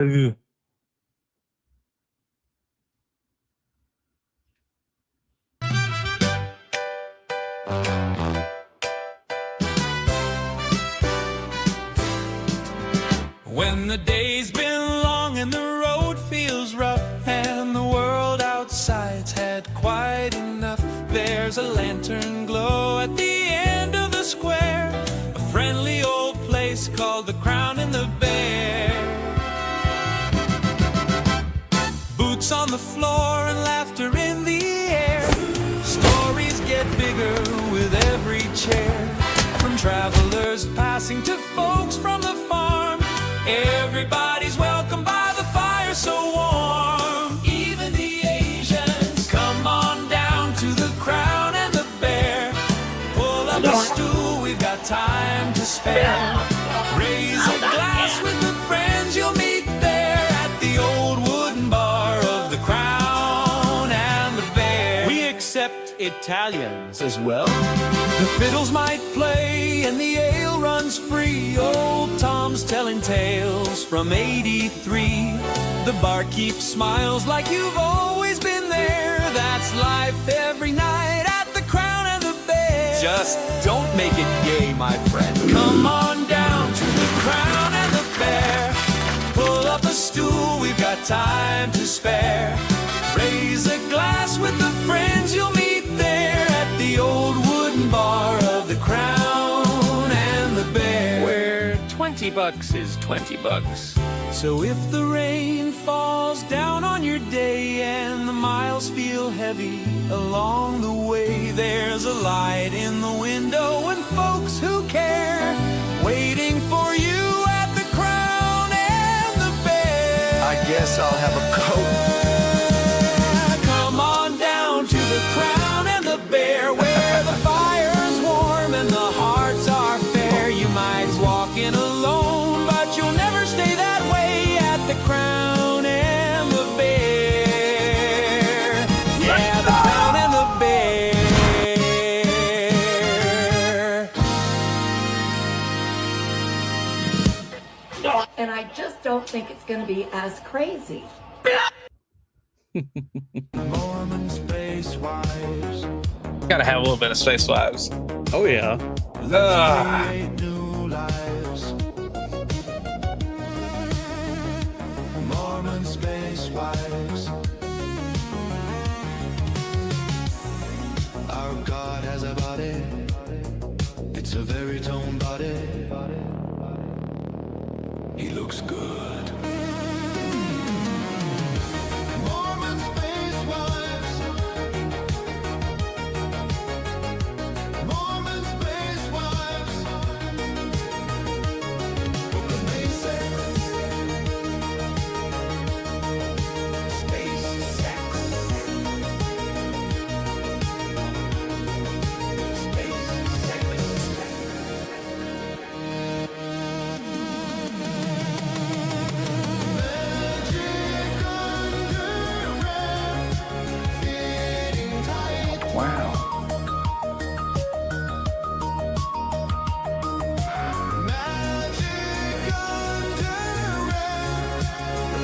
Ugh. When the day's been long and the road feels rough and the world outside's had quite enough, there's a lantern glow at the end of the square, a friendly old place called the Crown and the Bear. Boots on the floor and laughter in the air, stories get bigger with every chair, from travelers passing to folks from the farm. Everybody's welcome by the fire so warm. Even the Asians. Come on down to the Crown and the Bear. Pull up a stool, we've got time to spare. Raise a glass with the friends you'll meet there at the old wooden bar of the Crown and the Bear. We accept Italians as well. The fiddles might play and the ale runs free. Old Tom's telling tales from '83. The barkeep smiles like you've always been there. That's life every night at the Crown and the Bear. Just don't make it gay, my friend. Come on down to the Crown and the Bear. Pull up a stool, we've got time to spare. Raise a glass with the friends you'll meet there at the old wooden bar of the Crown and the Bear, where $20 is $20. So if the rain falls down on your day and the miles feel heavy along the way, there's a light in the window and folks who care waiting for you at the Crown and the Bear. I guess I'll have a coat. Come on down to the Crown and the Bear, where the fire's warm and the hearts are fair. You might walk in alone, but you'll never stay that way at the Crown and the Bear. Yeah, the Crown and the Bear. And I just don't think it's going to be as crazy. Mormon space wives. Gotta have a little bit of Space Wives. Oh yeah. Ugh. New lives. Mormon space wives. Our God has a body. It's a very toned body. He looks good. Mormon space wives. Mormon space wives. Space sex. Space sex. Space sex. Magic underwear, fitting tight. Wow. Magic underwear,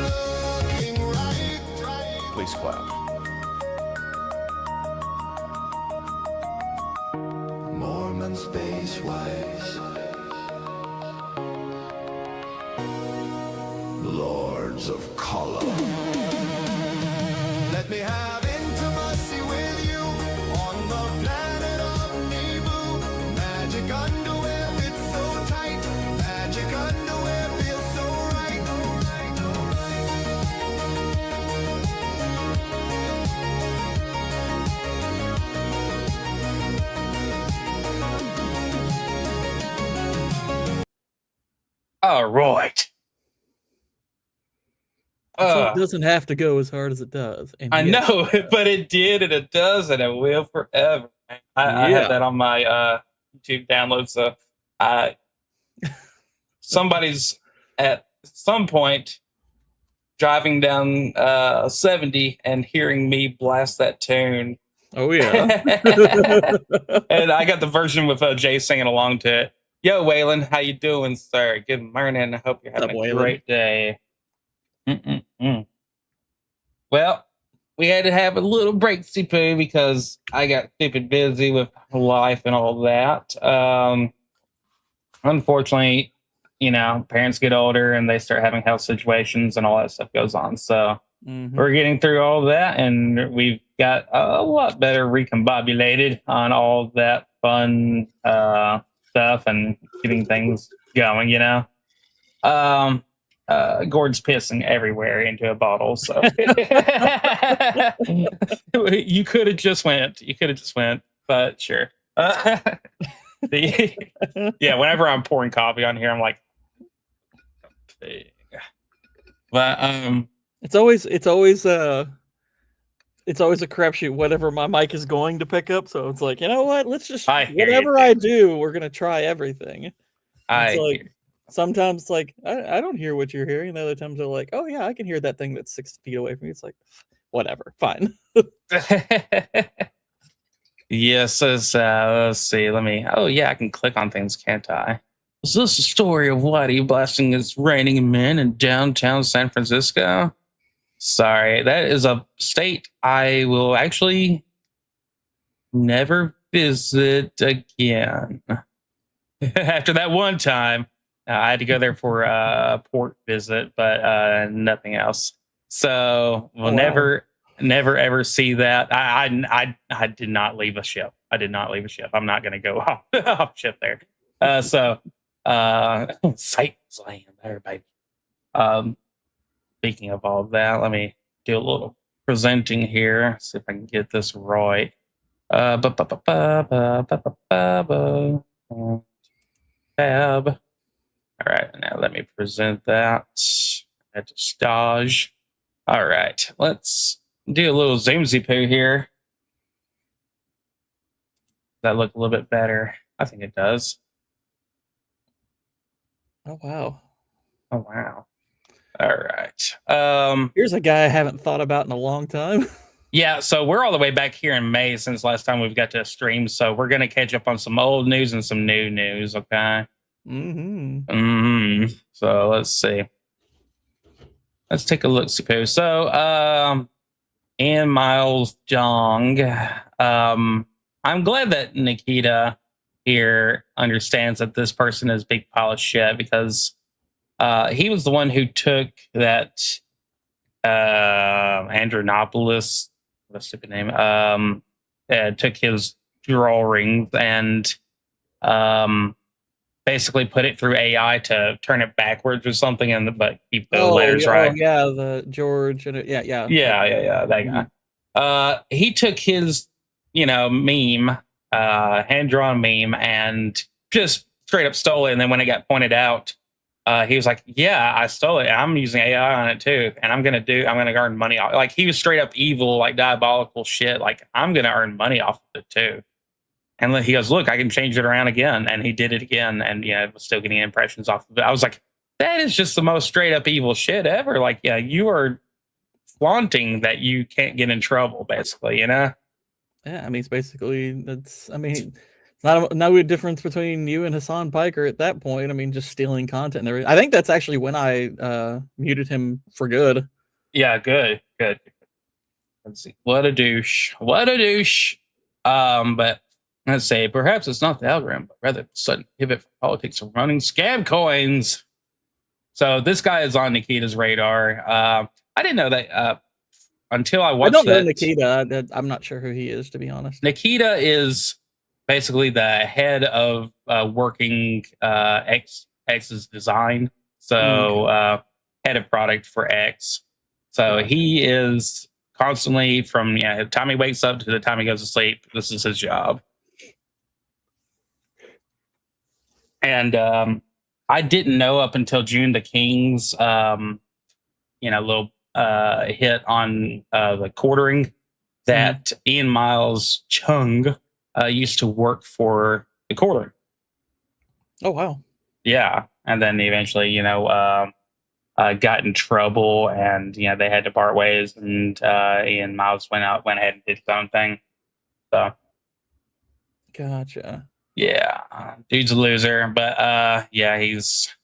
looking right. Please clap. Mormon space wives. Lords of color. Let me have intimacy with you on the planet of Naboo. Magic underwear fits so tight. Magic underwear feels so right. All right. So it doesn't have to go as hard as it does. And I yet- know, but it did, and it does, and it will forever. I Yeah. have that on my YouTube download. So somebody's at some point driving down 70 and hearing me blast that tune. Oh yeah. And I got the version with Jay singing along to it. Yo, Waylon, how you doing, sir? Good morning. I hope you're having What's up, a Waylon? great day. Mm-mm-mm. Well, we had to have a little breaksy poo because I got stupid busy with life and all that. Unfortunately, parents get older and they start having health situations and all that stuff goes on. So Mm-hmm. we're getting through all of that, and we've got a lot better recombobulated on all that fun stuff and getting things going. Gord's pissing everywhere into a bottle, so you could have just went. You could have just went, but sure. Yeah, whenever I'm pouring coffee on here, I'm like, but it's always a crapshoot whatever my mic is going to pick up. So it's like, you know what? Let's just I hear you, whatever I do, we're gonna try everything. I It's like hear. sometimes it's like I don't hear what you're hearing. And other times they're like, oh yeah, I can hear that thing that's 6 feet away from me. It's like whatever, fine. Yes, let's see. Oh, yeah, I can click on things, can't I? Is this the story of Whitey blasting his raining men in downtown San Francisco? Sorry, that is a state I will actually never visit again. After that one time, I had to go there for a port visit, but nothing else. So we'll never ever see that. I did not leave a ship. I did not leave a ship. I'm not going to go off ship there. Satan's land there, baby. Speaking of all of that, let me do a little presenting here. See if I can get this right. Tab. All right, now let me present that at stage. All right, let's do a little zoomsy poo here. Does that look a little bit better? I think it does. Oh wow. Oh wow. All right. Here's a guy I haven't thought about in a long time. Yeah, so we're all the way back here in May since last time we've got to stream. So we're gonna catch up on some old news and some new news, okay? So let's see. Let's take a look, suppose. So and Miles Jong. I'm glad that Nikita here understands that this person is a big pile of shit because he was the one who took that Andronopoulos, what a stupid name, took his drawings and basically put it through AI to turn it backwards or something, but keep the letters right. Oh yeah, the George and yeah. That guy. He took his, meme, hand drawn meme, and just straight up stole it. And then when it got pointed out, he was like, "Yeah, I stole it. I'm using AI on it too, and I'm gonna earn money off." Like he was straight up evil, like diabolical shit. Like I'm gonna earn money off of it too. And he goes, "Look, I can change it around again," and he did it again, and it was still getting impressions off of it. I was like, "That is just the most straight up evil shit ever." Like, yeah, you are flaunting that you can't get in trouble, basically, Yeah, I mean, it's basically it's not no difference between you and Hassan Piker at that point. I mean, just stealing content. I think that's actually when I muted him for good. Yeah, good. Let's see. What a douche. But let's say perhaps it's not the algorithm, but rather the sudden pivot from politics to running scam coins. So this guy is on Nikita's radar. I didn't know that until I watched. I don't know Nikita. I'm not sure who he is, to be honest. Nikita is basically the head of working X's design. So head of product for X. So he is constantly from the time he wakes up to the time he goes to sleep. This is his job. And I didn't know up until June the King's little hit on the quartering that Ian Miles Chung used to work for the quartering. Oh wow. Yeah, and then eventually got in trouble, and they had to part ways, and Ian Miles went ahead and did his own thing. So gotcha. Yeah, dude's a loser, but he's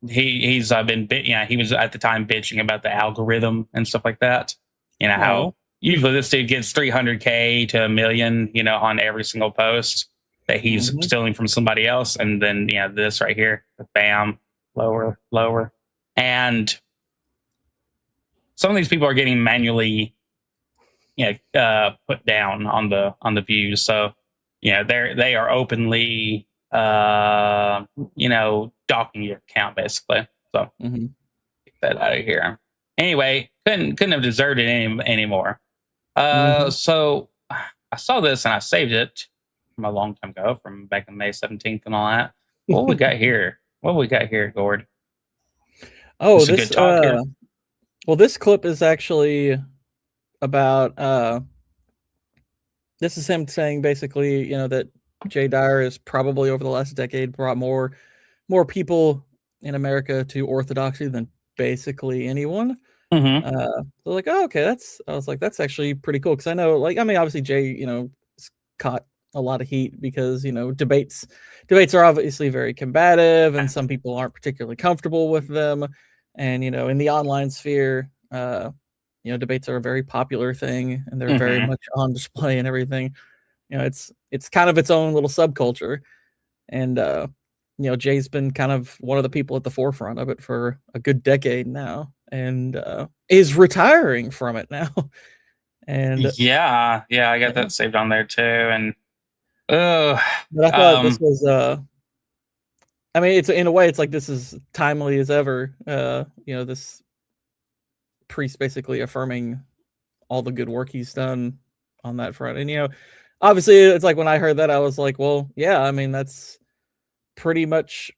he's been he was at the time bitching about the algorithm and stuff like that. You know Oh. how usually this dude gets 300K to 1 million, on every single post that he's Mhm. stealing from somebody else, and then this right here, bam, lower, lower, and some of these people are getting manually put down on the views. So they are openly docking your account basically. So Mhm. get that out of here. Anyway, couldn't have deserved it anymore. Mhm. So I saw this and I saved it from a long time ago, from back on May 17th and all that. What we got here? What we got here, Gord? Oh, This a this good talk here? well, this clip is actually about this is him saying basically, that Jay Dyer has probably over the last decade brought more people in America to orthodoxy than basically anyone. Mm-hmm. So like, oh, okay, I was like, that's actually pretty cool because I know, like, I mean, obviously Jay, caught a lot of heat because debates are obviously very combative, and some people aren't particularly comfortable with them. And in the online sphere, debates are a very popular thing, and they're very Mm-hmm. much on display and everything. It's kind of its own little subculture, and Jay's been kind of one of the people at the forefront of it for a good decade now, and is retiring from it now. And Yeah, I got yeah, that saved on there too. And uh, but I thought this um, was I mean, it's in a way, it's like this is timely as ever. This priest basically affirming all the good work he's done on that front. And obviously it's like when I heard that, I was like, well, yeah, I mean, that's pretty much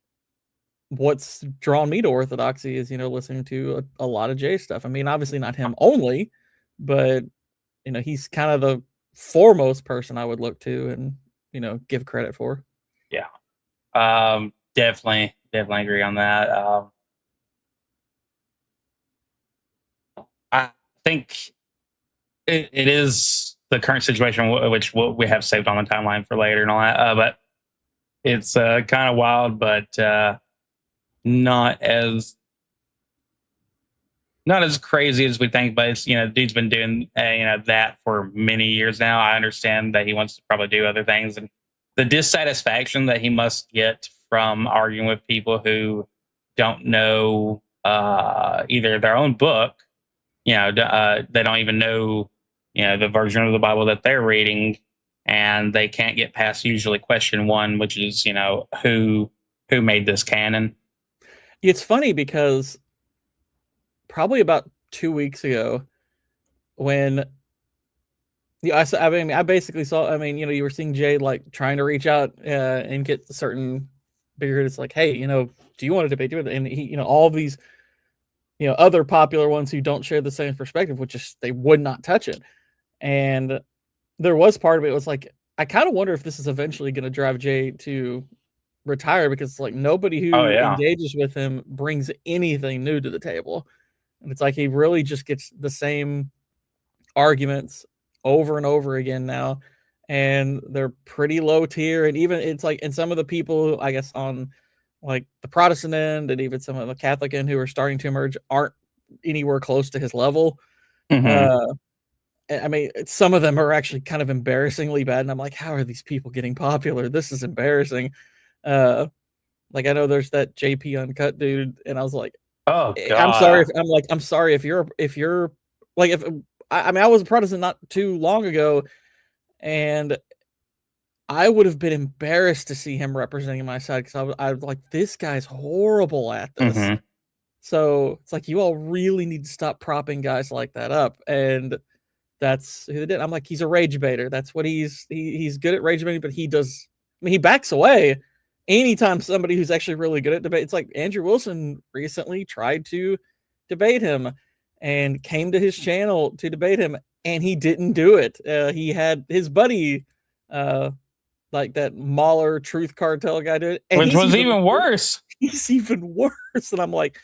what's drawn me to orthodoxy is, listening to a lot of Jay stuff. I mean, obviously not him only, but he's kind of the foremost person I would look to and, give credit for. yeah, definitely agree on that. I think it is the current situation, which we have saved on the timeline for later and all that. But it's kind of wild, but not as not as crazy as we think. But it's dude's been doing that for many years now. I understand that he wants to probably do other things, and the dissatisfaction that he must get from arguing with people who don't know either their own book, they don't even know the version of the Bible that they're reading, and they can't get past usually question one, which is who made this canon. It's funny because probably about 2 weeks ago, when I mean, I basically saw. I mean, you were seeing Jay like trying to reach out and get certain bigger. It's like, hey, do you want to debate? And he, all these, other popular ones who don't share the same perspective, which is they would not touch it. And there was part of it was like, I kind of wonder if this is eventually going to drive Jay to retire because like nobody Oh who yeah. engages with him brings anything new to the table, and it's like he really just gets the same arguments over and over again now, and they're pretty low tier. And even it's like, and some of the people, I guess, on like the Protestant end and even some of the Catholic end who are starting to emerge aren't anywhere close to his level. Hmm. Uh, I mean, some of them are actually kind of embarrassingly bad, and I'm like, how are these people getting popular? This is embarrassing. Uh, like I know there's that JP Uncut dude, and I was like, Oh I'm sorry if god. I'm sorry if you're like if I mean I was a Protestant not too long ago, and I would have been embarrassed to see him representing my side because I was like, this guy's horrible at this. Hmm. So it's like you all really need to stop propping guys like that up, and that's who they did. I'm like, he's a rage baiter. That's what he's good at rage baiting, but he does. I mean, he backs away anytime somebody who's actually really good at debate. It's like Andrew Wilson recently tried to debate him and came to his channel to debate him, and he didn't do it. He had his buddy, uh, like that Mahler Truth Cartel guy, did it, and Which was even worse. he's even worse. And I'm like,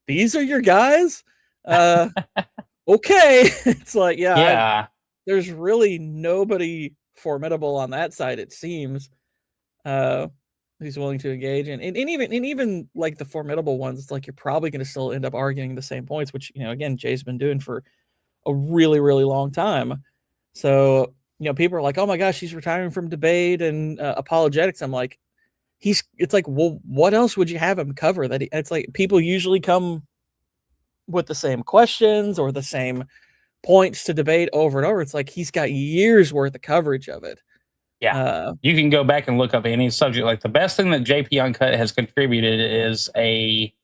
these are your guys. Uh, okay. It's like, yeah, Yeah. there's really nobody formidable on that side, it seems. Uh, he's willing to engage in. And even like the formidable ones, it's like you're probably going to still end up arguing the same points, which, again, Jay's been doing for a really, really long time. So, people are like, oh my gosh, he's retiring from debate and apologetics. I'm like, it's like, well, what else would you have him cover? It's like people usually come with the same questions or the same points to debate over and over. It's like he's got years worth of coverage of it. Yeah. You can go back and look up any subject. Like the best thing that JP Uncut has contributed is a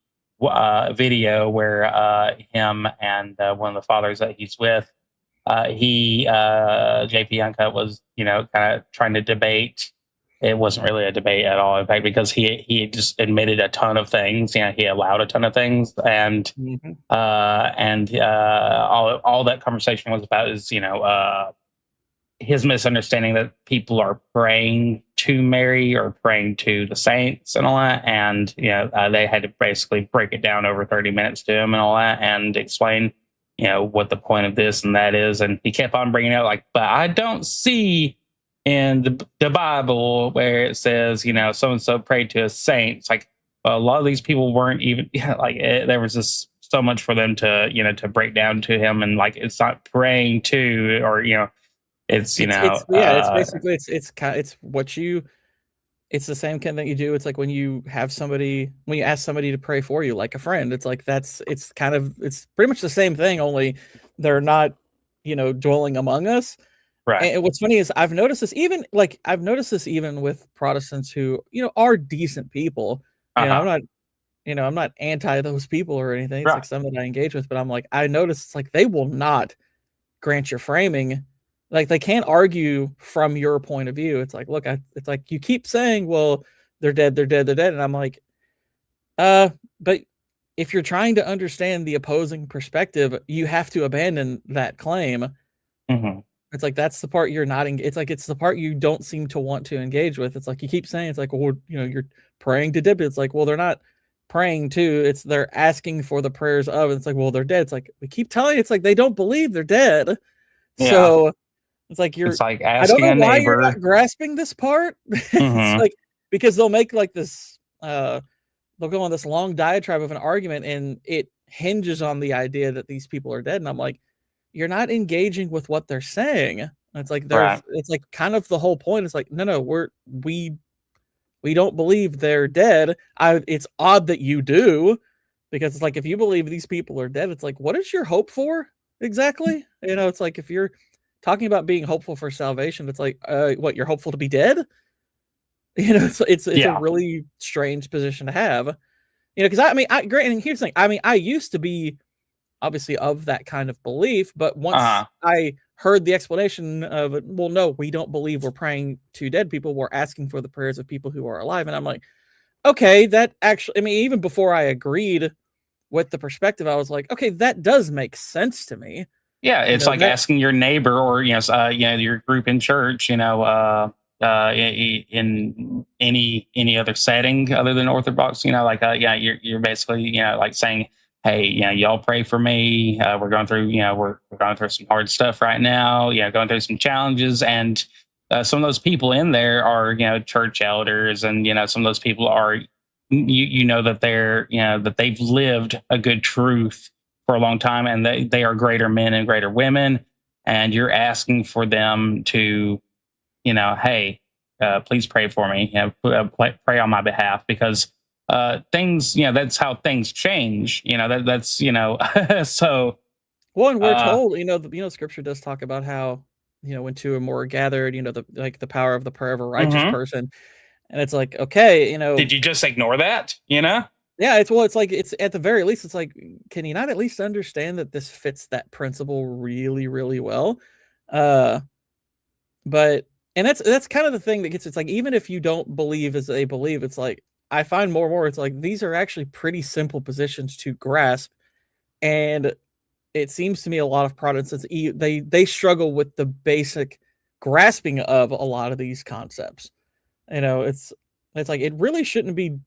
video where him and one of the fathers that he's with, JP Uncut was, kind of trying to debate. It wasn't really a debate at all, in fact, because he just admitted a ton of things. He allowed a ton of things, and all that conversation was about is his misunderstanding that people are praying to Mary or praying to the saints and all that, and they had to basically break it down over 30 minutes to him and all that, and explain what the point of this and that is. And he kept on bringing it up, like, but I don't see in the Bible where it says, so and so prayed to a saint. It's like, well, a lot of these people weren't even there was just so much for them to to break down to him, and like it's not praying to, or it's it's basically it's the same kind of thing you do. It's like when you ask somebody to pray for you, like a friend. It's like it's pretty much the same thing, only they're not dwelling among us. Right. And what's funny is I've noticed this even with Protestants who are decent people. I'm not anti those people or anything. It's like some that I engage with, but I'm like, I notice it's like they will not grant your framing. Like they can't argue from your point of view. It's like, look, it's like you keep saying, well, they're dead, and I'm like, but if you're trying to understand the opposing perspective, you have to abandon that claim. Mm-hmm. It's like that's the part you're not. It's the part you don't seem to want to engage with. It's like you keep saying, it's like, well, you're praying to dead. It's like, well, they're not praying to. They're asking for the prayers of. It's like, well, they're dead. It's like we keep telling you, it's like they don't believe they're dead. Yeah. So it's like it's like I asking don't know a why neighbor. You're not grasping this part. Mm-hmm. It's like because they'll make like this. They'll go on this long diatribe of an argument, and it hinges on the idea that these people are dead. And I'm like, you're not engaging with what they're saying. It's like it's like kind of the whole point. It's like, no, we don't believe they're dead. It's odd that you do, because it's like if you believe these people are dead, it's like, what is your hope for exactly? It's like if you're talking about being hopeful for salvation, it's like, what, you're hopeful to be dead? It's a really strange position to have. Because great. And here's the thing. I used to be obviously of that kind of belief, but once I heard the explanation of it, well, no, we don't believe we're praying to dead people. We're asking for the prayers of people who are alive. And I'm like, okay, that actually, even before I agreed with the perspective, I was like, okay, that does make sense to me. Yeah, it's like asking your neighbor or your group in church, in any other setting other than Orthodox, you're basically like saying, hey, y'all pray for me. We're going through we're going through some hard stuff right now. Going through some challenges, and some of those people in there are church elders, and some of those people are that they're that they've lived a good truth for a long time, and they are greater men and greater women, and you're asking for them to, hey, please pray for me, pray on my behalf, because things, that's how things change. That's so. Well, and we're told, Scripture does talk about how when two or more are gathered, the power of the prayer of a righteous person, and it's like, okay, did you just ignore that? Yeah, it's like it's at the very least, it's like, can you not at least understand that this fits that principle really, really well? But and that's kind of the thing that gets, it's like, even if you don't believe as they believe, it's like I find more and more, it's like these are actually pretty simple positions to grasp, and it seems to me a lot of Protestants they struggle with the basic grasping of a lot of these concepts. It's like it really shouldn't be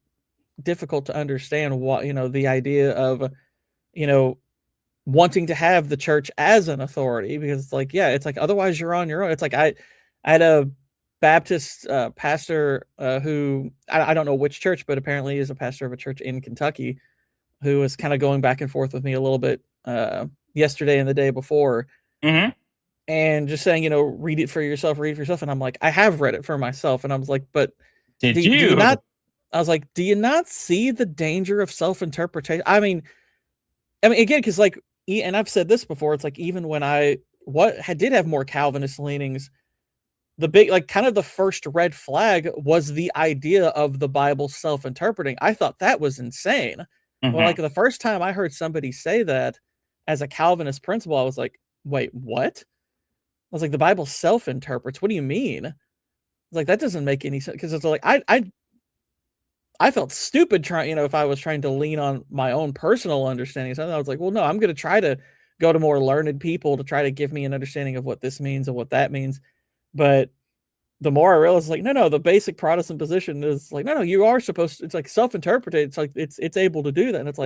difficult to understand what the idea of wanting to have the church as an authority, because it's like, yeah, it's like otherwise you're on your own. It's like I had a Baptist pastor who I don't know which church, but apparently is a pastor of a church in Kentucky, who was kind of going back and forth with me a little bit yesterday and the day before, and just saying, read it for yourself, read it for yourself. And I'm like, I have read it for myself, and I was like, but Did do you? you not? I was like, do you not see the danger of self-interpretation? I mean, again, because and I've said this before, it's like even when I did have more Calvinist leanings, the big kind of the first red flag was the idea of the Bible self-interpreting. I thought that was insane. Well, the first time I heard somebody say that as a Calvinist principle, I was like, wait, what? I was like, the Bible self-interprets. What do you mean? Like, that doesn't make any sense, because it's like I felt stupid trying, if I was trying to lean on my own personal understanding of something. I was like, well, no, I'm going to try to go to more learned people to try to give me an understanding of what this means and what that means. But the more I realized, no, the basic Protestant position is no, you are supposed to, it's self-interpreted. It's it's able to do that. And it's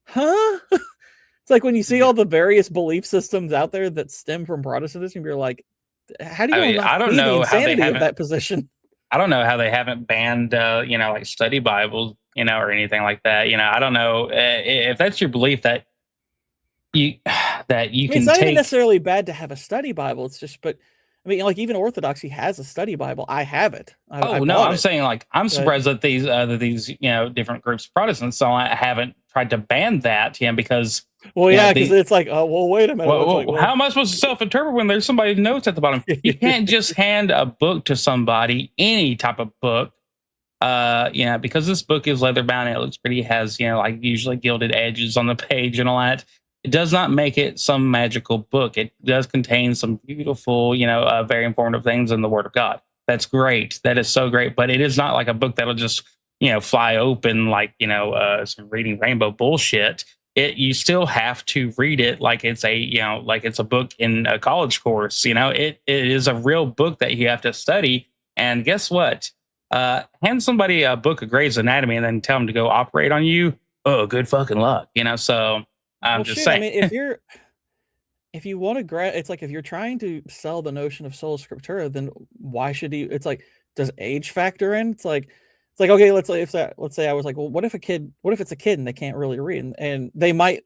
huh? It's like when you see all the various belief systems out there that stem from Protestantism, you're like, how do you I don't see know the how they insanity of that position? I don't know how they haven't banned, like study Bibles, or anything like that. I don't know if that's your belief that you can It's not even take. necessarily bad to have a study Bible. It's just, but even Orthodoxy has a study Bible. I have it. I No, bought I'm it. saying I'm surprised that these different groups of Protestants haven't tried to ban that, because. Well, yeah, because it's like, oh, well, wait a minute. How am I supposed to self-interpret when there's somebody's notes at the bottom? You can't just hand a book to somebody, any type of book, because this book is leather bound. It looks pretty. It has usually gilded edges on the page and all that. It does not make it some magical book. It does contain some beautiful, very informative things in the Word of God. That's great. That is so great. But it is not like a book that'll just fly open like some reading rainbow bullshit. You still have to read it like it's a book in a college course. It is a real book that you have to study. And guess what? Hand somebody a book of Grey's Anatomy and then tell them to go operate on you. Oh, good fucking luck. So I'm just saying. If you want to it's like if you're trying to sell the notion of sola scriptura, then why should you? It's like, does age factor in? It's like okay, let's say I was like, well, what if it's a kid and they can't really read, and they might,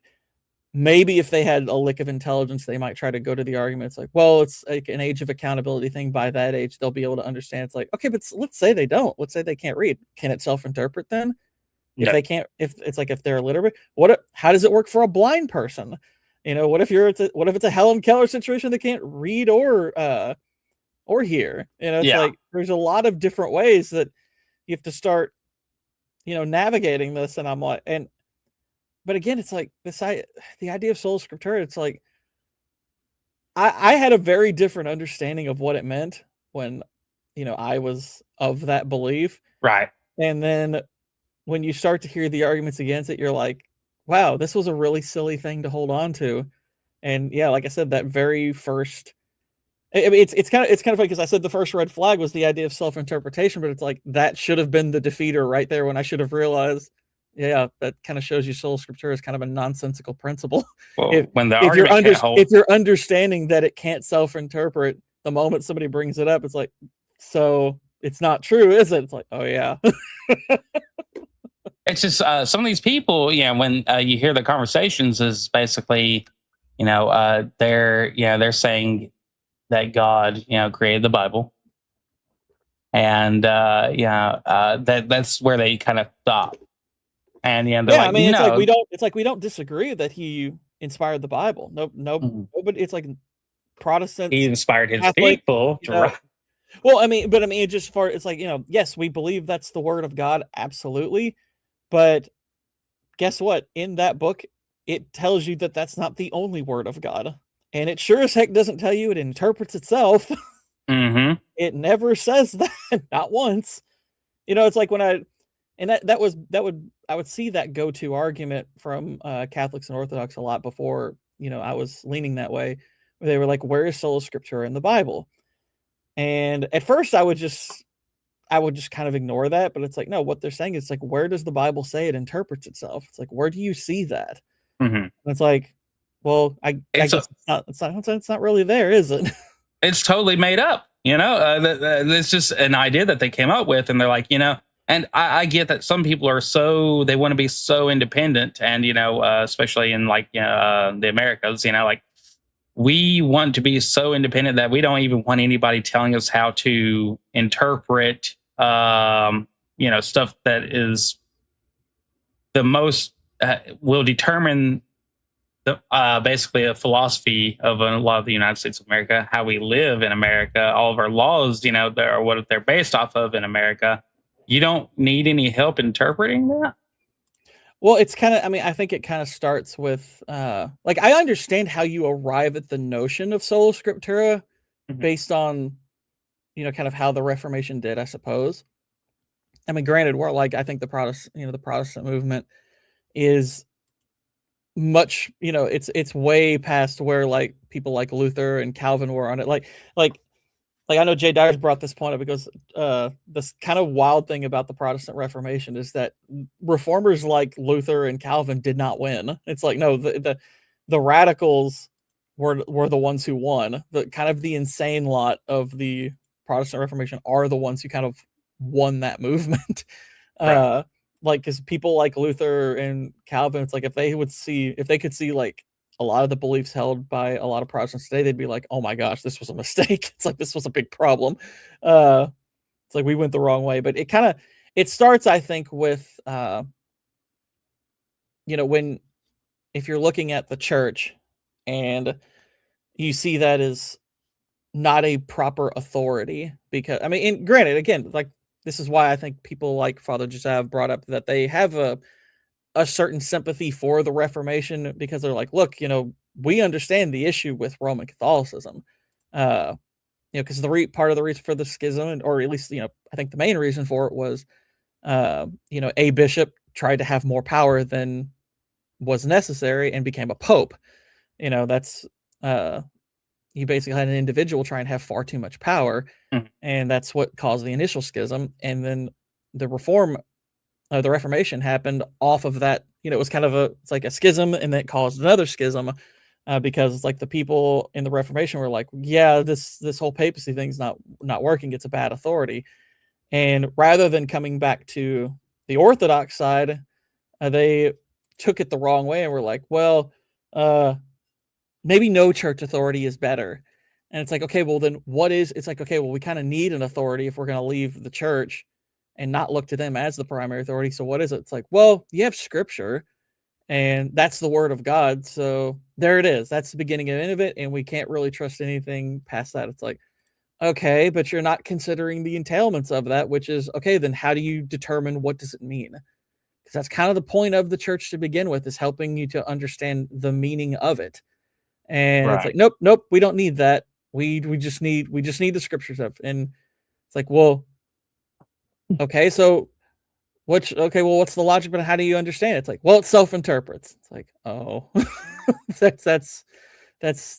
maybe if they had a lick of intelligence, they might try to go to the argument. It's like, well, it's like an age of accountability thing. By that age, they'll be able to understand. It's like, okay, but let's say they don't. Let's say they can't read. Can it self-interpret then? If they can't, if they're illiterate, how does it work for a blind person? What if it's a Helen Keller situation? They can't read or hear. It's like there's a lot of different ways that you have to start, navigating this. And I'm like, but again, it's like the idea of sola scriptura. It's like I had a very different understanding of what it meant when, I was of that belief. Right. And then when you start to hear the arguments against it, you're like, wow, this was a really silly thing to hold on to. And yeah, like I said, that very first, it's kind of funny because I said the first red flag was the idea of self-interpretation, but it's like that should have been the defeater right there when I should have realized, yeah, that kind of shows you sola scriptura is kind of a nonsensical principle. Well, if you're understanding that it can't self-interpret, the moment somebody brings it up, it's like, so it's not true, is it? It's like, oh yeah. It's just some of these people, when you hear the conversations, is basically, they're saying that God, created the Bible, and that's where they kind of stop. And it's like we don't disagree that he inspired the Bible. Nobody. It's like Protestants. He inspired his people to write. Well, it's like, yes, we believe that's the word of God, absolutely. But guess what? In that book, it tells you that that's not the only word of God. And it sure as heck doesn't tell you it interprets itself. Mm-hmm. It never says that, not once. It's like when I would see that go-to argument from Catholics and Orthodox a lot before, I was leaning that way, where they were like, where is sola scriptura in the Bible? And at first I would just kind of ignore that, but it's like, no, what they're saying is like, where does the Bible say it interprets itself? It's like, where do you see that? Mm-hmm. And it's like, well, I guess it's not really there, is it? It's totally made up. It's just an idea that they came up with, and they're like, and I get that some people are they want to be so independent, and especially in like the Americas, like we want to be so independent that we don't even want anybody telling us how to interpret, stuff that is the most will determine basically a philosophy of a lot of the United States of America, how we live in America, all of our laws, are what they're based off of in America. You don't need any help interpreting that. Well, it's kind of, I mean, I think it kind of starts with, like, I understand how you arrive at the notion of sola scriptura based on, kind of how the Reformation did, I suppose. I mean, granted, we're like, I think the Protestant movement is much, it's way past where like people like Luther and Calvin were on it. Like I know Jay Dyer's brought this point up because this kind of wild thing about the Protestant Reformation is that reformers like Luther and Calvin did not win. It's like, no, the radicals were the ones who won. The kind of the insane lot of the Protestant Reformation are the ones who kind of won that movement. Right. Like, because people like Luther and Calvin, it's like if they could see like a lot of the beliefs held by a lot of Protestants today, they'd be like, oh my gosh, this was a mistake. It's like, this was a big problem. It's like we went the wrong way. But it starts, I think, with, if you're looking at the church and you see that as not a proper authority, because, I mean, and granted, again, like, this is why I think people like Father Joseph brought up that they have a certain sympathy for the Reformation, because they're like, look, we understand the issue with Roman Catholicism, because part of the reason for the schism, or at least, I think the main reason for it was, a bishop tried to have more power than was necessary and became a pope. That's, you basically had an individual try and have far too much power, and that's what caused the initial schism. And then the the Reformation happened off of that. It was kind of it's like a schism, and then it caused another schism, because it's like the people in the Reformation were like, yeah, this whole papacy thing's not working. It's a bad authority. And rather than coming back to the Orthodox side, they took it the wrong way and were like, well, maybe no church authority is better. And it's like, okay, well then it's like, okay, well, we kind of need an authority if we're going to leave the church and not look to them as the primary authority. So what is it? It's like, well, you have scripture and that's the word of God. So there it is. That's the beginning and end of it. And we can't really trust anything past that. It's like, okay, but you're not considering the entailments of that, which is, okay, then how do you determine what does it mean? Because that's kind of the point of the church to begin with, is helping you to understand the meaning of it. And It's like, nope, we don't need that. We just need the scripture stuff. And it's like, well, okay, so what's the logic, but how do you understand it? It's like, well, it self-interprets. It's like, oh, that's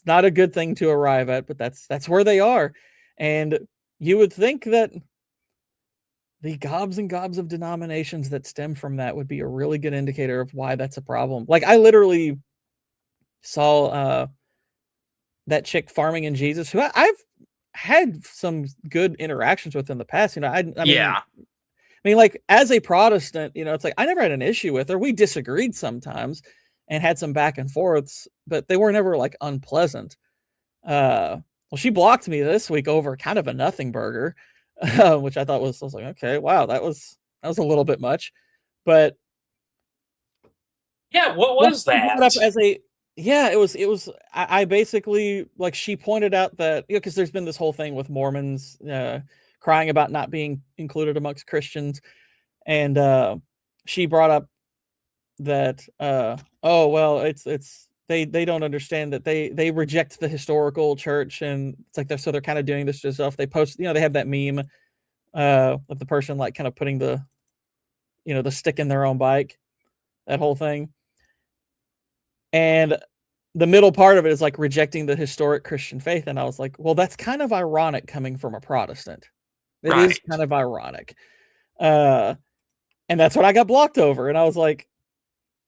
not a good thing to arrive at, but that's where they are. And you would think that the gobs and gobs of denominations that stem from that would be a really good indicator of why that's a problem. Like, I literally saw that chick Farming in Jesus, who I've had some good interactions with in the past. I mean, like, as a Protestant, it's like I never had an issue with her. We disagreed sometimes and had some back and forths, but they were never like unpleasant. Well, she blocked me this week over kind of a nothing burger, which I was like, okay, wow, that was a little bit much. But yeah, what was that? It was. I basically, like, she pointed out that, because there's been this whole thing with Mormons crying about not being included amongst Christians, and she brought up that, oh well, it's they don't understand that they reject the historical church, and it's like they're kind of doing this to stuff. They post, they have that meme of the person like kind of putting the the stick in their own bike, that whole thing. And the middle part of it is like rejecting the historic Christian faith. And I was like, well, that's kind of ironic coming from a Protestant. It is kind of ironic. And that's what I got blocked over. And I was like,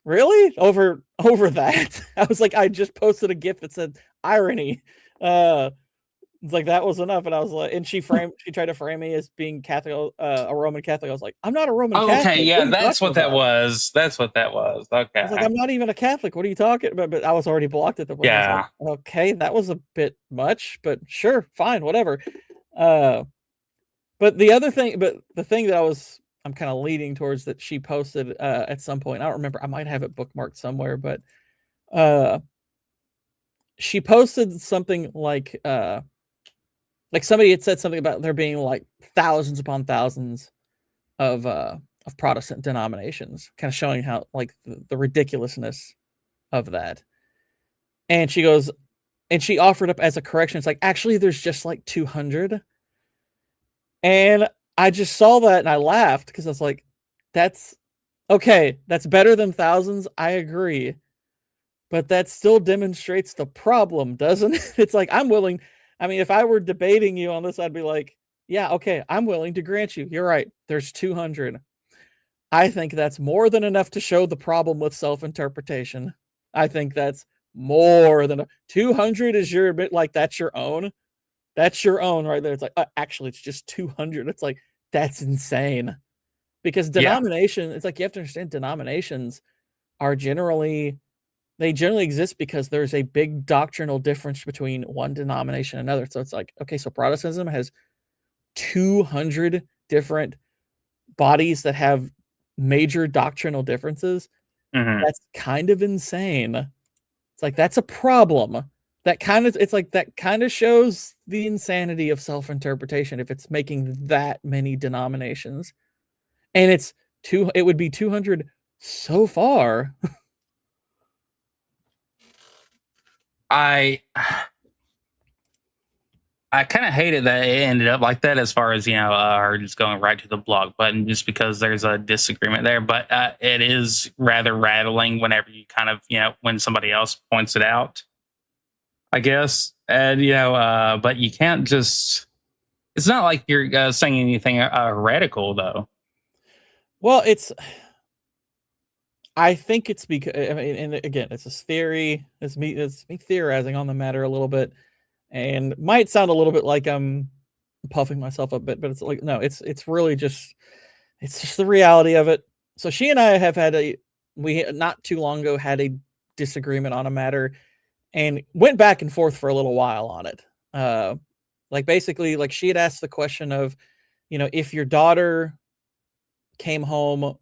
really? Over that? I was like, I just posted a GIF that said irony. It's like that was enough, and I was like, and she tried to frame me as being Catholic, a Roman Catholic. I was like, I'm not a Roman Okay, Catholic. yeah, What are you that's talking what that about? was. That's what that was. I was like, Okay. I'm not even a Catholic. What are you talking about? But I was already blocked at the point. I was like, Yeah. okay, that was a bit much, but sure, fine, whatever. Uh, but the thing that I'm kind of leading towards that she posted at some point. I don't remember. I might have it bookmarked somewhere, but uh, she posted something like somebody had said something about there being like thousands upon thousands of Protestant denominations, kind of showing how like the ridiculousness of that. And she goes, and she offered up as a correction, it's like, actually, there's just like 200. And I just saw that and I laughed because I was like, that's okay. That's better than thousands. I agree. But that still demonstrates the problem, doesn't it? It's like, I'm willing. I mean, if I were debating you on this, I'd be like, yeah, okay, I'm willing to grant you. You're right. There's 200. I think that's more than enough to show the problem with self-interpretation. I think that's more than 200 is your bit like that's your own. That's your own right there. It's like actually it's just 200. It's like that's insane. Because Yeah. denomination, it's like you have to understand denominations are generally they generally exist because there's a big doctrinal difference between one denomination and another. So it's like, okay, so Protestantism has 200 different bodies that have major doctrinal differences. Hmm. That's kind of insane. It's like that's a problem. That kind of shows the insanity of self-interpretation if it's making that many denominations. And it would be 200 so far. I I kind of hated that it ended up like that, as far as her just going right to the block button, just because there's a disagreement there. But it is rather rattling whenever you kind of when somebody else points it out, I guess. And but you can't just. It's not like you're saying anything heretical, though. Well, I think it's because I mean, and again, it's a theory. It's me theorizing on the matter a little bit, and might sound a little bit like I'm puffing myself up a bit, but it's like no, it's really just it's just the reality of it. So she and I have had we not too long ago had a disagreement on a matter, and went back and forth for a little while on it. Like basically, like she had asked the question of, if your daughter came home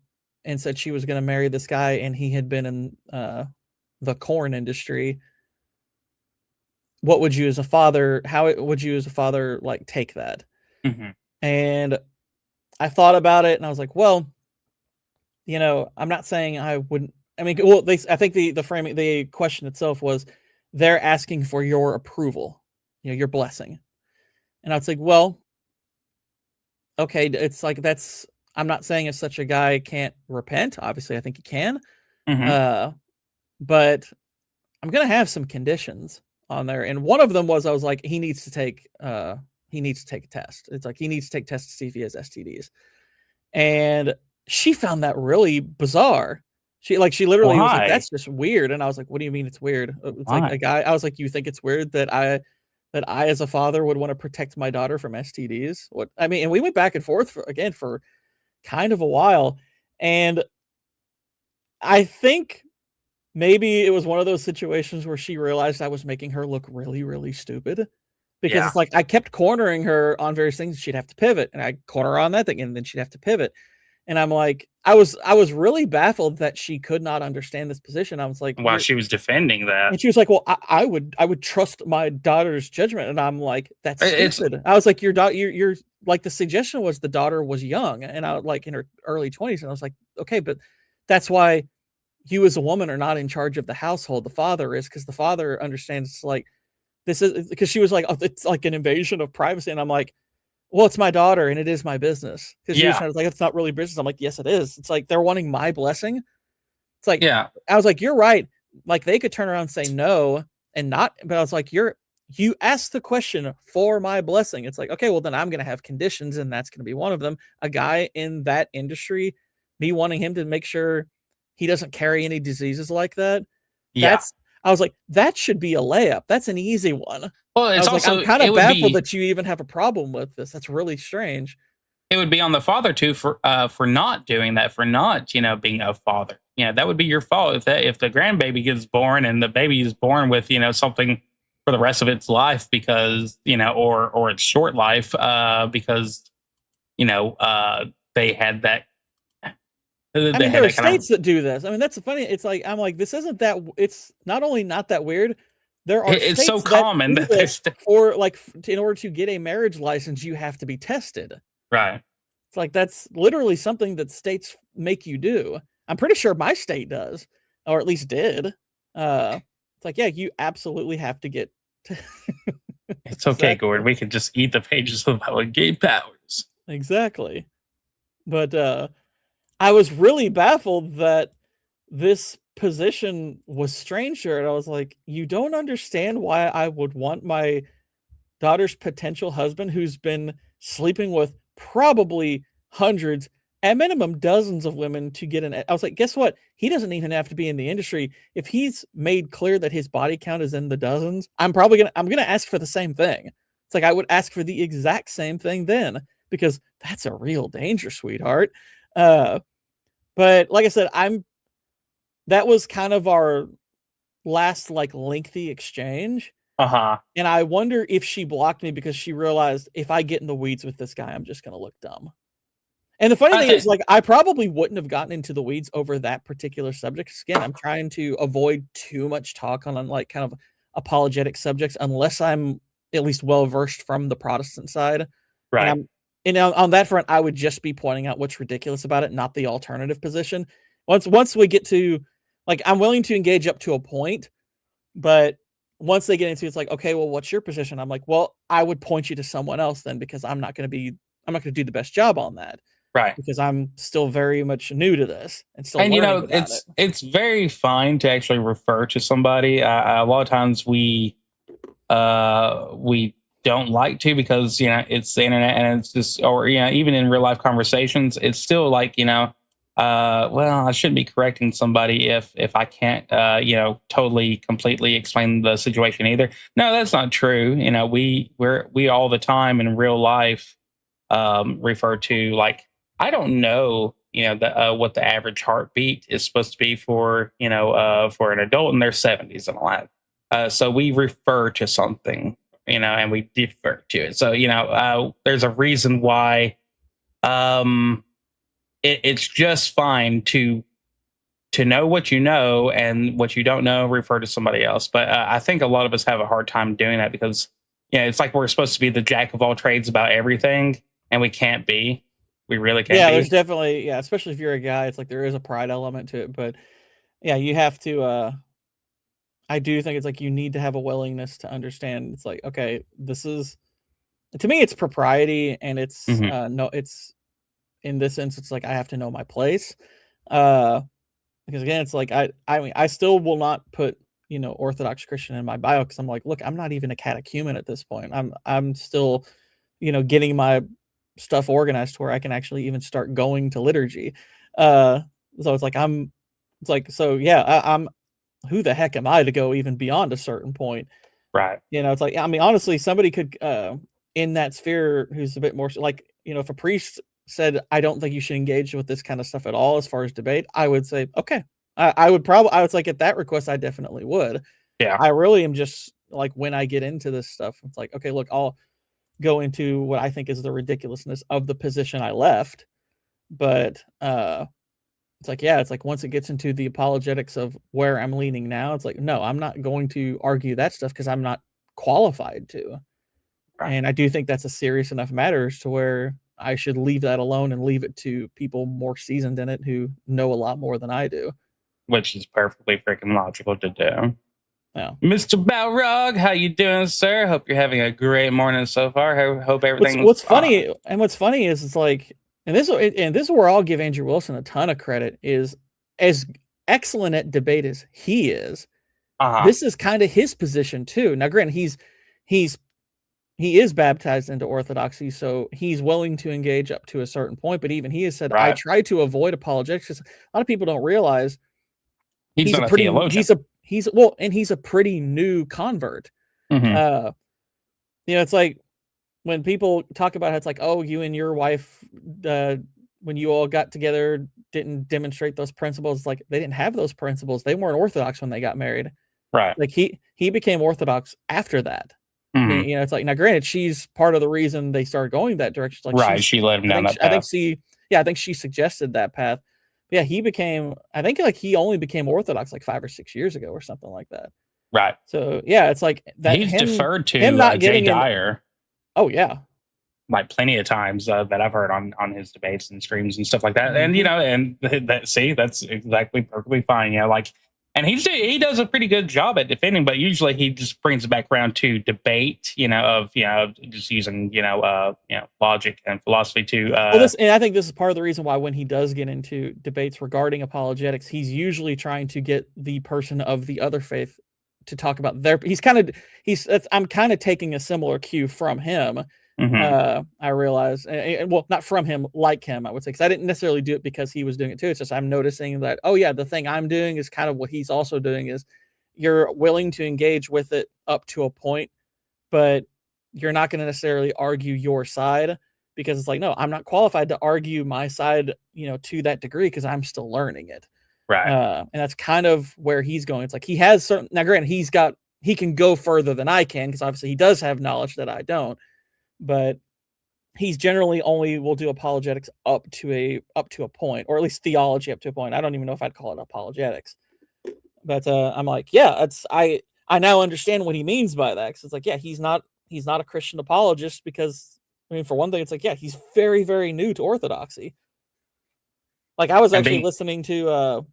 and said she was going to marry this guy and he had been in the corn industry, what would you as a father, would you as a father like take that? Hmm. And I thought about it and I was like, well, I'm not saying I wouldn't. I mean, well, I think the framing, the question itself was they're asking for your approval, your blessing. And I was like, well, okay, it's like I'm not saying if such a guy can't repent. Obviously, I think he can. Hmm. Uh, but I'm gonna have some conditions on there, and one of them was I was like, he needs to take a test. It's like he needs to take tests to see if he has STDs, and she found that really bizarre. She literally was like, Why? that's just weird, and I was like, what do you mean it's weird? It's like a Why? guy. I was like, you think it's weird that I as a father would want to protect my daughter from STDs? What I mean, and we went back and forth for kind of a while, and I think maybe it was one of those situations where she realized I was making her look really, really stupid because Yeah. it's like I kept cornering her on various things. She'd have to pivot, and I corner her on that thing, and then she'd have to pivot. And I'm like, I was really baffled that she could not understand this position. I was like, While she was defending that, and she was like, well, I would trust my daughter's judgment, and I'm like, that's it's stupid. I was like, your daughter, you're like the suggestion was the daughter was young, and I like in her early 20s, and I was like, okay, but that's why you as a woman are not in charge of the household. The father is, because the father understands like this is because she was like, oh, it's like an invasion of privacy. And I'm like, well, it's my daughter and it is my business. Because she was yeah, trying to like, it's not really business. I'm like, yes, it is. It's like they're wanting my blessing. It's like yeah, I was like, you're right. Like they could turn around and say no and not, but I was like, you asked the question for my blessing. It's like, okay, well then I'm gonna have conditions, and that's gonna be one of them. A guy in that industry, me wanting him to make sure he doesn't carry any diseases like that. yeah. That's I was like, that should be a layup. That's an easy one. Well, I it's was like, also I'm kind it of would baffled be that you even have a problem with this. That's really strange. it would be on the father too for not doing that, for not, being a father. That would be your fault if the grandbaby gets born and the baby is born with, something for the rest of its life because, or its short life because, they had that I they mean, had there are that kind states of. that do this. I mean, that's funny. It's like, I'm like, this isn't that, it's not only not that weird. There are It's so states that common do that this for like, in order to get a marriage license, you have to be tested. right. It's like, that's literally something that states make you do. I'm pretty sure my state does, or at least did. It's like, yeah, you absolutely have to get. It's okay, Gordon. We can just eat the pages of our gay powers. Exactly. But I was really baffled that this position was stranger. And I was like, you don't understand why I would want my daughter's potential husband, who's been sleeping with probably hundreds, at minimum dozens of women, to get an. I was like, guess what? He doesn't even have to be in the industry. If he's made clear that his body count is in the dozens, I'm gonna ask for the same thing. It's like I would ask for the exact same thing then, because that's a real danger, sweetheart. But like I said, that was kind of our last like lengthy exchange. Uh-huh. And I wonder if she blocked me because she realized if I get in the weeds with this guy, I'm just going to look dumb. And the funny thing is, like, I probably wouldn't have gotten into the weeds over that particular subject. Again, I'm trying to avoid too much talk on like kind of apologetic subjects unless I'm at least well versed from the Protestant side. Right. And on that front, I would just be pointing out what's ridiculous about it, not the alternative position. Once we get to, like, I'm willing to engage up to a point, but once they get into it's like, okay, well, what's your position? I'm like, well, I would point you to someone else then, because I'm not going to do the best job on that. Right. Because I'm still very much new to this and still And learning about it's very fine to actually refer to somebody. A lot of times we don't like to, because it's the internet, and it's just, or even in real life conversations, it's still like, well, I shouldn't be correcting somebody if I can't totally completely explain the situation either. No, that's not true. We all the time in real life refer to, like, I don't know, what the average heartbeat is supposed to be for for an adult in their 70s and all that. So we refer to something, and we defer to it. So there's a reason why it's just fine to know what you know, and what you don't know, refer to somebody else. But I think a lot of us have a hard time doing that, because it's like we're supposed to be the jack of all trades about everything, and we can't be. We really can't. Yeah, be. there's definitely, especially if you're a guy, it's like there is a pride element to it. But yeah, you have to. I do think it's like you need to have a willingness to understand. It's like, okay, this is, to me, it's propriety, and it's no, it's, in this instance, like, I have to know my place. Because again, it's like I mean, I still will not put Orthodox Christian in my bio, because I'm like, look, I'm not even a catechumen at this point. I'm still getting my stuff organized to where I can actually even start going to liturgy. So it's like I'm who the heck am I to go even beyond a certain point? Right. It's like, I mean, honestly, somebody could in that sphere who's a bit more like, if a priest said, I don't think you should engage with this kind of stuff at all as far as debate, I would say, okay. I was like, at that request, I definitely would. Yeah. I really am just like, when I get into this stuff, it's like, okay, look, I'll go into what I think is the ridiculousness of the position I left. But it's like, it's like once it gets into the apologetics of where I'm leaning now, it's like, no, I'm not going to argue that stuff, because I'm not qualified to. Right. And I do think that's a serious enough matter to where I should leave that alone and leave it to people more seasoned in it who know a lot more than I do. Which is perfectly freaking logical to do. Yeah. Mr. Balrog, how you doing, sir? Hope you're having a great morning so far. Hope everything. What's funny is it's like, and this is where I'll give Andrew Wilson a ton of credit, is as excellent at debate as he is. This is kind of his position too. Now, granted, he is baptized into Orthodoxy, so he's willing to engage up to a certain point. But even he has said, right, I try to avoid apologetics, because a lot of people don't realize he's not a theologian. he's a pretty new convert. Mhm. It's like when people talk about how it's like, oh, you and your wife, when you all got together, didn't demonstrate those principles. Like they didn't have those principles. They weren't Orthodox when they got married. Right. Like he became Orthodox after that. Mhm. It's like, now granted, she's part of the reason they started going that direction. Like Right. She led him down that I think path. I think she suggested that path. But yeah, he became, I think like he only became Orthodox like 5 or 6 years ago or something like that. Right. So yeah, it's like that He's deferred him to not Jay giving him. Dyer Oh yeah. like plenty of times that I've heard on his debates and streams and stuff like that. And and that's exactly perfectly fine. Like, and he does a pretty good job at defending, but usually he just brings it back around to debate. Just using logic and philosophy to. And I think this is part of the reason why when he does get into debates regarding apologetics, he's usually trying to get the person of the other faith to talk about their. I'm kind of taking a similar cue from him. I realize, well, not from him, like him, I would say, because I didn't necessarily do it because he was doing it too. It's just I'm noticing that, oh yeah, the thing I'm doing is kind of what he's also doing. Is you're willing to engage with it up to a point, but you're not going to necessarily argue your side, because it's like, no, I'm not qualified to argue my side, to that degree, because I'm still learning it. Right. And that's kind of where he's going. It's like he has certain, now granted, he can go further than I can, because obviously he does have knowledge that I don't, but he's generally only will do apologetics up to a point, or at least theology up to a point. I don't even know if I'd call it apologetics, but I'm like, yeah, I now understand what he means by that. Cause it's like, yeah, he's not a Christian apologist, because I mean, for one thing, it's like, yeah, he's very, very new to Orthodoxy. Like I was actually listening to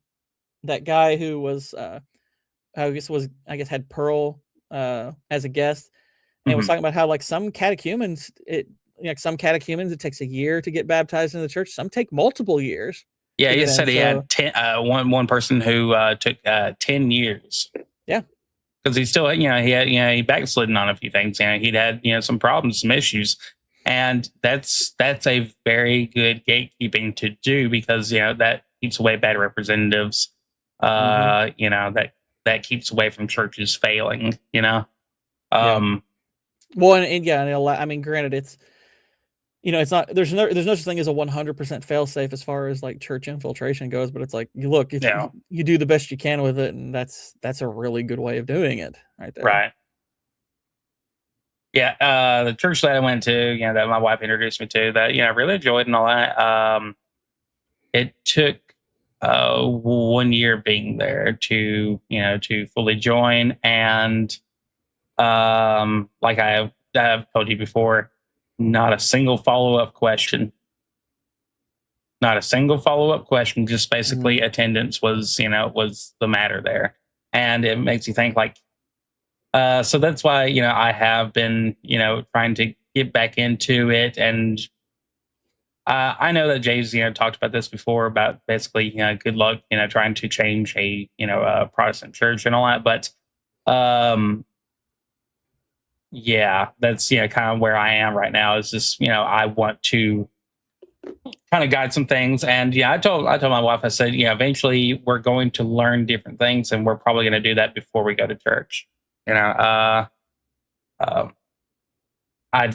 that guy who was I guess had Pearl as a guest, and was talking about how like some catechumens it takes a year to get baptized in the church. Some take multiple years. Yeah, he said he had one person who took 10 years. Yeah, because he still he backslidden on a few things. He'd had some problems, some issues, and that's a very good gatekeeping to do, because that keeps away bad representatives. That keeps away from churches failing. Well, I mean, granted, it's it's not, there's no such thing as a 100% fail safe as far as like church infiltration goes, but it's like, you do the best you can with it, and that's a really good way of doing it right there. Right. Yeah. The church that I went to, that my wife introduced me to, that I really enjoyed and all that. It took 1 year being there to fully join, and like I've told you before, not a single follow-up question. Not a single follow-up question. Just basically attendance was the matter there. And it makes you think like, so that's why, I have been, trying to get back into it. And I know that Jay's, talked about this before about basically, good luck, trying to change a Protestant church and all that. But yeah, that's kind of where I am right now. Is just I want to kind of guide some things, and I told my wife, I said, eventually we're going to learn different things, and we're probably going to do that before we go to church. I'd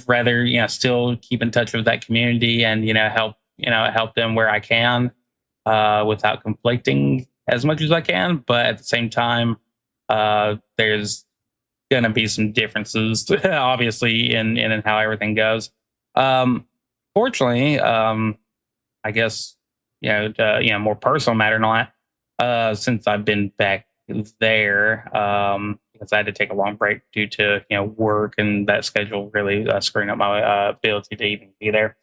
rather still keep in touch with that community and help them where I can without conflicting as much as I can, but at the same time, there's gonna be some differences, obviously, in how everything goes. Fortunately, I guess more personal matter and all that. Since I've been back there, because I had to take a long break due to work and that schedule really screwing up my ability to even be there.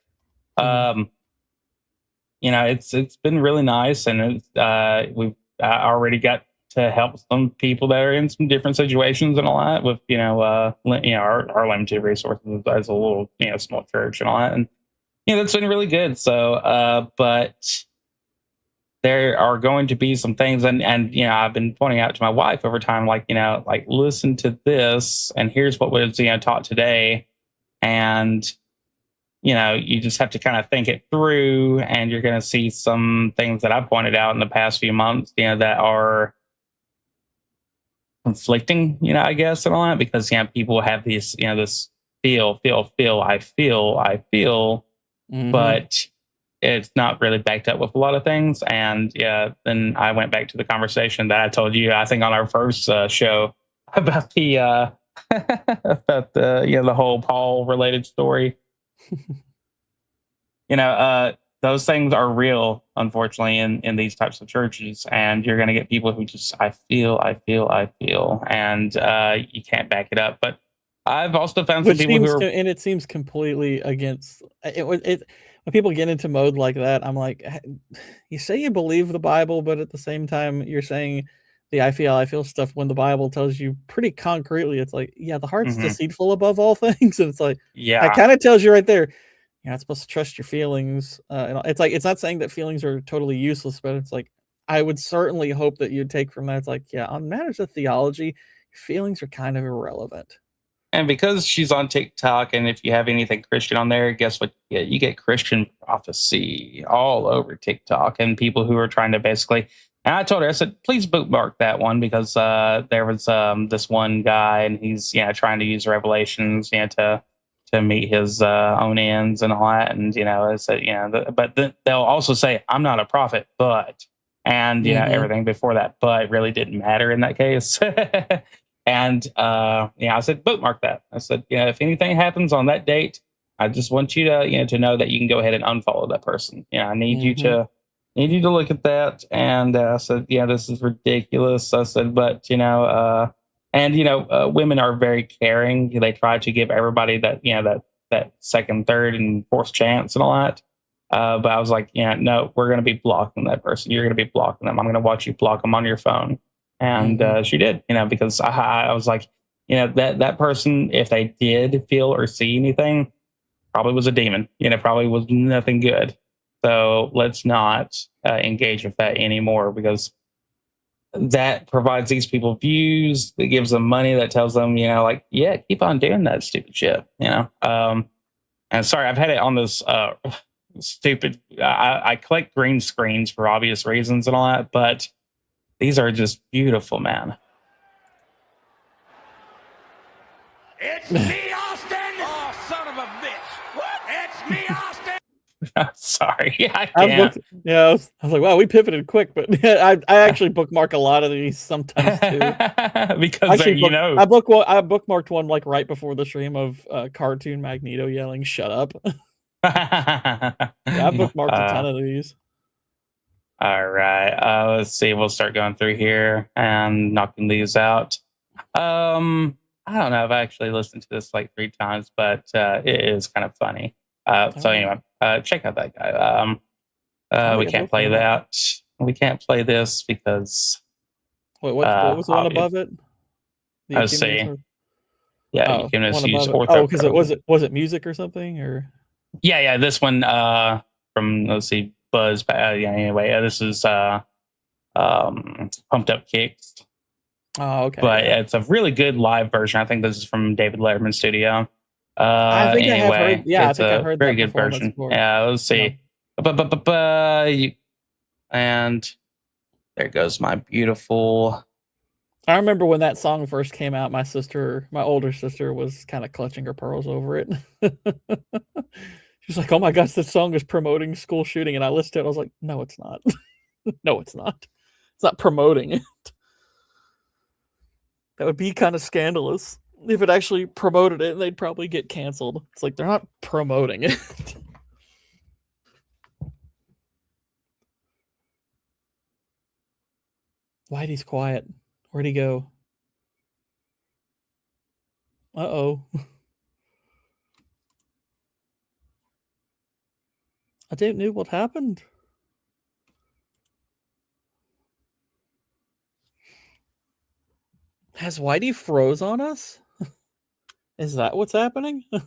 It's been really nice, and we've already got to help some people that are in some different situations and all that with our limited resources as a little small church and all that, and that's been really good. So but there are going to be some things, and I've been pointing out to my wife over time, like like, listen to this, and here's what was taught today, and you just have to kind of think it through, and you're going to see some things that I've pointed out in the past few months, that are conflicting, I guess, and all that, because people have these, this I feel, but it's not really backed up with a lot of things. And yeah, then I went back to the conversation that I told you, I think, on our first show about the about the whole Paul related story. Those things are real, unfortunately, in these types of churches, and you're going to get people who just I feel, and you can't back it up. But I've also found some people who are, and it seems completely against it. When people get into mode like that, I'm like, you say you believe the Bible, but at the same time, you're saying the I feel stuff when the Bible tells you pretty concretely. It's like, yeah, the heart's deceitful above all things, and it's like, it kind of tells you right there. You're not supposed to trust your feelings. It's like, it's not saying that feelings are totally useless, but it's like, I would certainly hope that you'd take from that. It's like, yeah, on matters of theology, your feelings are kind of irrelevant. And because she's on TikTok, and if you have anything Christian on there, guess what? Yeah, you get Christian prophecy all over TikTok, and people who are trying to basically. And I told her, I said, please bookmark that one, because there was this one guy, and he's trying to use Revelations to meet his own ends and all that, and I said, but they'll also say, I'm not a prophet, but, and everything before that, but really didn't matter in that case. And I said, bookmark that. I said, if anything happens on that date, I just want you to to know that you can go ahead and unfollow that person. I need you to look at that. And I said, this is ridiculous. I said, but women are very caring. They try to give everybody that second, third, and fourth chance and all that. But I was like, no, we're going to be blocking that person. You're going to be blocking them. I'm going to watch you block them on your phone. And she did, because I was like, that person, if they did feel or see anything, probably was a demon. Probably was nothing good. So let's not engage with that anymore, because that provides these people views, that gives them money, that tells them, keep on doing that stupid shit, And sorry, I've had it on this stupid. I collect green screens for obvious reasons and all that, but these are just beautiful, man. It's me, Austin! Oh, son of a bitch! What? It's me, Austin! Sorry, I can't. I was like, wow, we pivoted quick, but I actually bookmark a lot of these sometimes too. Because actually, I bookmarked one like right before the stream of cartoon Magneto yelling, "Shut up!" I bookmarked a ton of these. All right. Let's see. We'll start going through here and knocking these out. I don't know. I've actually listened to this like 3 times, but it is kind of funny. So anyway, check out that guy. We can't play that. We can't play this because. Wait, what was the one above it? Let's see. Yeah, you can just use ortho. Oh, because was it music or something or? Yeah. This one from, let's see, Buzz. Anyway, this is Pumped Up Kicks. Oh, okay. But it's a really good live version. I think this is from David Letterman's studio. I think anyway, I have heard. Yeah, it's I think I've heard very that good version. before. Yeah, let's see. And there goes my beautiful. I remember when that song first came out, my older sister was kind of clutching her pearls over it. She's like, oh my gosh, this song is promoting school shooting. And I listened to it. I was like, no, it's not. No, it's not. It's not promoting it. That would be kind of scandalous. If it actually promoted it, they'd probably get canceled. It's like, they're not promoting it. Whitey's quiet. Where'd he go? Uh-oh. I didn't know what happened. Has Whitey froze on us? Is that what's happening? It's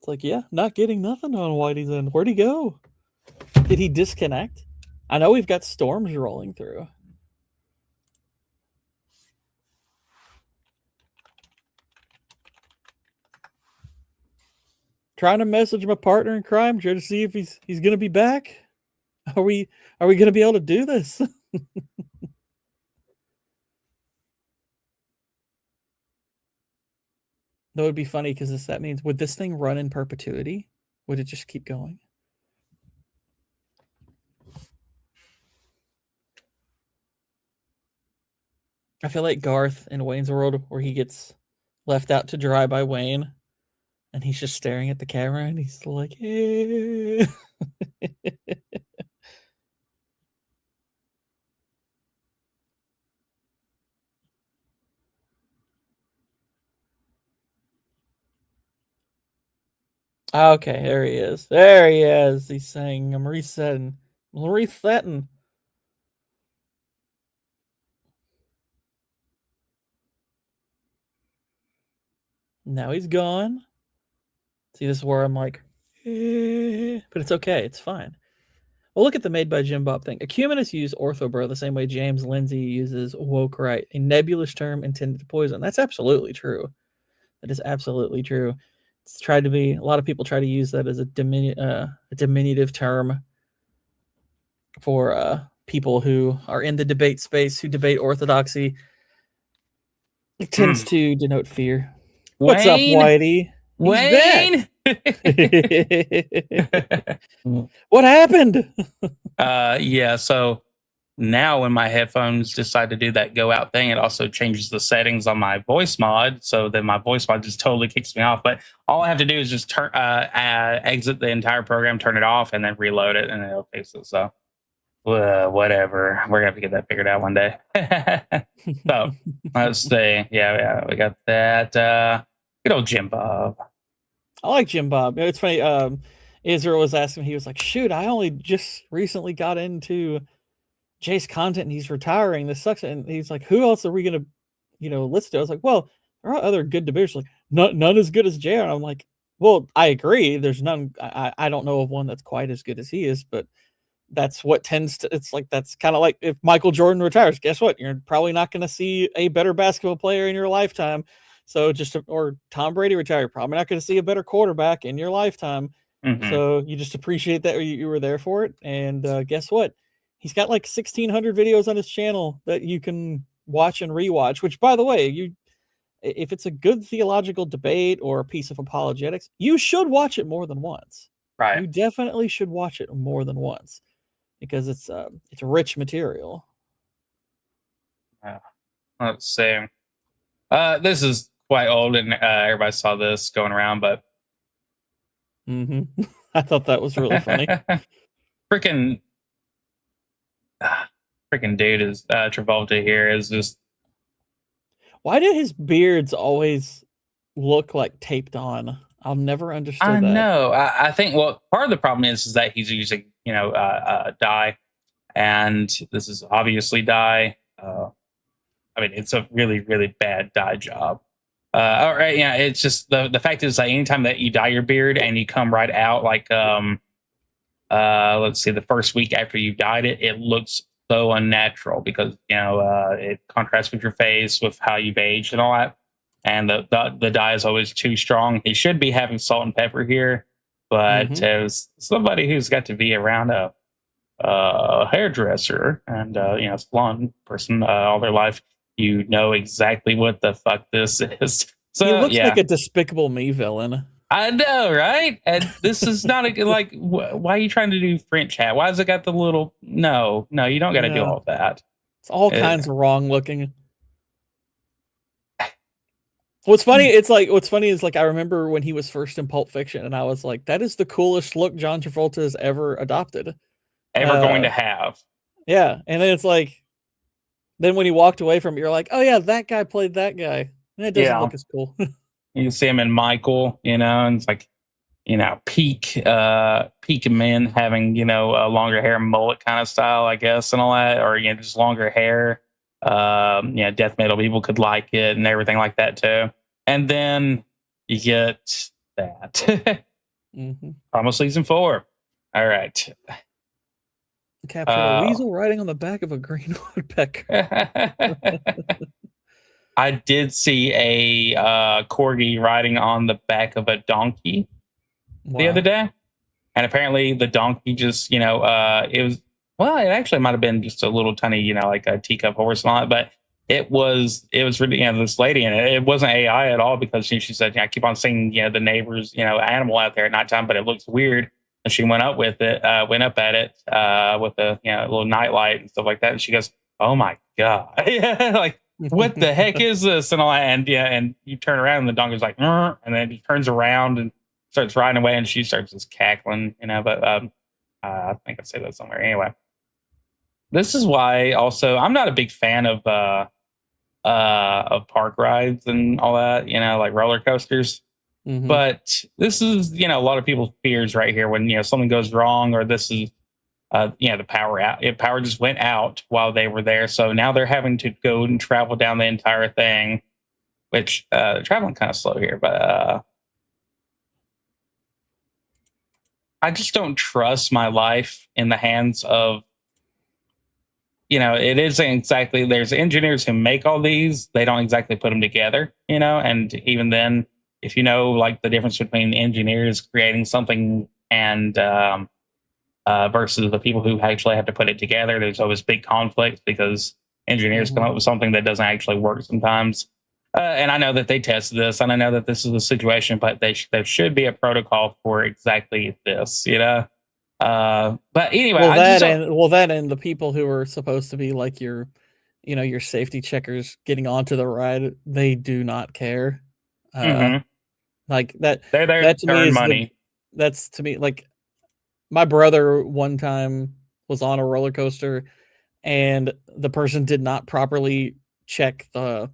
like, yeah, not getting nothing on Whitey's end. Where'd he go? Did he disconnect? I know we've got storms rolling through. trying to message my partner in crime, trying to see if he's gonna be back. Are we gonna be able to do this? That would be funny because that means, would this thing run in perpetuity? Would it just keep going? I feel like Garth in Wayne's World, where he gets left out to dry by Wayne, and he's just staring at the camera, and he's like, eh. Okay, there he is. There he is. He's saying, I'm resetting. I'm resetting. Now he's gone. See, this is where I'm like, eh, but it's okay. It's fine. Well, look at the made by Jim Bob thing. Ecumenists use orthobro the same way James Lindsay uses woke right, a nebulous term intended to poison. That's absolutely true. That is absolutely true. It's tried to be, a lot of people try to use that as a diminutive term for people who are in the debate space, who debate orthodoxy. It tends to denote fear. What's up, Whitey? Wayne? What happened? Yeah, so now when my headphones decide to do that go out thing, it also changes the settings on my voice mod, so then my voice mod just totally kicks me off. But all I have to do is just turn exit the entire program, turn it off, and then reload it, and it'll fix it. So whatever, we're gonna have to get that figured out one day. So let's see. Yeah, we got that. Good old Jim Bob. I like Jim Bob. It's funny. Israel was asking, he was like, shoot, I only just recently got into Jay's content and he's retiring. This sucks. And he's like, who else are we going to, listen to? I was like, well, there are other good debaters. Like, none as good as Jay. And I'm like, well, I agree. There's none. I don't know of one that's quite as good as he is, but that's what tends to, it's like, that's kind of like if Michael Jordan retires, guess what? You're probably not going to see a better basketball player in your lifetime. So or Tom Brady retired, you're probably not going to see a better quarterback in your lifetime. Mm-hmm. So you just appreciate that you were there for it. And guess what? He's got like 1,600 videos on his channel that you can watch and rewatch, which, by the way, if it's a good theological debate or a piece of apologetics, you should watch it more than once. Right. You definitely should watch it more than once because it's rich material. Let's see. This is quite old, and everybody saw this going around, but I thought that was really funny. Freaking dude is Travolta here is just. Why do his beards always look like taped on? I'll never understand that. I know. I think part of the problem is that he's using dye, and this is obviously dye. I mean, it's a really, really bad dye job. All right, yeah. It's just the fact is that anytime that you dye your beard and you come right out like let's see, the first week after you dyed it, it looks so unnatural because it contrasts with your face, with how you've aged and all that. And the dye is always too strong. He should be having salt and pepper here, but as somebody who's got to be around a hairdresser and salon person all their life, you know exactly what the fuck this is. So he looks like a Despicable Me villain. I know, right? And this is not a like. Why are you trying to do French hat? Why has it got the little? No, you don't got to do all that. It's all kinds of wrong looking. What's funny is I remember when he was first in Pulp Fiction, and I was like, that is the coolest look John Travolta has ever adopted, going to have. Yeah, and then it's like, then when he walked away from it, you're like, oh yeah, that guy played that guy. And it doesn't look as cool. You can see him in Michael, and it's like, peak men having, a longer hair, mullet kind of style, I guess, and all that, or, just longer hair. Death metal people could like it and everything like that too. And then you get that. Almost season 4. All right. Capture a weasel riding on the back of a green woodpecker. I did see a corgi riding on the back of a donkey. the other Wow. day, and apparently the donkey just, it was, well, it actually might have been just a little tiny, like a teacup horse and all that, but it was really, this lady, and it wasn't AI at all, because she said, I keep on seeing, the neighbors, animal out there at nighttime, but it looks weird. And she went up at it with a, little nightlight and stuff like that. And she goes, "Oh my God." Yeah, like, what the heck is this? And all that. And yeah, and you turn around and the donkey's like, "Rrr," and then he turns around and starts riding away, and she starts just cackling, but I think I say that somewhere. Anyway, this is why also I'm not a big fan of park rides and all that, like roller coasters. Hmm. But this is, a lot of people's fears right here when, something goes wrong, or this is, the power out. Power just went out while they were there, so now they're having to go and travel down the entire thing, which they're traveling kind of slow here, but I just don't trust my life in the hands of, it isn't exactly, there's engineers who make all these, they don't exactly put them together, and even then, if you know, like, the difference between engineers creating something and versus the people who actually have to put it together, there's always big conflict because engineers come Hmm. up with something that doesn't actually work sometimes. And I know that they tested this, and I know that this is the situation, but there should be a protocol for exactly this. But anyway, Well, I just don't. that and the people who are supposed to be like your safety checkers getting onto the ride, they do not care. Uh, Mhm. like that. They're there That to to me earn is money. that's to me like my brother one time was on a roller coaster and the person did not properly check the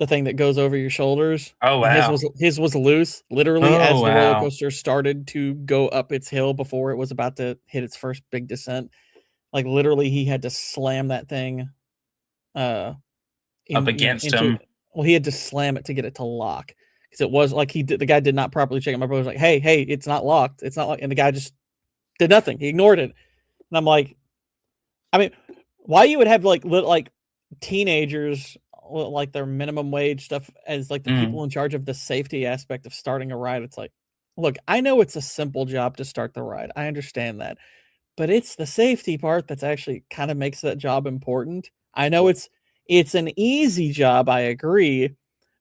thing that goes over your shoulders, Oh and wow. his was loose, literally Oh as the roller wow. coaster started to go up its hill before it was about to hit its first big descent. Like, literally, he had to slam that thing, uh, Up in against into him. well, he had to slam it to get it to lock because it was like the guy did not properly check it. My brother was like, "Hey, hey, it's not locked. It's not locked," and the guy just did nothing. He ignored it, and I'm like, I mean, why you would have like teenagers like their minimum wage stuff as like the Mm. people in charge of the safety aspect of starting a ride? It's like, look, I know it's a simple job to start the ride. I understand that. But it's the safety part that's actually kind of makes that job important. I know it's an easy job, I agree,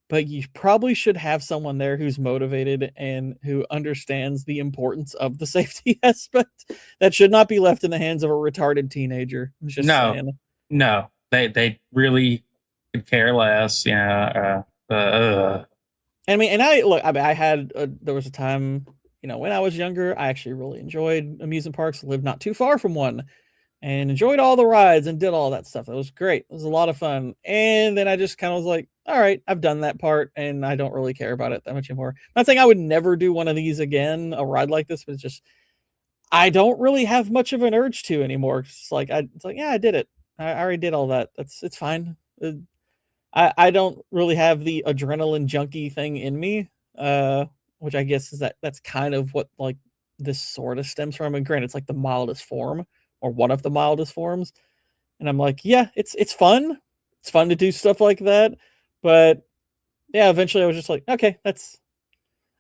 but you probably should have someone there who's motivated and who understands the importance of the safety aspect. That should not be left in the hands of a retarded teenager. I'm just No, saying. no, they really could care less. I mean, and I look, I mean, I had there was a time, when I was younger, I actually really enjoyed amusement parks. Lived not too far from one, and enjoyed all the rides and did all that stuff. It was great. It was a lot of fun. And then I just kind of was like, all right, I've done that part and I don't really care about it that much anymore. I'm not saying I would never do one of these again, a ride like this, but it's just I don't really have much of an urge to anymore. It's like, yeah, I did it. I already did all that. It's fine. I don't really have the adrenaline junkie thing in me. Which I guess is that's kind of what like this sort of stems from. And granted, it's like the mildest form or one of the mildest forms. And I'm like, yeah, it's fun. It's fun to do stuff like that. But yeah, eventually I was just like, okay,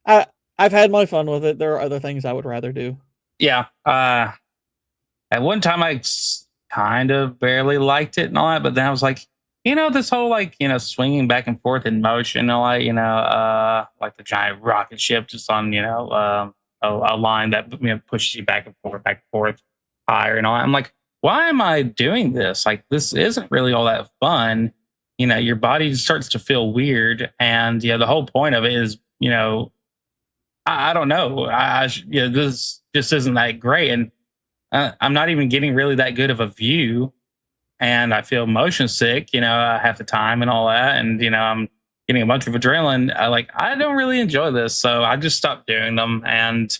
I I've had my fun with it. There are other things I would rather do. Yeah. At one time, kind of barely liked it and all that, but then I was like, this whole, like, swinging back and forth in motion and all that, like the giant rocket ship just on, a line that, pushes you back and forth higher and all that. I'm like, why am I doing this? Like, this isn't really all that fun. Your body starts to feel weird, and the whole point of it is, I don't know. This just isn't that great, and I'm not even getting really that good of a view, and I feel motion sick, half the time and all that, and I'm getting a bunch of adrenaline. I don't really enjoy this, so I just stopped doing them. And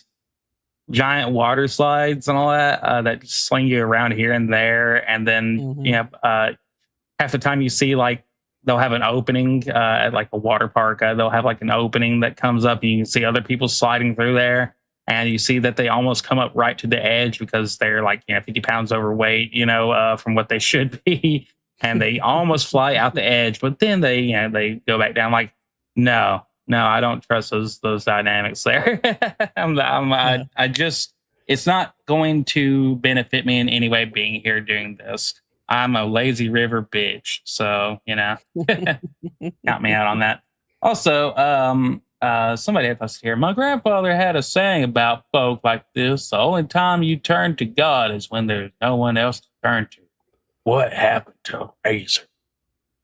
giant water slides and all that that just sling you around here and there, and then Mhm. half the time you see, like, they'll have an opening at, like, a water park. They'll have, like, an opening that comes up, and you can see other people sliding through there, and you see that they almost come up right to the edge because they're, like, 50 pounds overweight, from what they should be, and they almost fly out the edge, but then they go back down. Like, no, no, I don't trust those dynamics there. Yeah. I just, it's not going to benefit me in any way being here doing this. I'm a lazy river bitch, so count me out on that. Also, somebody had posted here. My grandfather had a saying about folk like this: the only time you turn to God is when there's no one else to turn to. What happened to Razor?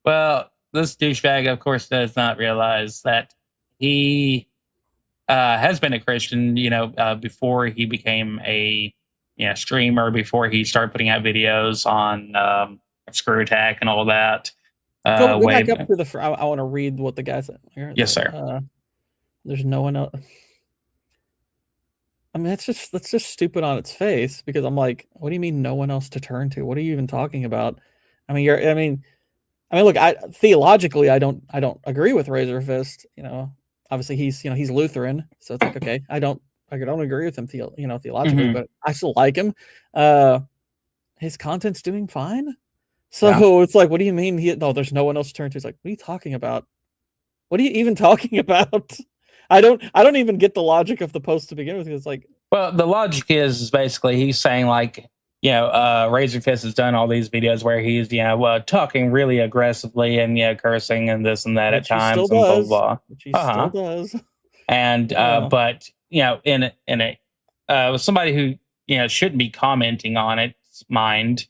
Well, this douchebag, of course, does not realize that he has been a Christian, before he became a streamer, before he started putting out videos on Screw Attack and all that. Go Way back up to the. I want to read what the guy said. Here, Yes, sir. There's no one else. I mean, that's just stupid on its face because I'm like, what do you mean no one else to turn to? What are you even talking about? I mean, look, theologically, I don't agree with Razor Fist. Obviously he's Lutheran, so it's like, okay, I don't agree with him, theologically, Mhm. but I still like him. His content's doing fine. So Yeah. it's like, what do you mean? There's no one else to turn to. It's like, what are you talking about? What are you even talking about? I don't even get the logic of the post to begin with. It's like, Well, the logic is basically he's saying like, Razor Fist has done all these videos where he's, talking really aggressively and cursing and this and that at which he still times and blah blah does. blah. Which he still Uh-huh. does. And but in a somebody who shouldn't be commenting on its mind,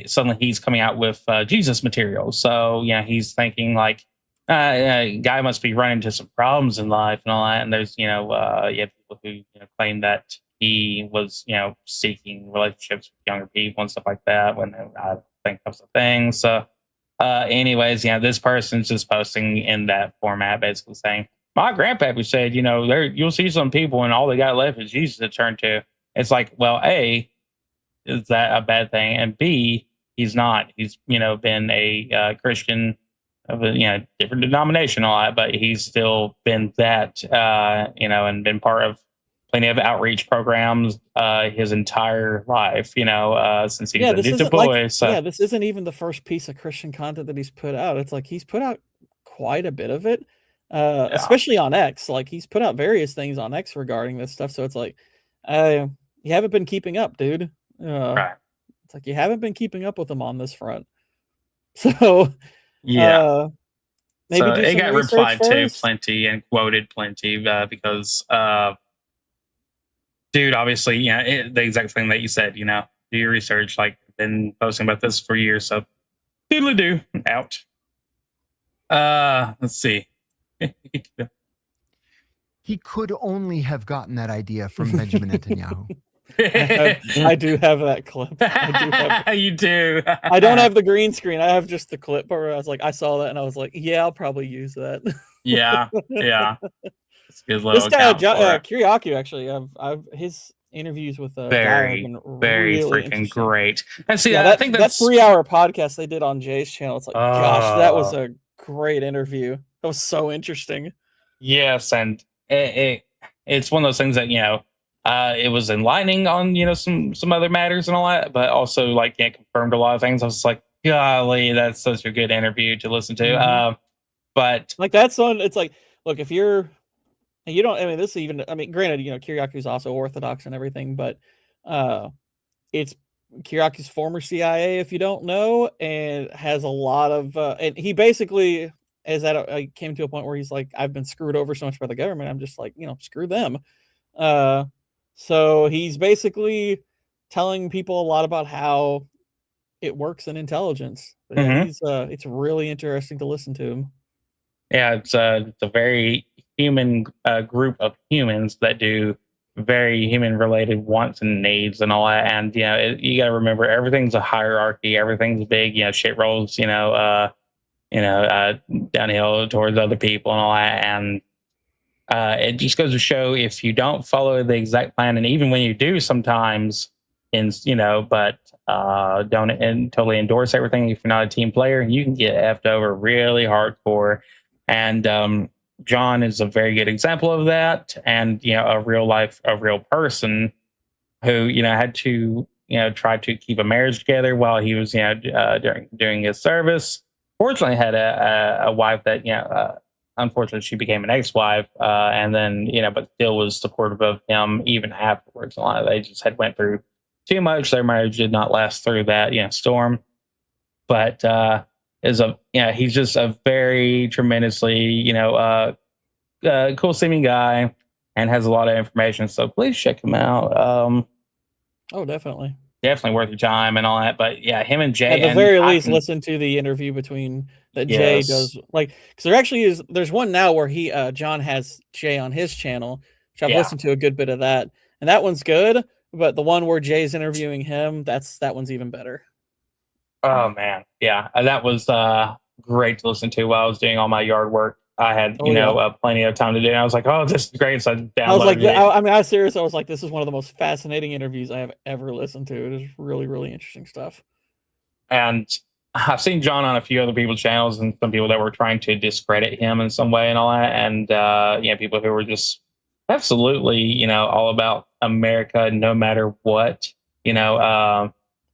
suddenly he's coming out with Jesus material. So he's thinking like, guy must be running into some problems in life and all that. And there's you have people who claim that he was seeking relationships with younger people and stuff like that when I think that was a thing. So anyways, this person's just posting in that format, basically saying, my grandpappy said, there you'll see some people and all they got left is Jesus to turn to. It's like, well, A, is that a bad thing? And B, he's not. He's, been a Christian of a different denomination, all that, but he's still been that, and been part of plenty of outreach programs his entire life, since he was a This little isn't like, boy. So this isn't even the first piece of Christian content that he's put out. It's like he's put out quite a bit of it, yeah, especially on X. Like he's put out various things on X regarding this stuff. So it's like, you haven't been keeping up, dude. right. It's like you haven't been keeping up with him on this front. So, Yeah. maybe So do it some got research replied to first. plenty and quoted plenty because, dude, obviously, the exact thing that you said, do your research. Like, been posting about this for years. So, doodly do out. Let's see. He could only have gotten that idea from Benjamin Netanyahu. I do have that clip. You do. I don't have the green screen. I have just the clip where I was like, I saw that and I was like, yeah, I'll probably use that. Yeah. It's a good This little guy, account for it. Kiriakou, actually, I've his interviews with Guy have Very, been very really freaking interesting. great. And see, Yeah, I think that that's 3-hour podcast they did on Jay's channel. It's like, gosh, that was a great interview. That was so interesting. yes, and it's one of those things that it was enlightening on some other matters and all that, but also like confirmed a lot of things. I was like, golly, that's such a good interview to listen to. Mhm. But Like that's one. It's like, look, if you don't. I mean, this even. I mean, granted, Kiriakou's also Orthodox and everything, but it's Kiriakou's former CIA, if you don't know, and has a lot of. And he basically came to a point where he's like, I've been screwed over so much by the government. I'm just like, screw them. So he's basically telling people a lot about how it works in intelligence. But yeah, mhm. it's really interesting to listen to him. Yeah, it's a very human group of humans that do very human related wants and needs and all that. And you got to remember everything's a hierarchy. Everything's big. Shit rolls. Downhill towards other people and all that. And it just goes to show if you don't follow the exact plan, and even when you do, sometimes, but don't totally endorse everything. If you're not a team player, you can get effed over really hardcore. And John is a very good example of that. And a real person who had to try to keep a marriage together while he was during his service. Fortunately, had a wife that unfortunately, she became an ex-wife, and then but still was supportive of him even afterwards. A lot of they just had went through too much. Their marriage did not last through that storm, but is a he's just a very tremendously cool seeming guy and has a lot of information. So please check him out. Oh, definitely. Definitely worth your time and all that. But yeah, him and Jay. At the and very I least, can- listen to the interview between that Jay Yes. does, like, because there actually is. There's one now where John has Jay on his channel, which I've Yeah. listened to a good bit of that, and that one's good. But the one where Jay's interviewing him, that one's even better. Oh man, yeah, that was great to listen to while I was doing all my yard work. I had plenty of time to do. And I was like, oh, this is great. So I downloaded I was like, it. I mean, I was serious. I was like, this is one of the most fascinating interviews I have ever listened to. It is really, really interesting stuff. And I've seen John on a few other people's channels and some people that were trying to discredit him in some way and all that. And people who were just absolutely, all about America, no matter what.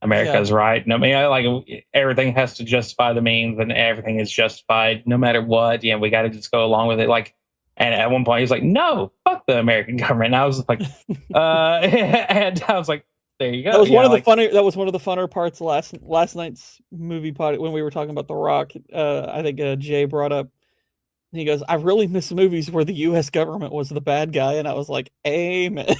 America's right. No, like everything has to justify the means, and everything is justified no matter what. We got to just go along with it. Like, and at one point he's like, "No, fuck the American government." And I was like, and I was like, "There you go." That was one of the funny. That was one of the funner parts last night's movie pod when we were talking about The Rock. I think Jay brought up. He goes, "I really miss movies where the U.S. government was the bad guy," and I was like, "Amen."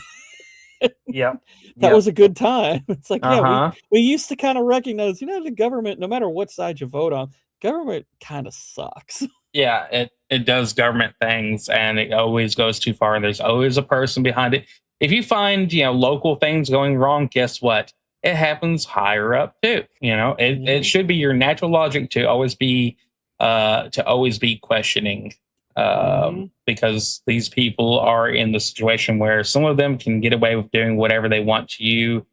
Yep. That was a good time. It's like, Uh-huh. we used to kind of recognize, the government, no matter what side you vote on, government kind of sucks. Yeah, it does government things, and it always goes too far. There's always a person behind it. If you find local things going wrong, guess what? It happens higher up too. It should be your natural logic to always be questioning. Because these people are in the situation where some of them can get away with doing whatever they want to you,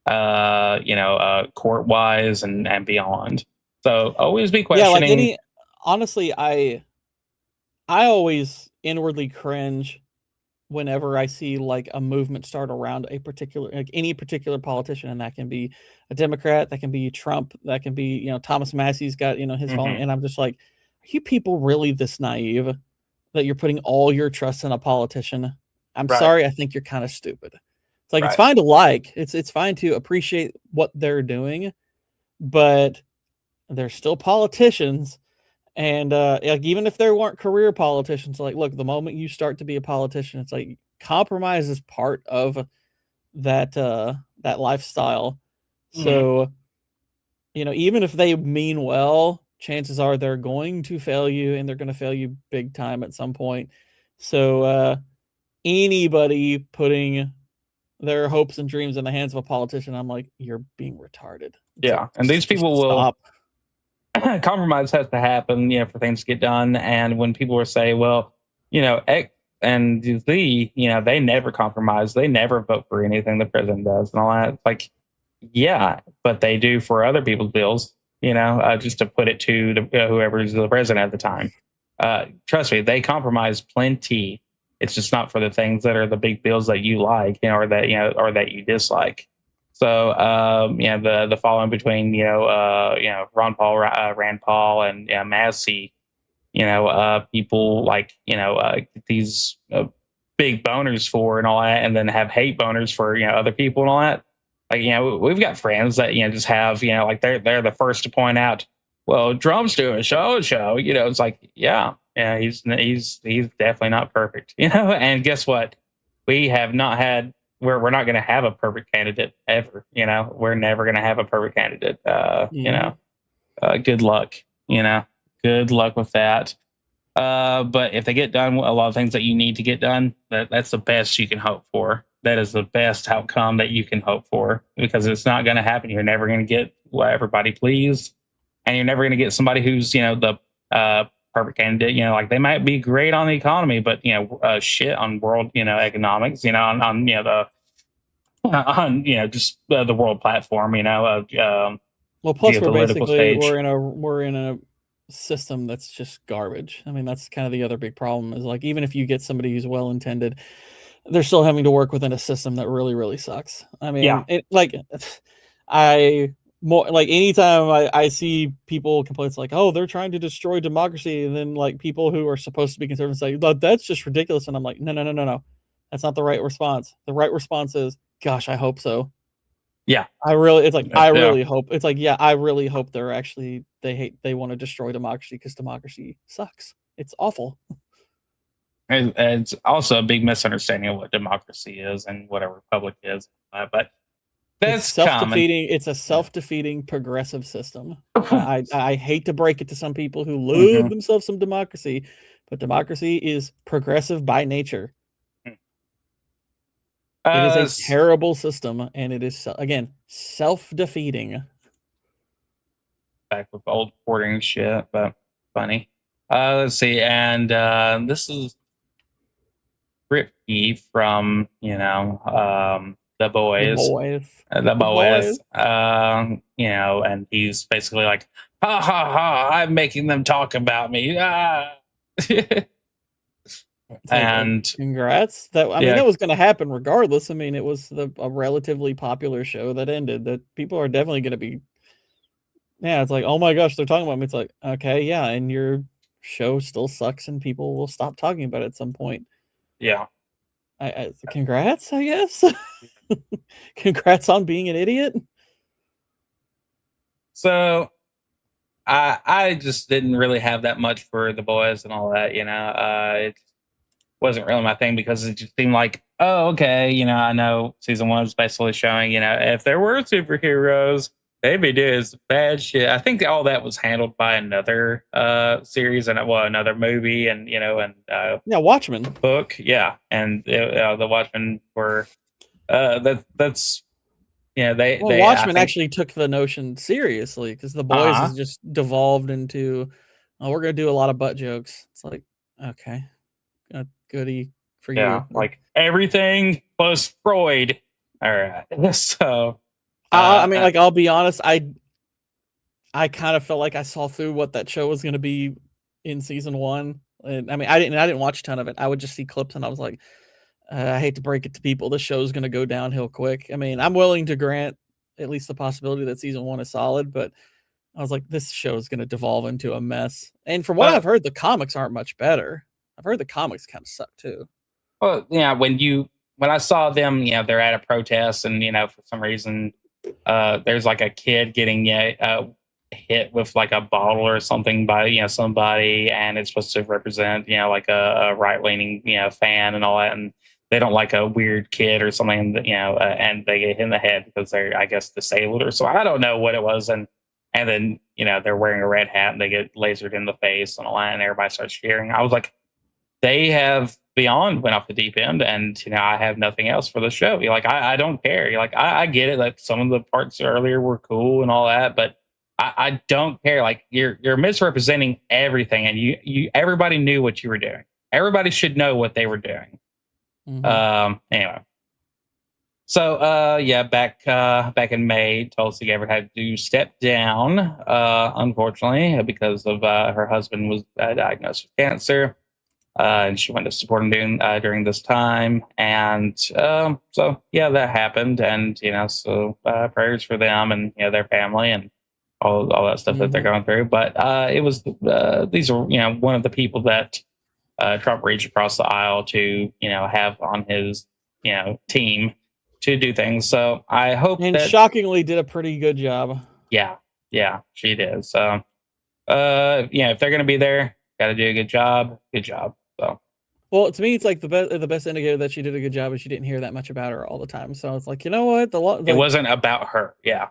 court wise and beyond. So always be questioning. Yeah, like honestly, I always inwardly cringe whenever I see like a movement start around a particular, like any particular politician, and that can be a Democrat, that can be Trump, that can be, Thomas Massey's got, his following, and I'm just like, are you people really this naive that you're putting all your trust in a politician? I'm sorry, I think you're kind of stupid. It's like, it's fine to like, it's fine to appreciate what they're doing, but they're still politicians. And like, even if they weren't career politicians, like, look, the moment you start to be a politician, it's like compromise is part of that that lifestyle. So, even if they mean well, chances are they're going to fail you, and they're going to fail you big time at some point. So anybody putting their hopes and dreams in the hands of a politician, I'm like, you're being retarded. It's yeah, like, and these people will stop. compromise has to happen, for things to get done. And when people will say, well, X and Z, they never compromise, they never vote for anything the president does and all that. It's like, yeah, but they do for other people's bills, just to put it to whoever's the president at the time. Trust me, they compromise plenty. It's just not for the things that are the big bills that you like, or that you dislike. So, the following between, Ron Paul, Rand Paul, and Massey, people like, get these big boners for and all that, and then have hate boners for, other people and all that. Like, we've got friends that, just have, like they're the first to point out, well, Trump's doing a show. It's like, yeah, he's definitely not perfect, and guess what? We have not had, we're not going to have a perfect candidate ever. We're never going to have a perfect candidate. Good luck, good luck with that. But if they get done a lot of things that you need to get done, that's the best you can hope for. That is the best outcome that you can hope for, because it's not going to happen. You're never going to get what everybody please, and you're never going to get somebody who's, the perfect candidate. Like, they might be great on the economy, but shit on world, economics, on just the world platform, well, plus geopolitical we're in a system that's just garbage. I mean, that's kind of the other big problem, is like, even if you get somebody who's well intended, they're still having to work within a system that really, really sucks. I mean, Yeah. I more like anytime I see people complain, it's like, oh, they're trying to destroy democracy, and then like people who are supposed to be conservative say, that's just ridiculous, and I'm like, no, that's not the right response. The right response is, gosh, I hope so. Yeah. I really, it's like, Yeah. I really hope, it's like, yeah, I really hope they're actually, they want to destroy democracy because democracy sucks. It's awful. And it's also a big misunderstanding of what democracy is and what a republic is. But It's that's common. self-defeating. It's a self-defeating progressive system. I hate to break it to some people who love themselves some democracy, but democracy is progressive by nature. It is a terrible system, and it is, again, self-defeating. Back with old porting shit, but funny. Let's see, and this is Ricky from, The Boys. The Boys. You know, and he's basically like, ha ha ha, I'm making them talk about me. Ah. And congrats. That I mean, that was going to happen regardless. I mean, it was a relatively popular show that ended. That people are definitely going to be. Yeah, it's like, oh my gosh, they're talking about me. It's like, okay, yeah, and your show still sucks, and people will stop talking about it at some point. Yeah. Congrats, I guess. Congrats on being an idiot. So, I just didn't really have that much for The Boys and all that. It wasn't really my thing because it just seemed like, oh, okay, I know season 1 is basically showing, if there were superheroes, they'd be doing bad shit. I think all that was handled by another series and another movie, and Watchmen book, and the Watchmen were that's. They Watchmen actually took the notion seriously because The Boys has just devolved into, oh, we're gonna do a lot of butt jokes. It's like, okay, goody for you. Like everything plus Freud. All right, so I mean, like, I'll be honest, I kind of felt like I saw through what that show was gonna be in season 1, and I mean, I didn't watch a ton of it. I would just see clips, and I was like, I hate to break it to people, this show's going to go downhill quick. I mean, I'm willing to grant at least the possibility that season 1 is solid, but I was like, this show is going to devolve into a mess. And from what I've heard, the comics aren't much better. I've heard the comics kind of suck too. Well, yeah, when I saw them, they're at a protest, and for some reason, there's like a kid getting hit with like a bottle or something by somebody, and it's supposed to represent like a right-leaning fan and all that, and they don't like a weird kid or something, and they get hit in the head because they're, I guess, disabled or so. I don't know what it was, and then they're wearing a red hat and they get lasered in the face and all that, and everybody starts cheering. I was like, they have beyond went off the deep end, and I have nothing else for the show. I don't care. I get it that some of the parts earlier were cool and all that, but I don't care. Like, you're misrepresenting everything, and you everybody knew what you were doing. Everybody should know what they were doing. Anyway, so back in May, Tulsi Gabbard had to step down, unfortunately, because of her husband was diagnosed with cancer, and she wanted to support him during this time, and so that happened, and so prayers for them and their family and all that stuff that they're going through. But it was these are one of the people that Trump reached across the aisle to have on his team to do things. So I hope that shockingly did a pretty good job. Yeah, she did. So if they're gonna be there, got to do a good job. So. Well, to me, it's like the best indicator that she did a good job is she didn't hear that much about her all the time. So it's like, you know what? It wasn't about her. Yeah.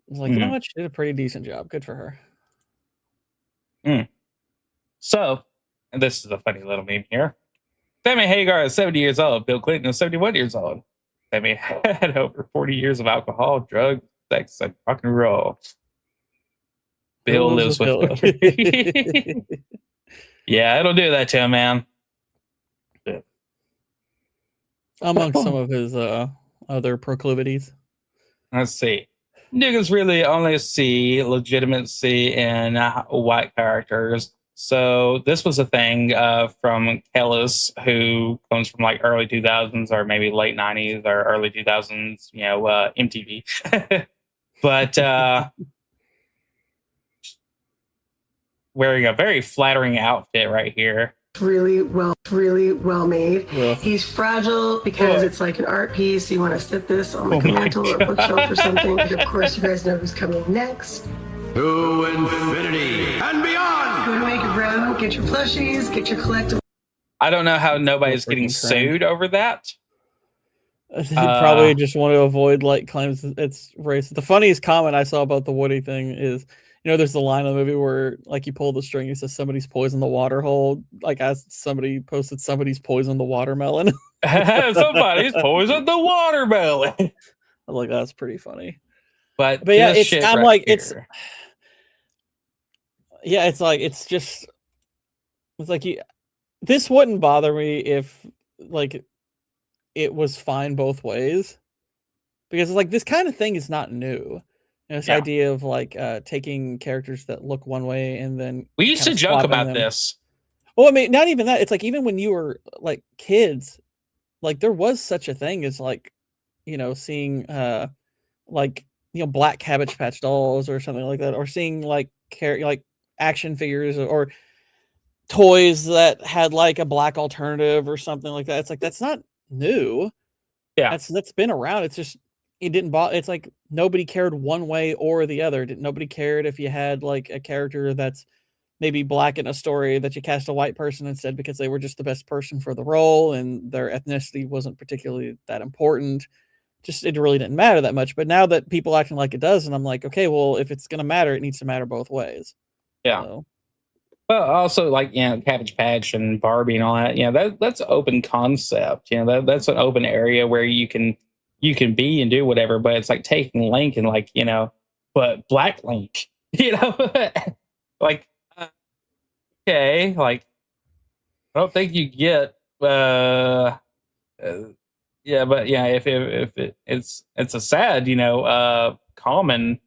It's like, you know what? She did a pretty decent job. Good for her. So, and this is a funny little meme here. Sammy Hagar is 70 years old. Bill Clinton is 71 years old. Sammy had over 40 years of alcohol, drugs, sex, and rock and roll. Bill lives with Yeah, it'll do that to him, man. Yeah. Among some of his other proclivities. Let's see. Niggas really only see legitimacy in white characters. So this was a thing from Kellis, who comes from like early 2000s or maybe late 90s or early 2000s, MTV. But wearing a very flattering outfit right here. Really well made. Yeah. He's fragile because it's like an art piece. You want to sit this on like a mantle or bookshelf or something. And of course, you guys know who's coming next. To infinity and beyond! Go to Make It Room, get your plushies, get your collectibles. I don't know how nobody's getting sued over that. He probably just want to avoid like claims it's racist. The funniest comment I saw about the Woody thing is, you know, there's the line in the movie where like you pull the string, it says somebody's poisoned the water hole. Like as somebody posted, somebody's poisoned the watermelon. Somebody's poisoned the watermelon. I'm like, that's pretty funny. But yeah, this it's shit I'm right like here. it's like it's like this wouldn't bother me if like it was fine both ways, because it's like this kind of thing is not new. You know, this idea of like taking characters that look one way and then we used to joke about this. Well, I mean, not even that. It's like even when you were like kids, like there was such a thing as like, you know, seeing like, you know, black Cabbage Patch dolls or something like that, or seeing like like action figures or toys that had like a black alternative or something like that. It's like that's not new. Yeah, that's been around. It's just it didn't bother. It's like nobody cared one way or the other. Nobody cared if you had like a character that's maybe black in a story that you cast a white person instead because they were just the best person for the role and their ethnicity wasn't particularly that important. Just it really didn't matter that much. But now that people acting like it does, and I'm like, okay, well, if it's gonna matter, it needs to matter both ways. Yeah. So. But also, like, you know, Cabbage Patch and Barbie and all that, you know, that's open concept. You know, that's an open area where you can be and do whatever. But it's like taking Link and like, you know, but Black Link, you know, like, okay, like, I don't think you get, yeah, but yeah, if it's a sad, you know, common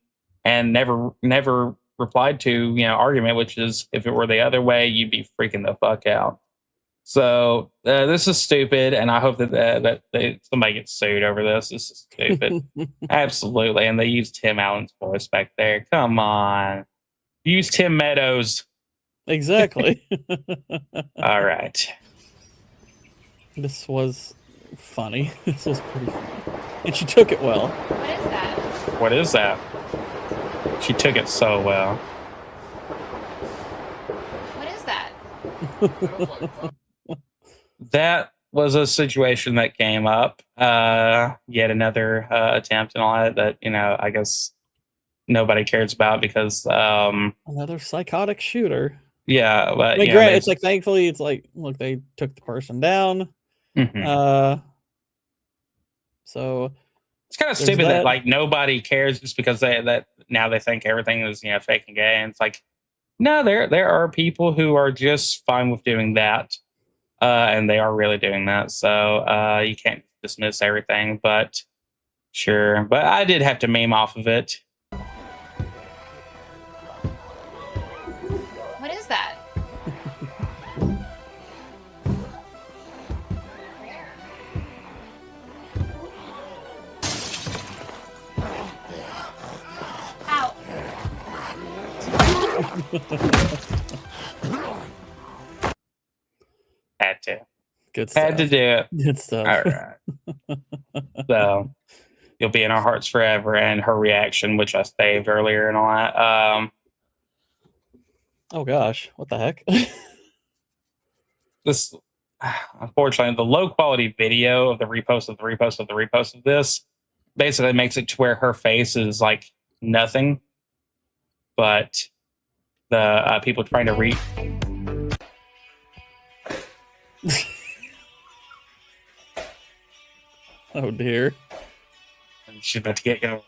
and never replied to, you know, argument, which is if it were the other way, you'd be freaking the fuck out. So this is stupid, and I hope that somebody gets sued over this. This is stupid, absolutely. And they used Tim Allen's voice back there. Come on, use Tim Meadows. Exactly. All right. This was funny. This was pretty funny. And she took it well. What is that? What is that? She took it so well. What is that? That was a situation that came up. Yet another attempt and all that, you know, I guess nobody cares about because another psychotic shooter. Yeah, but I mean, granted, it's like thankfully it's like look, they took the person down. Mm-hmm. So it's kind of stupid that like nobody cares just because now they think everything is, you know, fake and gay. And it's like, no, there are people who are just fine with doing that. And they are really doing that. So you can't dismiss everything, but sure. But I did have to meme off of it. What is that? Ow. Had to. Good stuff. Had to do it. Good stuff. All right. So you'll be in our hearts forever, and her reaction, which I saved earlier and all that. Oh gosh, what the heck? This, unfortunately, the low quality video of the repost of the repost of the repost of this basically makes it to where her face is like nothing, but the people trying to read. Oh dear. And she's about to get going.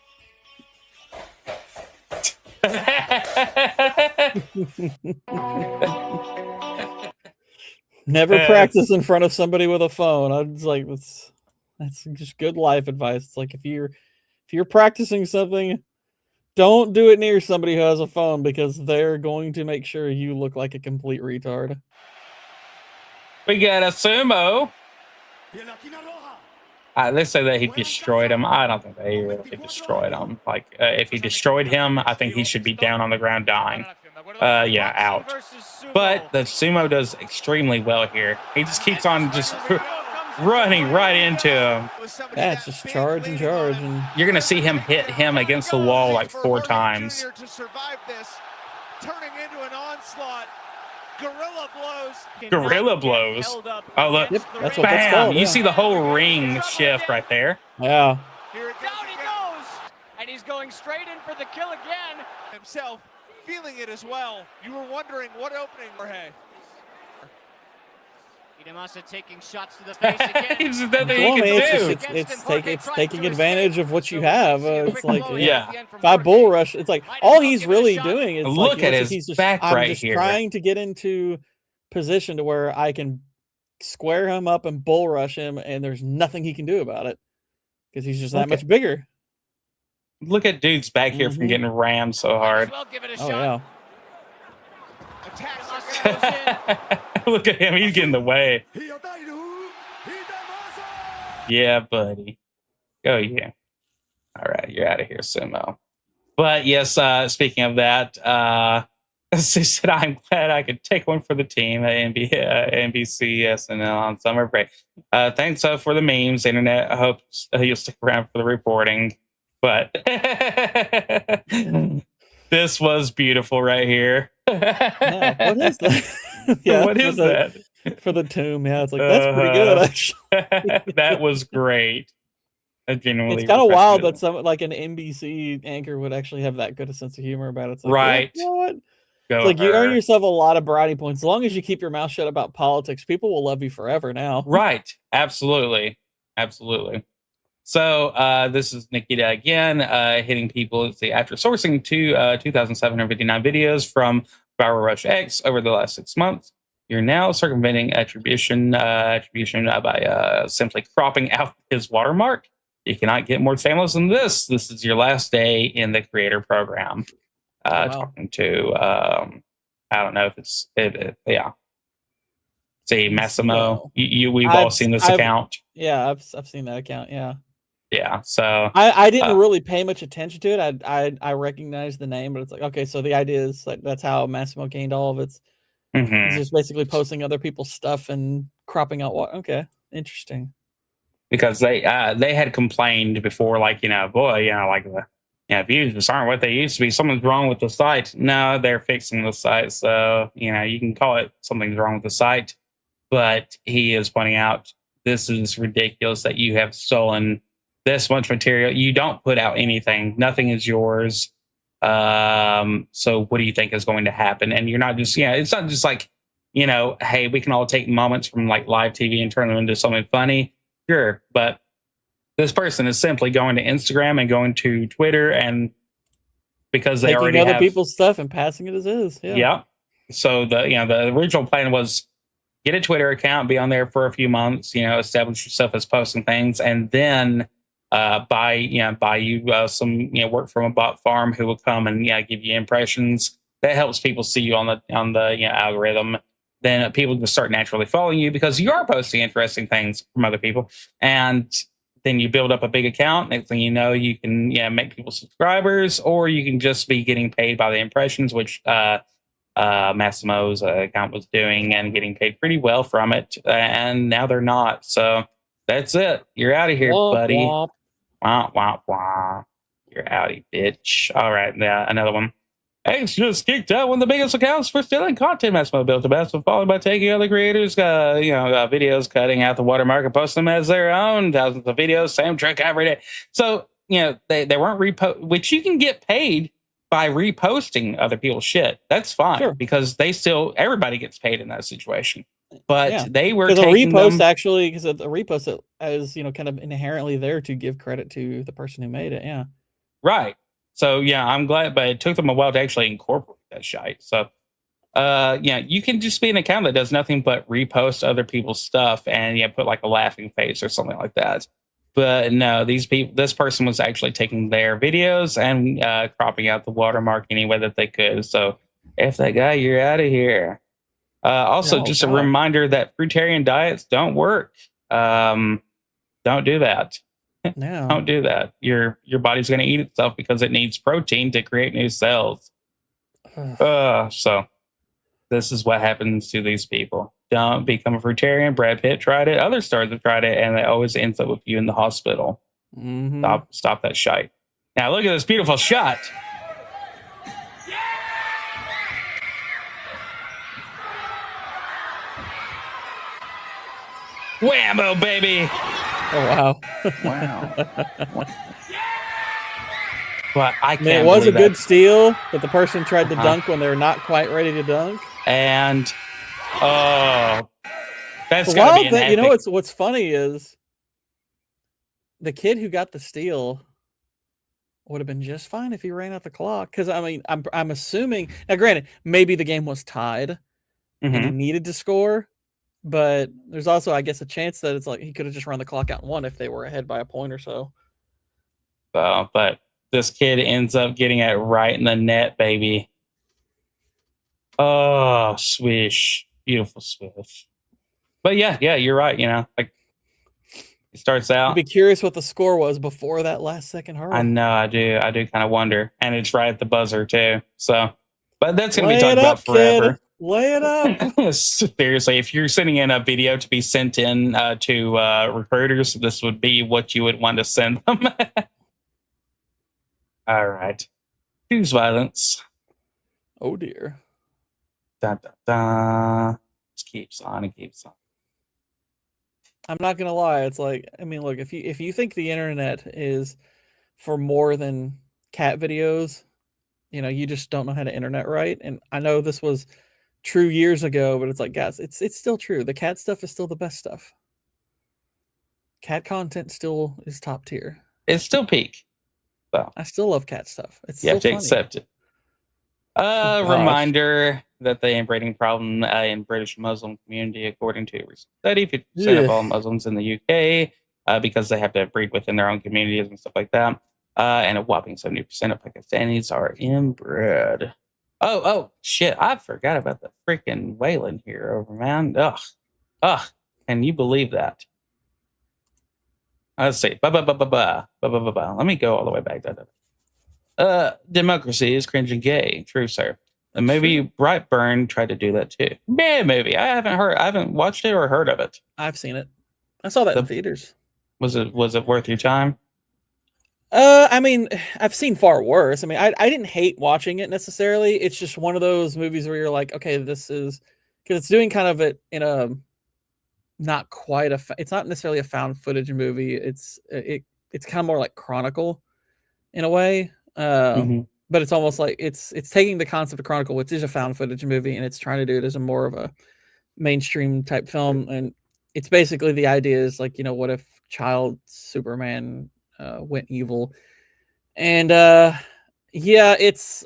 Never practice in front of somebody with a phone. I was like, that's just good life advice. It's like if you're practicing something, don't do it near somebody who has a phone because they're going to make sure you look like a complete retard. We got a sumo. They say that he destroyed him. I don't think they really destroyed him. Like, if he destroyed him, I think he should be down on the ground dying. Yeah, out. But the sumo does extremely well here. He just keeps on just running right into him. Yeah, it's just charge and charge, and you're gonna see him hit him against the wall like 4 times. Turning into an onslaught. Gorilla blows. Gorilla blows. Oh look! Yep, that's what Bam! that's called. You Yeah. see the whole ring shift right there. Yeah. Down he goes, and he's going straight in for the kill again. Himself feeling it as well. You were wondering what opening Jorge. Hidemasa taking shots to the face again. There's nothing he Well, I can mean, do. it's taking advantage of what you have. It's like, Yeah. if I bull rush, it's like all he's really doing is Look like, at he's his just, back I'm right just here. trying to get into position to where I can square him up and bull rush him, and there's nothing he can do about it because he's just that much bigger. Look at dude's back here from getting rammed so hard. Well, give it a Oh shot. yeah. Look at him, he's getting in the way. Yeah, buddy. Oh yeah. All right, you're out of here, Sumo. But yes, speaking of that, she said, I'm glad I could take one for the team at NBC SNL on summer break. Thanks for the memes, internet. I hope you'll stick around for the reporting. But this was beautiful right here. Yeah, what is that? Yeah, what is that? For the tomb, yeah, it's like that's pretty good. Actually, that was great. it's kind of wild that some like an NBC anchor would actually have that good a sense of humor about it. It's like, right? You know what? It's like you earn yourself a lot of brownie points as long as you keep your mouth shut about politics. People will love you forever now. Right? Absolutely, absolutely. So this is Nikita again, hitting people. Let's see, after sourcing 2,759 videos from Viral Rush X over the last 6 months, you're now circumventing attribution by simply cropping out his watermark. You cannot get more shameless than this. This is your last day in the creator program. Wow. Talking to, I don't know if yeah. See, Massimo, we've all seen this account. Yeah, I've seen that account. Yeah. Yeah, so I didn't really pay much attention to it. I recognized the name, but it's like, okay, so the idea is like that's how Massimo gained all of its. He's just basically posting other people's stuff and cropping out what. Okay, interesting. Because they had complained before, like, like the views just aren't what they used to be. Something's wrong with the site. No, they're fixing the site, so you can call it something's wrong with the site. But he is pointing out this is ridiculous that you have stolen this much material. You don't put out anything. Nothing is yours. So what do you think is going to happen? And you're not just, it's not just like, hey, we can all take moments from like live TV and turn them into something funny. Sure. But this person is simply going to Instagram and going to Twitter, and because they taking already other have people's stuff and passing it as is. Yeah. Yeah. So the original plan was get a Twitter account, be on there for a few months, establish yourself as posting things, and then buy you some work from a bot farm who will come and give you impressions. That helps people see you on the algorithm. Then people just start naturally following you because you are posting interesting things from other people, and then you build up a big account. Next thing you know, you can make people subscribers, or you can just be getting paid by the impressions, which Massimo's account was doing and getting paid pretty well from it, and now they're not. So that's it. You're out of here, buddy. Womp. Wah, wah, wah. You're outie, bitch. All right, another one. X just kicked out one of the biggest accounts for stealing content. Massimo built a massive following by taking other creators, videos, cutting out the watermark and posting them as their own. Thousands of videos, same trick every day. So, they weren't which you can get paid by reposting other people's shit. That's fine because everybody gets paid in that situation. But they were taking repost actually, because the repost is kind of inherently there to give credit to the person who made it. Yeah. Right. So I'm glad, but it took them a while to actually incorporate that shite. So you can just be an account that does nothing but repost other people's stuff and put like a laughing face or something like that. But no, this person was actually taking their videos and cropping out the watermark any way that they could. So if that guy, you're out of here. Also, just a reminder that fruitarian diets don't work. Don't do that. Yeah. Don't do that. Your body's going to eat itself because it needs protein to create new cells. So this is what happens to these people. Don't become a fruitarian. Brad Pitt tried it. Other stars have tried it, and it always ends up with you in the hospital. Stop that shite. Now look at this beautiful shot. Whammo, baby! Oh wow! Wow! But I can't. It was a good steal, but the person tried to dunk when they're not quite ready to dunk. And that's the gotta wild be an thing, you epic. know what's funny is the kid who got the steal would have been just fine if he ran out the clock. Because I mean, I'm assuming now. Granted, maybe the game was tied and he needed to score, but there's also, I guess, a chance that it's like he could have just run the clock out and won if they were ahead by a point or so. But this kid ends up getting it right in the net, baby. Oh, swish. Beautiful swish. But yeah, you're right. You know, like it starts out. I'd be curious what the score was before that last second hurl. I know, I do kind of wonder. And it's right at the buzzer, too. So, but that's going to be talked about forever. Kid. Lay it up. Seriously, if you're sending in a video to be sent in to recruiters, this would be what you would want to send them. All right. Choose violence. Oh, dear. Dun, dun, dun. Just keeps on and keeps on. I'm not gonna lie. It's like, I mean, look, if you think the internet is for more than cat videos, you know, you just don't know how to internet right. And I know this was true years ago, but it's like, guys, it's still true. The cat stuff is still the best stuff. Cat content still is top tier. It's still peak. So I still love cat stuff. It's you have to funny. accept it. Reminder that the inbreeding problem in British Muslim community, according to a recent study, 50% of all Muslims in the UK, because they have to breed within their own communities and stuff like that, and a whopping 70% of Pakistanis are inbred. Oh, shit! I forgot about the freaking Wayland here, over man. Ugh! Can you believe that? Let's see. Let me go all the way back. Democracy is cringe and gay. True, sir. The movie Brightburn tried to do that too. Bad movie. I haven't watched it or heard of it. I've seen it. I saw that in theaters. Was it worth your time? I mean, I've seen far worse. I mean, I didn't hate watching it necessarily. It's just one of those movies where you're like, okay, this is, because it's doing kind of it in a not quite it's not necessarily a found footage movie. It's kind of more like Chronicle in a way. But it's almost like it's taking the concept of Chronicle, which is a found footage movie, and it's trying to do it as a more of a mainstream type film. And it's basically, the idea is like, you know, what if child Superman went evil? And yeah, it's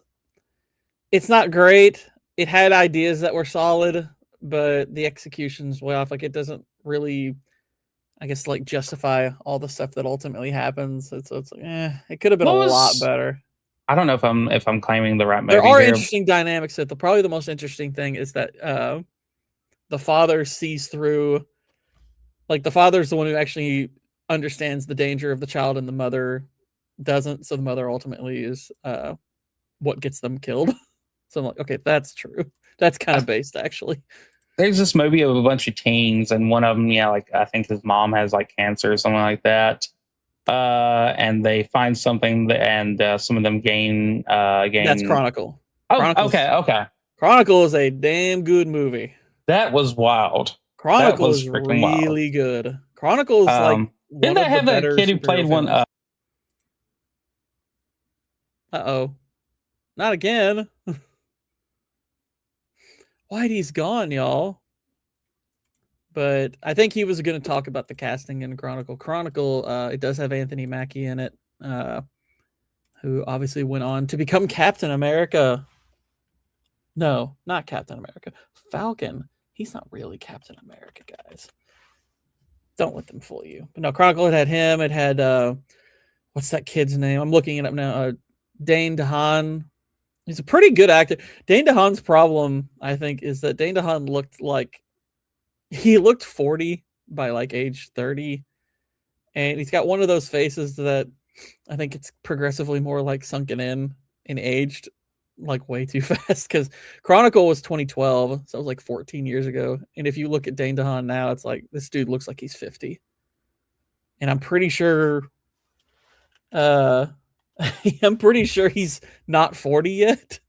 not great. It had ideas that were solid, but the execution's way off. Like, it doesn't really, I guess, like justify all the stuff that ultimately happens. So it's like, it could have been a lot better. I don't know if I'm claiming the right movie. There are here. interesting dynamics. That probably the most interesting thing is that the father sees through. Like, the father's the one who actually understands the danger of the child, and the mother doesn't. So the mother ultimately is what gets them killed. So I'm like, okay, that's true. That's kind of based, actually. There's this movie of a bunch of teens, and one of them, like I think his mom has like cancer or something like that. And they find something, and some of them gain. That's Chronicle. Okay. Chronicle is a damn good movie. That was wild. Chronicle is really good. Chronicle is like. Didn't they have that kid who played one? Uh-oh. Not again. Whitey's gone, y'all. But I think he was going to talk about the casting in Chronicle. Chronicle, it does have Anthony Mackie in it, who obviously went on to become Captain America. No, not Captain America. Falcon. He's not really Captain America, guys. Don't let them fool you. But no, Chronicle, it had him. It had, what's that kid's name? I'm looking it up now. Dane DeHaan. He's a pretty good actor. Dane DeHaan's problem, I think, is that Dane DeHaan looked 40 by like age 30. And he's got one of those faces that I think it's progressively more like sunken in and aged like way too fast, because Chronicle was 2012, so it was like 14 years ago. And if you look at Dane DeHaan now, it's like this dude looks like he's 50. And I'm pretty sure I'm pretty sure he's not 40 yet,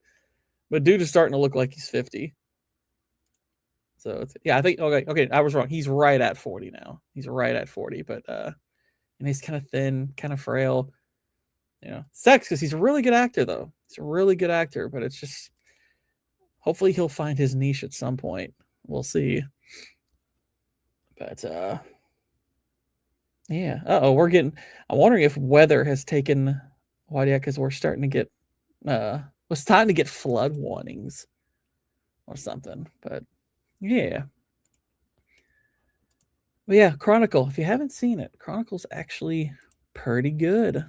but dude is starting to look like he's 50. So it's, yeah, I think okay, I was wrong. He's right at 40 now. He's right at 40, but and he's kind of thin, kind of frail. You know, sucks because he's a really good actor, though. He's a really good actor, but it's just hopefully he'll find his niche at some point. We'll see. But yeah. I'm wondering if weather has taken Whitey, because we're starting to get it's time to get flood warnings or something. But yeah. But yeah, Chronicle. If you haven't seen it, Chronicle's actually pretty good.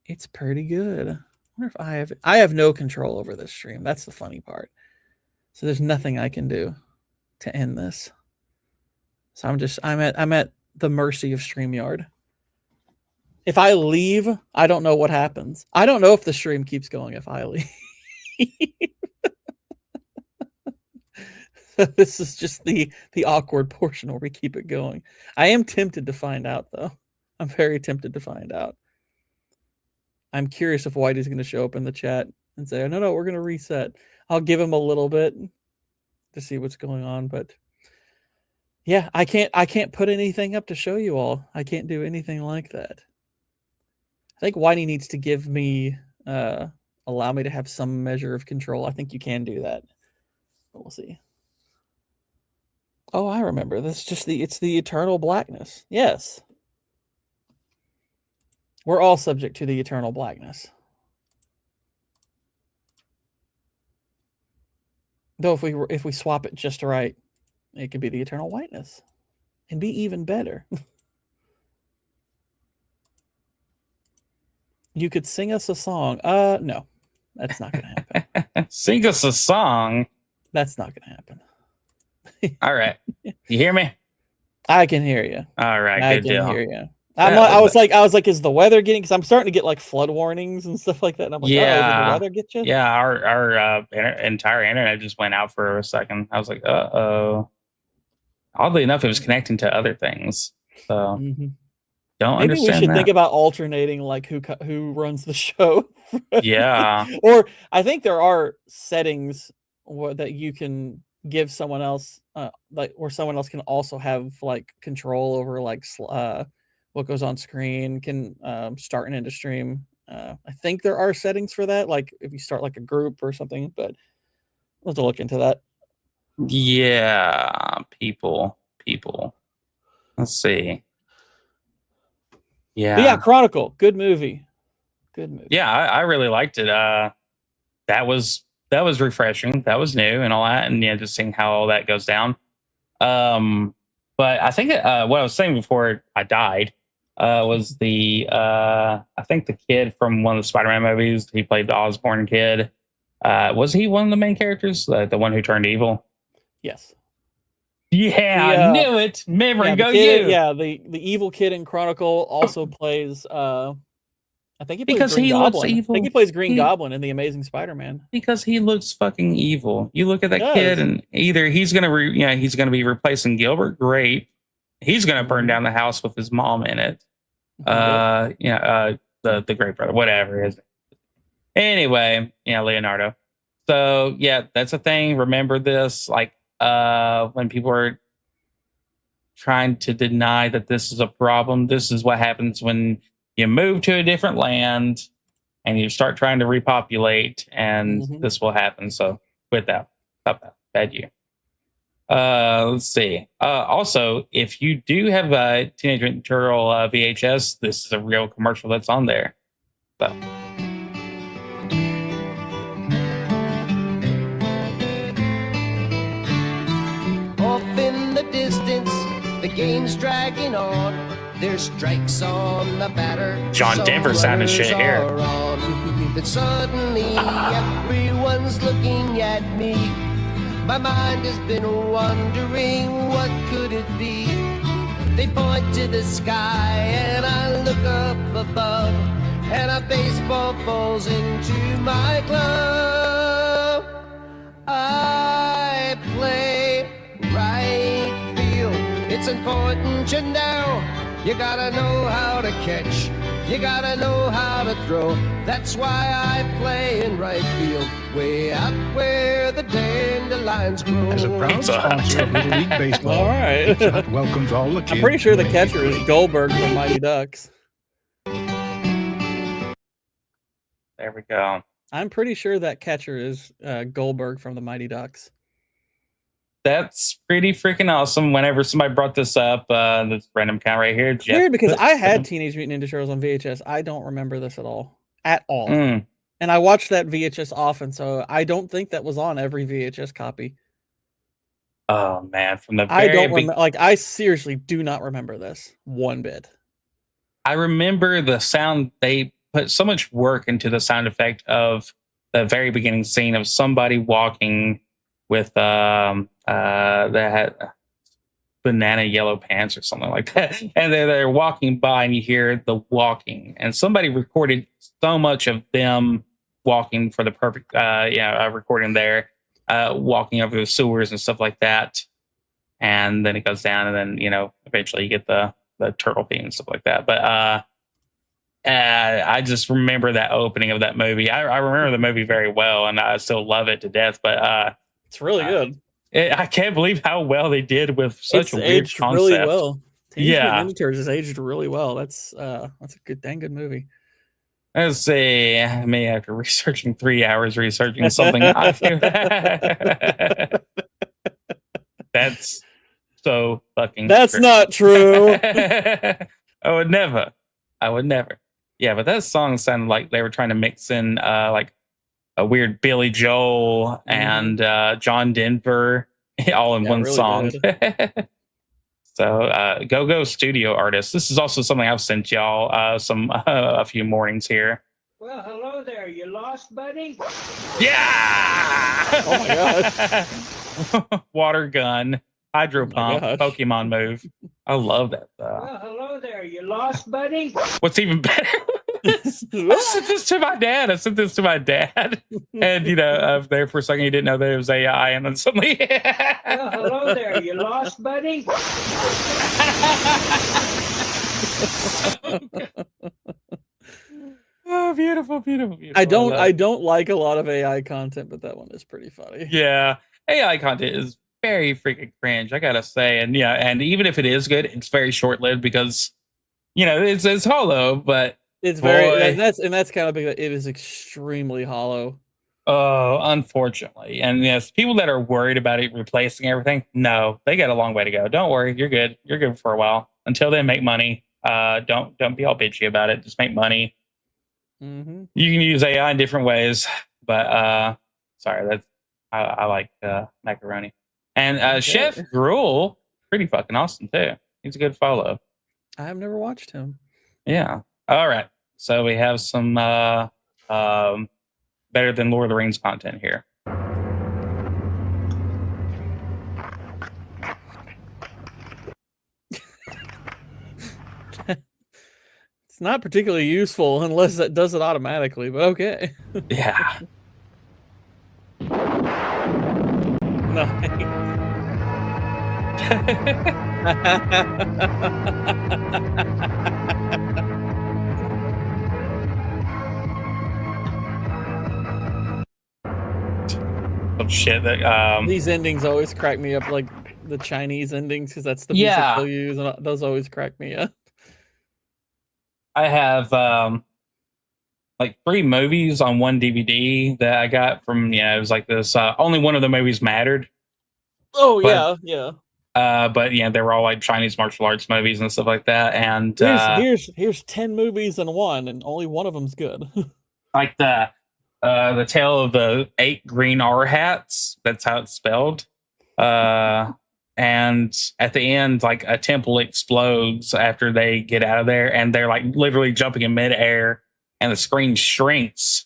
It's pretty good. I wonder if I have no control over this stream. That's the funny part. So there's nothing I can do to end this. So I'm at the mercy of StreamYard. If I leave, I don't know what happens. I don't know if the stream keeps going if I leave. So this is just the awkward portion where we keep it going. I am tempted to find out, though. I'm very tempted to find out. I'm curious if Whitey's going to show up in the chat and say, no, we're going to reset. I'll give him a little bit to see what's going on. But yeah, I can't put anything up to show you all. I can't do anything like that. I think Whitey needs to give me, allow me to have some measure of control. I think you can do that. But we'll see. Oh, I remember. It's the eternal blackness. Yes. We're all subject to the eternal blackness. Though if we swap it just right, it could be the eternal whiteness and be even better. You could sing us a song. No, that's not going to happen. Sing us a song? That's not going to happen. All right. You hear me? I can hear you. All right. I good can deal. hear you. I was like, is the weather getting? Because I'm starting to get like flood warnings and stuff like that. And I'm like, yeah, did the weather get you? Yeah, our entire internet just went out for a second. I was like, uh-oh. Oddly enough, it was connecting to other things. So don't Maybe understand we should that. think about alternating like who runs the show. Yeah. Or I think there are settings that you can give someone else, like where someone else can also have like control over like what goes on screen, can start and end a stream. I think there are settings for that, like if you start like a group or something, but we'll have to look into that. Yeah, people. Let's see. Yeah. But yeah, Chronicle, good movie. Yeah, I really liked it. That was refreshing. That was new and all that, and yeah, just seeing how all that goes down. But I think what I was saying before I died was I think the kid from one of the Spider-Man movies. He played the Osborn kid. Was he one of the main characters? The one who turned evil? Yes. Yeah, I knew it. Memory, go you. Yeah, the evil kid in Chronicle also plays. I think he plays because Green he Goblin. looks evil. I think he plays Green Goblin in the Amazing Spider-Man. Because he looks fucking evil. You look at that kid, and either he's gonna he's gonna be replacing Gilbert Grape. He's gonna burn down the house with his mom in it. The Great Brother, whatever it is. Anyway, Leonardo. So yeah, that's a thing. Remember this, like when people are trying to deny that this is a problem. This is what happens when you move to a different land and you start trying to repopulate, and this will happen. So with that, stop that. Bad you. Let's see. Also, if you do have a Teenage Mutant Turtle VHS, this is a real commercial that's on there. So. Off in the distance, the game's dragging on. There's strikes on the batter. John Denver sounded shit here. Then suddenly everyone's looking at me. My mind has been wondering, what could it be? They point to the sky and I look up above, and a baseball falls into my glove. I play right field. It's important you know. You gotta know how to catch. You gotta know how to throw. That's why I play in right field, way out where the dandelions grow. As a proud sponsor of Little League Baseball, All right. Pizza Hut welcomes all the kids. I'm pretty sure the catcher is Goldberg from Mighty Ducks. There we go. I'm pretty sure that catcher is Goldberg from the Mighty Ducks. That's pretty freaking awesome. Whenever somebody brought this up, this random account right here, It's weird because I had Teenage Mutant Ninja Turtles on VHS. I don't remember this at all. And I watched that VHS often, so I don't think that was on every VHS copy. Oh man, from the I very don't remember. Like, I seriously do not remember this one bit. I remember the sound. They put so much work into the sound effect of the very beginning scene of somebody walking with that banana yellow pants or something like that, and they're walking by, and you hear the walking, and somebody recorded so much of them walking for the perfect recording there, walking over the sewers and stuff like that, and then it goes down, and then eventually you get the turtle theme and stuff like that. But I just remember that opening of that movie. I remember the movie very well, and I still love it to death. But it's really good. I can't believe how well they did with such a weird aged concept. really well. Teenage Yeah, Mutant Ninja Turtles is aged really well. That's a dang good movie. Let's see. Me after researching 3 hours researching something, that's so fucking. That's true. not true. I would never. Yeah, but that song sounded like they were trying to mix in like a weird Billy Joel and John Denver all in one really song. So go studio artists. This is also something I've sent y'all a few mornings here. Well, hello there. You lost, buddy? Yeah! Oh my god. Water gun, hydro pump, Pokemon move. I love that stuff. Well, hello there. You lost, buddy? What's even better? I sent this to my dad. And there for a second he didn't know that it was AI, and then suddenly well, hello there. You lost, buddy? Oh, beautiful. I don't like a lot of AI content, but that one is pretty funny. Yeah, AI content is very freaking cringe, I gotta say. And and even if it is good, it's very short lived because it's hollow, but it's very that's kind of big. It is extremely hollow. Oh, unfortunately. And yes, people that are worried about it replacing everything, no, they got a long way to go. Don't worry, you're good. You're good for a while. Until then, make money. Don't be all bitchy about it. Just make money. Mm-hmm. You can use AI in different ways, but sorry, I like macaroni. And Chef Gruel, pretty fucking awesome too. He's a good follow. I have never watched him. Yeah. All right. So we have some better than Lord of the Rings content here. It's not particularly useful unless it does it automatically, but okay. Yeah. Shit that these endings always crack me up, like the Chinese endings, because that's the music they'll use, and those always crack me up. I have like 3 movies on one DVD that I got from it was like this only one of the movies mattered. Oh, but, yeah. But they were all like Chinese martial arts movies and stuff like that. And here's 10 movies in one, and only one of them's good. Like the Tale of the 8 Green R Hats. That's how it's spelled. And at the end, like a temple explodes after they get out of there, and they're like literally jumping in midair, and the screen shrinks,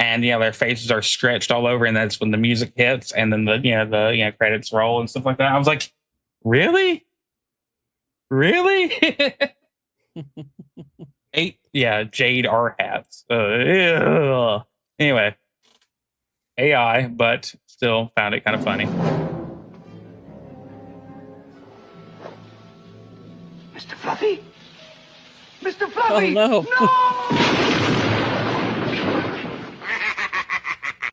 and their faces are stretched all over, and that's when the music hits, and then the credits roll and stuff like that. I was like, really? Really? Jade R hats. Ew. Anyway, AI, but still found it kind of funny. Mr. Fluffy? Mr. Fluffy! Oh,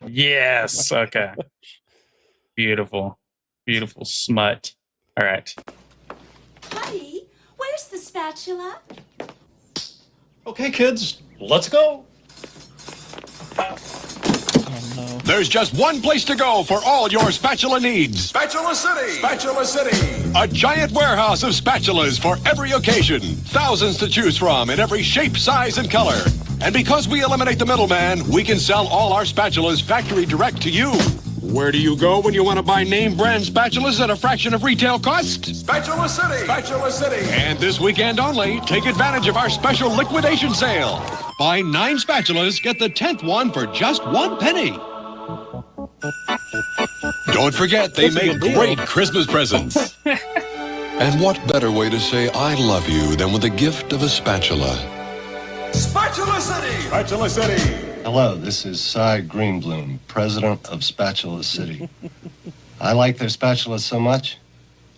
no. Yes. Okay. Beautiful. Beautiful smut. All right. Buddy, where's the spatula? Okay, kids, let's go. Oh, no. There's just one place to go for all your spatula needs. Spatula City! Spatula City! A giant warehouse of spatulas for every occasion. Thousands to choose from in every shape, size, and color. And because we eliminate the middleman, we can sell all our spatulas factory direct to you. Where do you go when you want to buy name brand spatulas at a fraction of retail cost? Spatula City! Spatula City! And this weekend only, take advantage of our special liquidation sale. Buy 9 spatulas, get the 10th one for just 1 penny. Don't forget, they make great Christmas presents. And what better way to say I love you than with the gift of a spatula? Spatula City! Spatula City! Hello, this is Cy Greenbloom, president of Spatula City. I like their spatulas so much,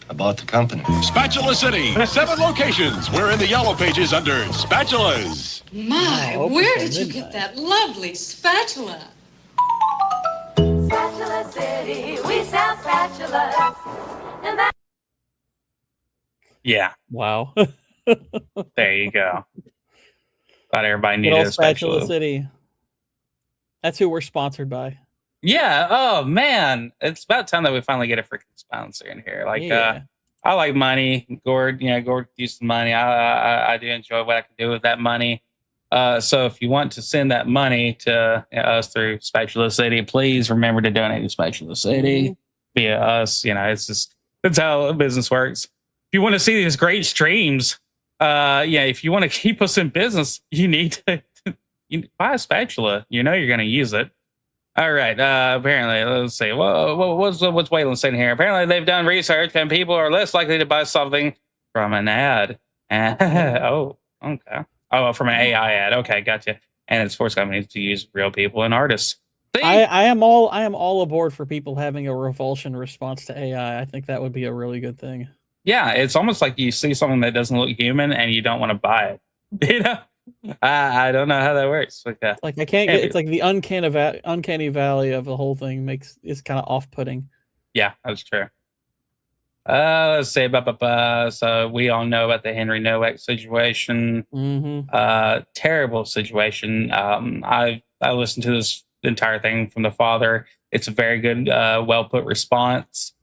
I bought the company. Spatula City, 7 locations. We're in the yellow pages under spatulas. My, where did you get that lovely spatula? Spatula City, we sell spatulas. And that Yeah. Wow. There you go. Thought everybody Good needed old a Spatula spatula. City. That's who we're sponsored by. Yeah. Oh man, it's about time that we finally get a freaking sponsor in here. Like, Yeah. I like money. Gord, Gord used the money. I do enjoy what I can do with that money. So if you want to send that money to us through Spatula City, please remember to donate to Spatula City via us. That's how business works. If you want to see these great streams, if you want to keep us in business, you need to buy a spatula. You're going to use it. All right. Apparently, let's see. What's Waylon saying here? Apparently, they've done research and people are less likely to buy something from an ad. Oh, okay. Oh, from an AI ad. Okay, gotcha. And it's forced companies to use real people and artists. I am all aboard for people having a revulsion response to AI. I think that would be a really good thing. Yeah, it's almost like you see something that doesn't look human and you don't want to buy it. I don't know how that works. Like I can't get. It's like the uncanny valley of the whole thing is kind of off-putting. Yeah, that's true. Let's say, so we all know about the Henry Nowak situation. Terrible situation. I listened to this entire thing from the father. It's a very good, well put response.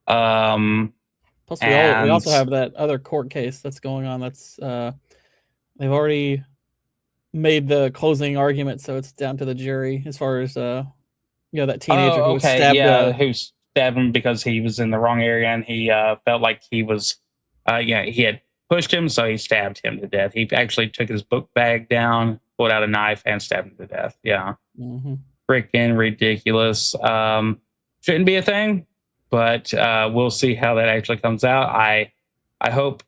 Plus, we also have that other court case that's going on. That's they've already made the closing argument, so it's down to the jury as far as that teenager who stabbed him because he was in the wrong area and he felt like he was he had pushed him, so he stabbed him to death. He actually took his book bag down, pulled out a knife, and stabbed him to death. Yeah. Freaking ridiculous. Shouldn't be a thing, but we'll see how that actually comes out. I hope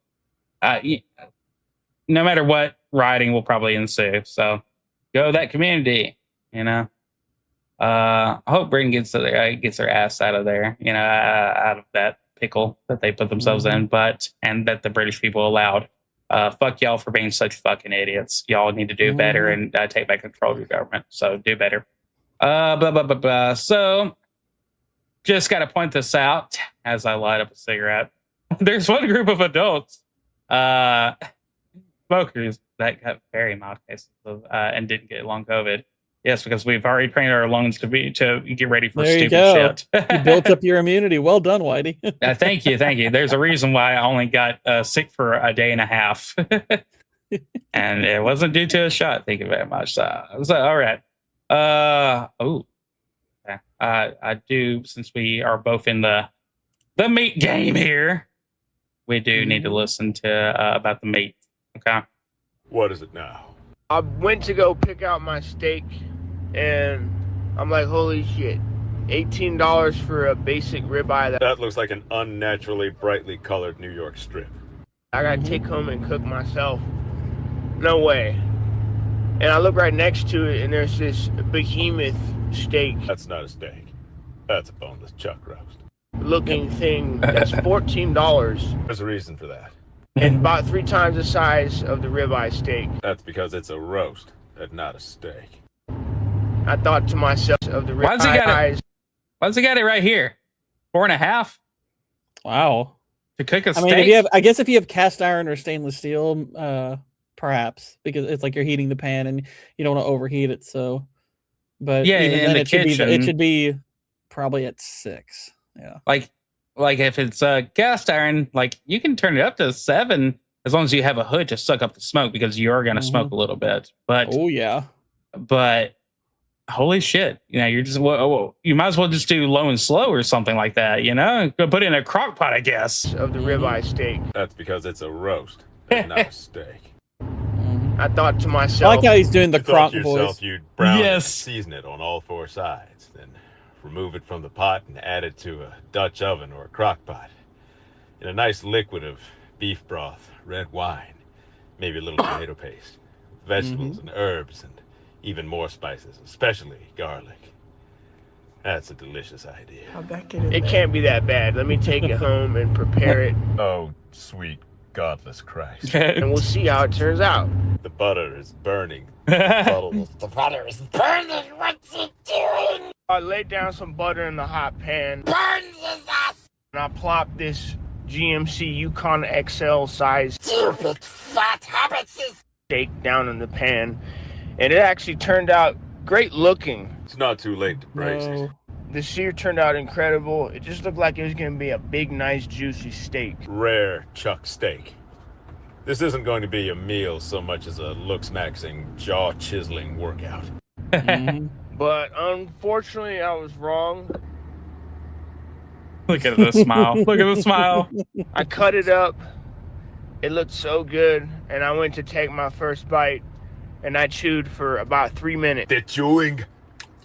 no matter what, rioting will probably ensue. So go that community, I hope Britain gets their ass out of there, out of that pickle that they put themselves in, and that the British people allowed. Fuck y'all for being such fucking idiots. Y'all need to do better and take back control of your government. So do better. So just got to point this out as I light up a cigarette. There's one group of adults, smokers, that got very mild cases and didn't get long COVID. Yes, because we've already trained our lungs to get ready for stupid shit. You built up your immunity. Well done, Whitey. Thank you. There's a reason why I only got sick for a day and a half, and it wasn't due to a shot. Thank you very much. So all right. I do, since we are both in the meat game here, we do need to listen to about the meat. Okay. What is it now? I went to go pick out my steak, and I'm like, holy shit, $18 for a basic ribeye. That looks like an unnaturally brightly colored New York strip. I gotta take home and cook myself. No way. And I look right next to it, and there's this behemoth steak. That's not a steak. That's a boneless chuck roast. Looking thing that's $14. There's a reason for that. And about 3 times the size of the ribeye steak. That's because it's a roast and not a steak. I thought to myself of the Why's he got it right here? 4.5? Wow. To cook a I steak? mean, I guess if you have cast iron or stainless steel, perhaps, because it's like you're heating the pan and you don't want to overheat it. So, but yeah, even in then the it should be probably at 6. Yeah. Like if it's cast iron, like you can turn it up to 7 as long as you have a hood to suck up the smoke, because you're going to smoke a little bit. But oh yeah. But holy shit, you're just you might as well just do low and slow or something like that, Go put it in a crock pot, I guess. Of the ribeye steak. That's because it's a roast and not a steak. I thought to myself, I like how he's doing the crock voice. You'd brown it and season it on all 4 sides, then remove it from the pot and add it to a Dutch oven or a crock pot in a nice liquid of beef broth, red wine, maybe a little tomato paste, vegetables and herbs, and even more spices, especially garlic. That's a delicious idea. How'd that get in there? It can't be that bad. Let me take it home and prepare it. Oh, sweet godless Christ. And we'll see how it turns out. The butter is burning. The butter is burning. What's it doing? I laid down some butter in the hot pan. Burns his ass. And I plopped this GMC Yukon XL size stupid fat habits steak down in the pan. And it actually turned out great looking. It's not too late to braise it. The sear turned out incredible. It just looked like it was going to be a big, nice, juicy steak. Rare chuck steak. This isn't going to be a meal so much as a looks-maxing, jaw-chiseling workout. But unfortunately, I was wrong. Look at the smile. Look at the smile. I cut it up. It looked so good. And I went to take my first bite. And I chewed for about 3 minutes. The chewing,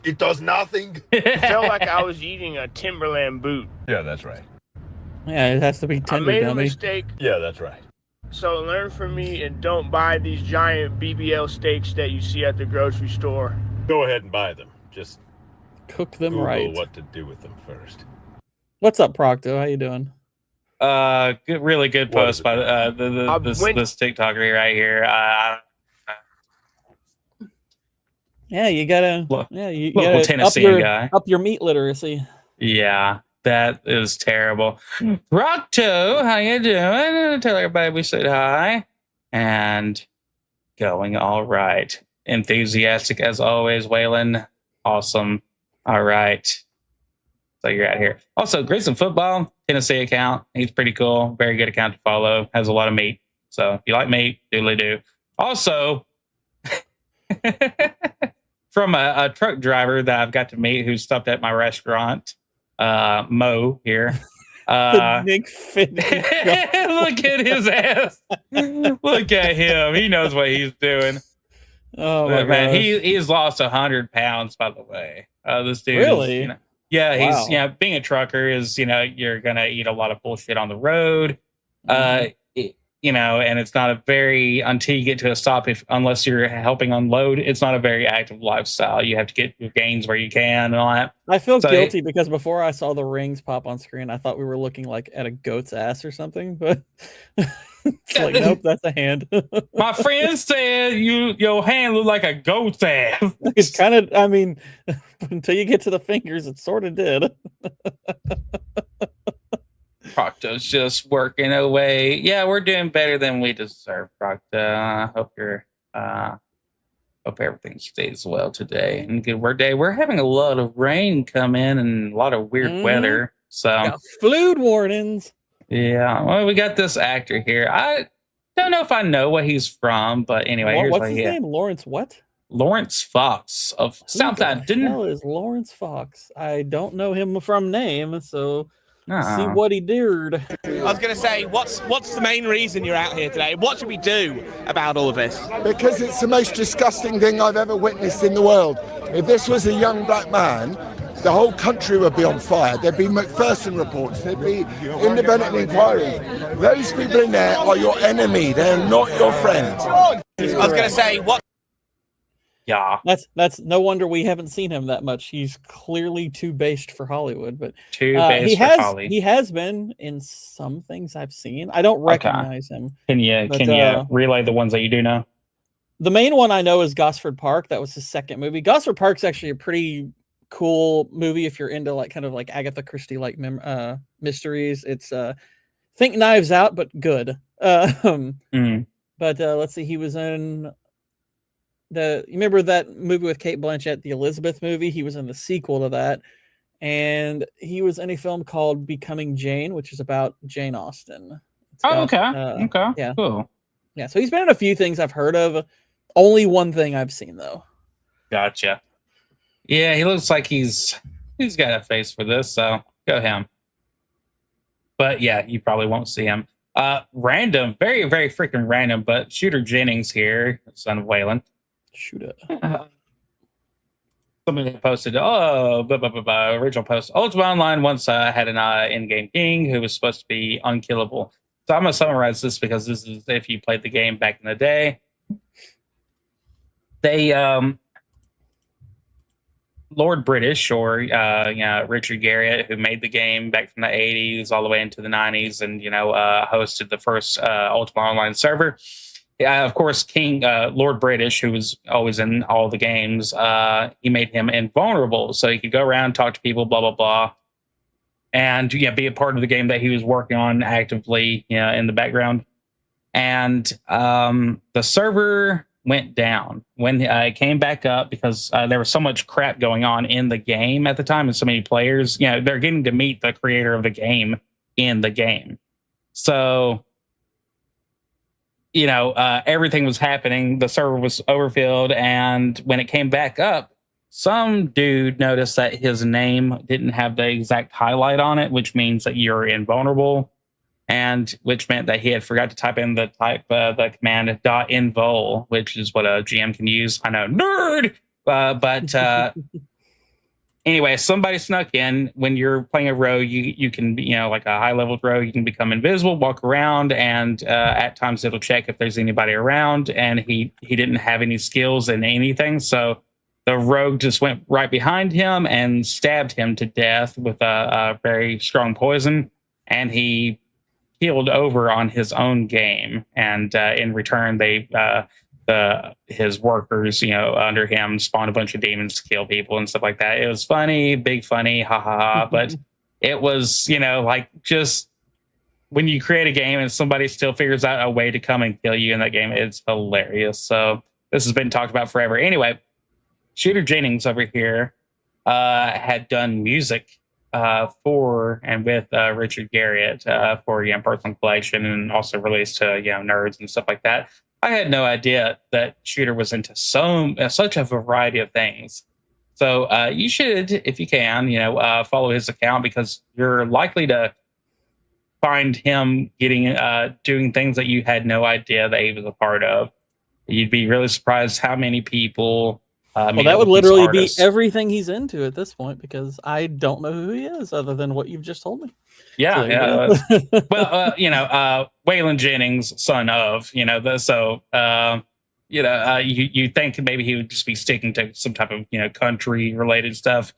it does nothing. It felt like I was eating a Timberland boot. Yeah, that's right. Yeah, it has to be tender, I made dummy. a mistake. Yeah, that's right. So learn from me and don't buy these giant BBL steaks that you see at the grocery store. Go ahead and buy them. Just cook them Google right. what to do with them first. What's up, Procto? How you doing? Good, really good post by this TikToker right here. Yeah, you gotta. You gotta Tennessee guy. Up your meat literacy. Yeah, that is terrible. Procto, how you doing? Tell everybody we said hi. And going all right. Enthusiastic as always, Waylon. Awesome. All right. So you're out here. Also, Grayson Football, Tennessee account. He's pretty cool. Very good account to follow. Has a lot of meat. So if you like meat, doodly do. Also, from a truck driver that I've got to meet who stopped at my restaurant, Mo here. Nick Look at his ass. Look at him. He knows what he's doing. Oh my man, he's lost 100 pounds, by the way. This dude really? Is, he's being a trucker is, you're gonna eat a lot of bullshit on the road. And it's not a very, until you get to a stop, unless you're helping unload, it's not a very active lifestyle. You have to get your gains where you can and all that. I feel guilty because before I saw the rings pop on screen, I thought we were looking like at a goat's ass or something, but it's like, nope, that's a hand. My friend said your hand looked like a goat's ass. It's kind of, I mean, until you get to the fingers, it sort of did. Procto's just working away. Yeah, we're doing better than we deserve, Procto. I hope everything stays well today and good work day. We're having a lot of rain come in and a lot of weird weather. So flood warnings. Yeah, well, we got this actor here. I don't know if I know what he's from, but anyway, here's what's his name? Lawrence what? Lawrence Fox of Southside. Who the hell is Lawrence Fox? I don't know him from name, so see what he did. I was going to say, what's the main reason you're out here today? What should we do about all of this? Because it's the most disgusting thing I've ever witnessed in the world. If this was a young black man the whole country would be on fire. There'd be McPherson reports. There'd be independent inquiries. Those people in there are your enemy. They're not your friend. I was going to say, what? Yeah. That's no wonder we haven't seen him that much. He's clearly too based for Hollywood, but too based for Hollywood. He has been in some things I've seen. I don't recognize him. Can you relay the ones that you do know? The main one I know is Gosford Park. That was his second movie. Gosford Park's actually a pretty cool movie if you're into like kind of like Agatha Christie like mysteries. It's think Knives Out, but good. But let's see, he was in you remember that movie with Cate Blanchett, the Elizabeth movie? He was in the sequel to that, and he was in a film called Becoming Jane, which is about Jane Austen. Okay, yeah, cool. Yeah, so he's been in a few things I've heard of. Only one thing I've seen though. Gotcha. Yeah, he looks like he's got a face for this, so go him. But yeah, you probably won't see him. Random, very, very freaking random, but Shooter Jennings here, son of Waylon. Shooter. Somebody posted, original post. Ultima Online once had an in-game king who was supposed to be unkillable. So I'm going to summarize this because this is if you played the game back in the day. They, Lord British, or Richard Garriott, who made the game back from the 80s all the way into the 90s and, hosted the first Ultima Online server. Of course, Lord British, who was always in all the games, he made him invulnerable. So he could go around, talk to people, blah, blah, blah. And be a part of the game that he was working on actively in the background. And the server went down when it came back up because there was so much crap going on in the game at the time and so many players. They're getting to meet the creator of the game in the game. So everything was happening. The server was overfilled. And when it came back up, some dude noticed that his name didn't have the exact highlight on it, which means that you're invulnerable. And which meant that he had forgot to type in the command .invul, which is what a GM can use. I know, nerd! But anyway, somebody snuck in. When you're playing a rogue, you can be, like a high-level rogue, you can become invisible, walk around, and at times it'll check if there's anybody around. And he didn't have any skills in anything, so the rogue just went right behind him and stabbed him to death with a very strong poison. And he healed over on his own game. And in return, his workers, under him spawned a bunch of demons to kill people and stuff like that. It was funny, big funny, ha ha ha. But it was, like just when you create a game and somebody still figures out a way to come and kill you in that game, it's hilarious. So this has been talked about forever. Anyway, Shooter Jennings over here had done music for and with Richard Garriott for personal collection, and also released to nerds and stuff like that. I had no idea that Shooter was into such a variety of things. So you should, if you can, follow his account, because you're likely to find him doing things that you had no idea that he was a part of. You'd be really surprised how many people. Well, that would literally be everything he's into at this point, because I don't know who he is other than what you've just told me. Yeah, so, well, Waylon Jennings, son of, you think maybe he would just be sticking to some type of, country related stuff.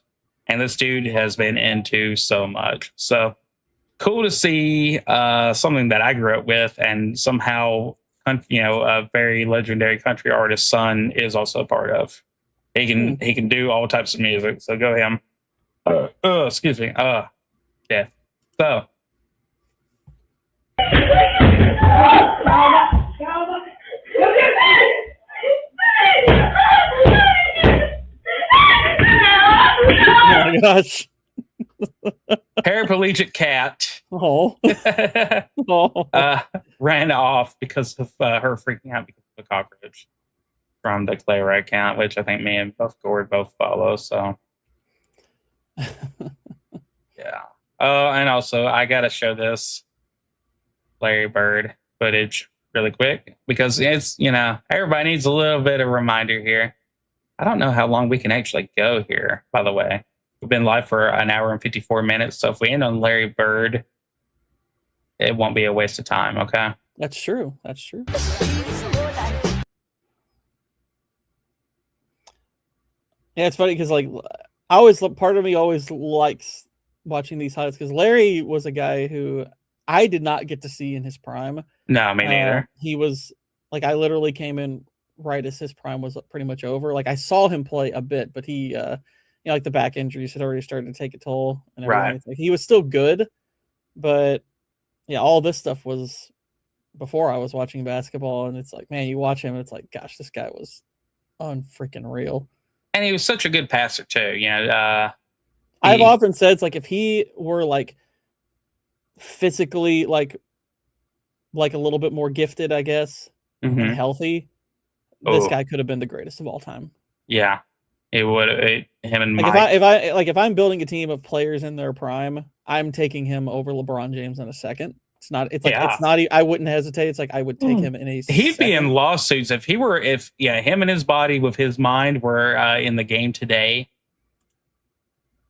And this dude has been into so much. So cool to see something that I grew up with, and somehow, a very legendary country artist's son is also a part of. He can do all types of music, so go him. Excuse me. Yeah. So. Oh my gosh. Paraplegic cat ran off because of her freaking out because of a cockroach from the Clara account, which I think me and Gord both follow. So yeah. Oh, and also I gotta show this Larry Bird footage really quick, because it's, everybody needs a little bit of reminder here. I don't know how long we can actually go here, by the way. We've been live for an hour and 54 minutes. So if we end on Larry Bird, it won't be a waste of time. Okay. That's true. That's true. Yeah, it's funny because like part of me always likes watching these highlights because Larry was a guy who I did not get to see in his prime. No, me neither. He was like, I literally came in right as his prime was pretty much over. Like I saw him play a bit, but he, like the back injuries had already started to take a toll and everything. Right. Like, he was still good, but yeah, all this stuff was before I was watching basketball, and it's like, man, you watch him, and it's like, gosh, this guy was unfreaking real. And he was such a good passer too. I've often said it's like if he were like physically like a little bit more gifted, I guess, and healthy, this guy could have been the greatest of all time. Yeah, it would. Him and like Mike. if I'm building a team of players in their prime, I'm taking him over LeBron James in a second. It's not. It's like it's not. I wouldn't hesitate. It's like I would take him in a. He'd be in lawsuits if he were. If him and his body with his mind were in the game today.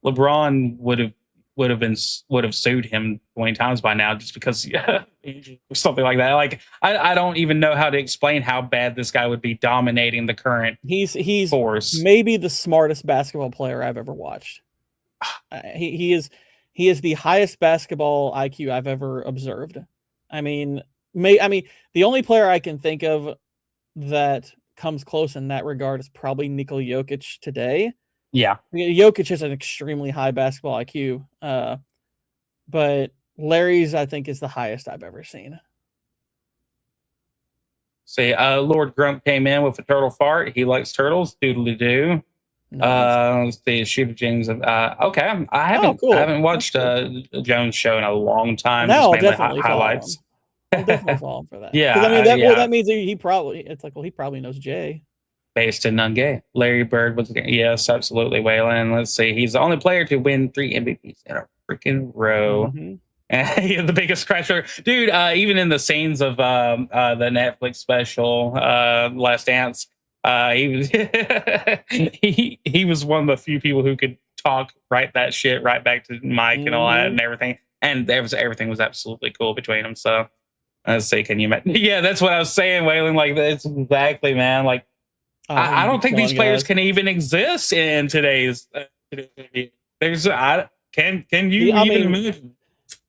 LeBron would have sued him 20 times by now just because something like that. Like I don't even know how to explain how bad this guy would be dominating the current. He's force. Maybe the smartest basketball player I've ever watched. He is the highest basketball IQ I've ever observed. I mean, the only player I can think of that comes close in that regard is probably Nikola Jokic today. Yeah. Jokic has an extremely high basketball IQ. But Larry's, I think, is the highest I've ever seen. See, Lord Grump came in with a turtle fart. He likes turtles. Doodly doo. Let's see, Shooter James. Okay, I haven't watched a Jones show in a long time. No, just definitely highlights. I'll definitely follow him for that. Yeah, I mean that means he probably. It's like, well, he probably knows Jay. Based in Nungay. Larry Bird was yes, absolutely. Waylon. Let's see. He's the only player to win 3 MVPs in a freaking row. And the biggest crasher. Dude, even in the scenes of the Netflix special, Last Dance, he was he was one of the few people who could talk that shit right back to Mike and all that and everything. And everything was absolutely cool between them. So let's see, can you imagine? Yeah, that's what I was saying, Waylon. Like that's exactly, man. Like I don't think these players can even exist in today's. There's can you even imagine?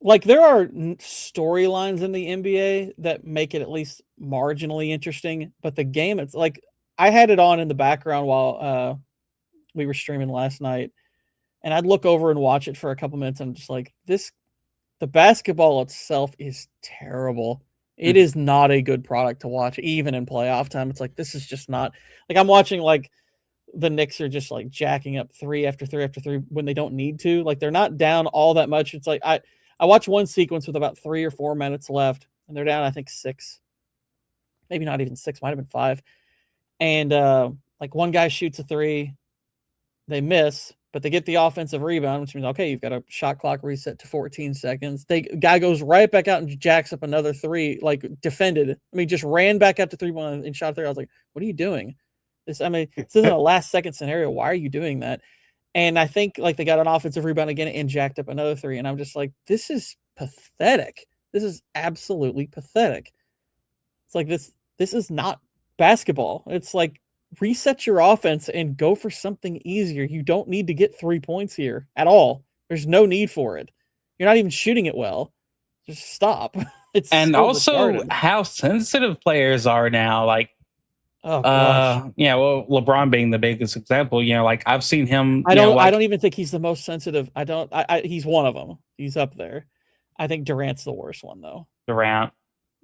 Like there are storylines in the NBA that make it at least marginally interesting, but the game, it's like I had it on in the background while we were streaming last night, and I'd look over and watch it for a couple minutes. And I'm just like, the basketball itself is terrible. It is not a good product to watch, even in playoff time. It's like, this is just not like I'm watching like the Knicks are just like jacking up 3 after 3 after 3 when they don't need to. Like they're not down all that much. It's like I watched one sequence with about 3 or 4 minutes left, and they're down, I think 6, maybe not even 6, might have been 5. And like one guy shoots a 3, they miss, but they get the offensive rebound, which means, okay, you've got a shot clock reset to 14 seconds. Guy goes right back out and jacks up another 3, like defended. I mean, just ran back out to 3-1 and shot 3. I was like, what are you doing? This isn't a last second scenario. Why are you doing that? And I think like they got an offensive rebound again and jacked up another 3. And I'm just like, this is pathetic. This is absolutely pathetic. It's like this is not basketball. It's like, reset your offense and go for something easier. You don't need to get 3 points here at all. There's no need for it. You're not even shooting it well. Just stop. It's and so also retarded. How sensitive players are now. Like, oh gosh. Well, LeBron being the biggest example. Like I've seen him. I don't even think he's the most sensitive. He's one of them. He's up there. I think Durant's the worst one though. Durant.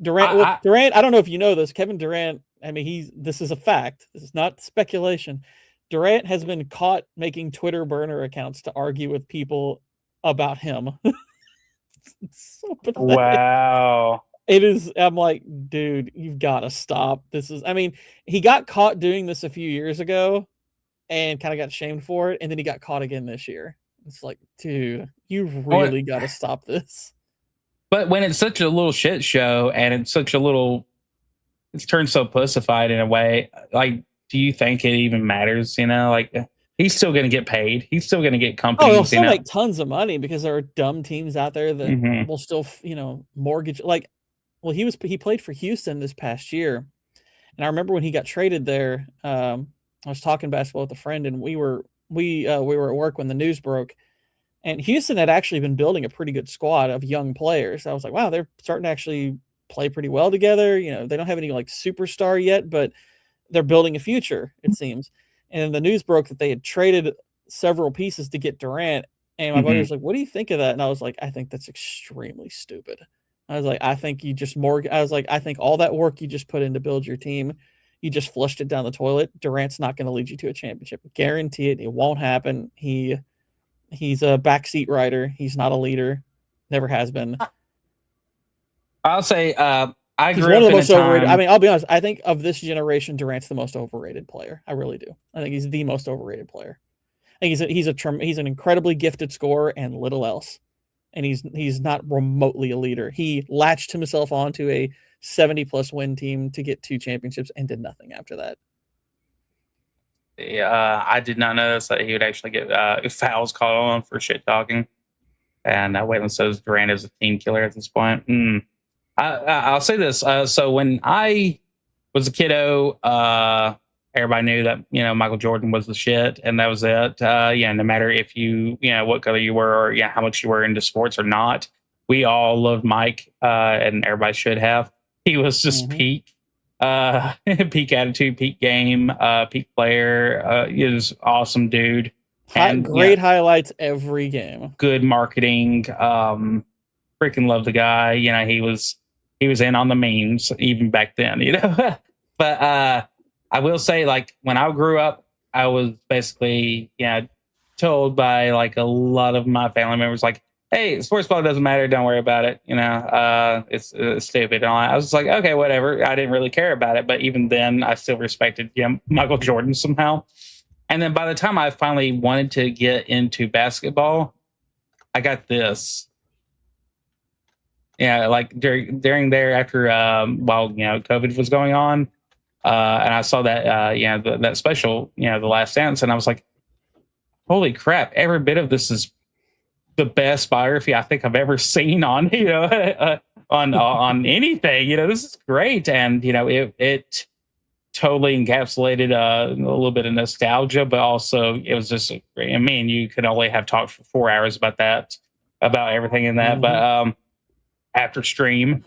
Durant. I don't know if you know this. Kevin Durant. I mean, this is a fact. This is not speculation. Durant has been caught making Twitter burner accounts to argue with people about him. It's so pathetic. Wow. It is. I'm like, dude, you've got to stop. He got caught doing this a few years ago and kind of got shamed for it. And then he got caught again this year. It's like, dude, you really got to stop this. But when it's such a little shit show and it's turned so pussified in a way, like, do you think it even matters? Like, he's still going to get paid. He's still going to get Oh, companies. he'll still make tons of money because there are dumb teams out there that Mhm. will still, mortgage. Like, well, he played for Houston this past year, and I remember when he got traded there. I was talking basketball with a friend, and we were at work when the news broke, and Houston had actually been building a pretty good squad of young players. I was like, wow, they're starting to actually play pretty well together. They don't have any like superstar yet, but they're building a future, it seems. And the news broke that they had traded several pieces to get Durant. And my buddy was like, what do you think of that? And I was like, I think that's extremely stupid. I was like, I think you just I think all that work you just put in to build your team, you just flushed it down the toilet. Durant's not going to lead you to a championship. Guarantee it. It won't happen. He's a backseat rider. He's not a leader. Never has been. I'll say I He's grew one up of the in most a overrated. time. I mean, I'll be honest. I think of this generation, Durant's the most overrated player. I really do. I think he's the most overrated player. I think he's an incredibly gifted scorer and little else. And he's not remotely a leader. He latched himself onto a 70+ win team to get 2 championships and did nothing after that. I did not know this, that he would actually get fouls called on him for shit talking. And Waylon says Durant is a team killer at this point. I'll say this. So when I was a kiddo, everybody knew that Michael Jordan was the shit, and that was it. No matter if you what color you were, or how much you were into sports or not, we all loved Mike, and everybody should have. He was just peak, peak attitude, peak game, peak player. He was awesome dude, and Great highlights every game. good marketing. Freaking love the guy. He was in on the memes even back then. But I will say, like, when I grew up, I was basically told by like a lot of my family members, like, hey, sports ball doesn't matter, don't worry about it, it's stupid. And I was like, okay, whatever. I didn't really care about it, but even then I still respected Michael Jordan somehow. And then by the time I finally wanted to get into basketball, I got this. Like during there, after while COVID was going on, and I saw that that special, The Last Dance, and I was like, holy crap, every bit of this is the best biography I think I've ever seen on on anything. This is great. And it totally encapsulated a little bit of nostalgia, but also it was just great. I mean, you could only have talked for 4 hours about everything in that. But after stream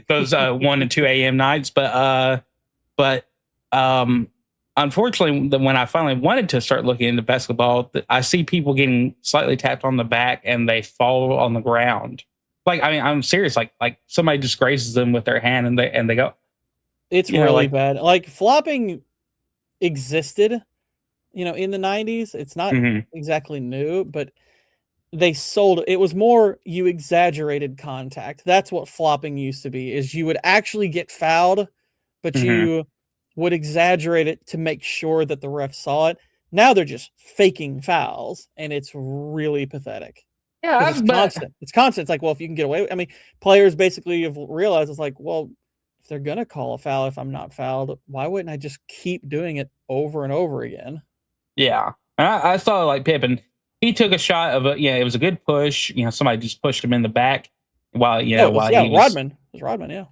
those 1 and 2 a.m. nights. But unfortunately, when I finally wanted to start looking into basketball, I see people getting slightly tapped on the back and they fall on the ground. Like, I mean, I'm serious. Like somebody just grazes them with their hand and they go. It's really bad. Like, flopping existed, in the 90s. It's not exactly new, but they sold it. Was more you exaggerated contact. That's what flopping used to be, is you would actually get fouled, but you would exaggerate it to make sure that the ref saw it. Now they're just faking fouls, and it's really pathetic. Yeah, it's constant. It's constant. It's like, well, if you can get away with, I mean, players basically have realized it's like, well, if they're gonna call a foul if I'm not fouled, why wouldn't I just keep doing it over and over again? Yeah, I saw like Pippen. He took a shot of it was a good push. Somebody just pushed him in the back while Rodman. It was Rodman, yeah.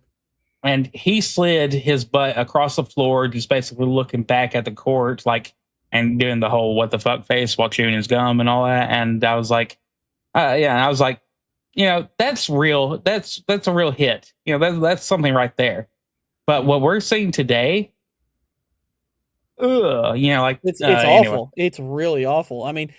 And he slid his butt across the floor, just basically looking back at the court, like, and doing the whole what the fuck face while chewing his gum and all that. And I was like, that's real. That's a real hit. That's something right there. But what we're seeing today, it's awful. Anyway. It's really awful. I mean,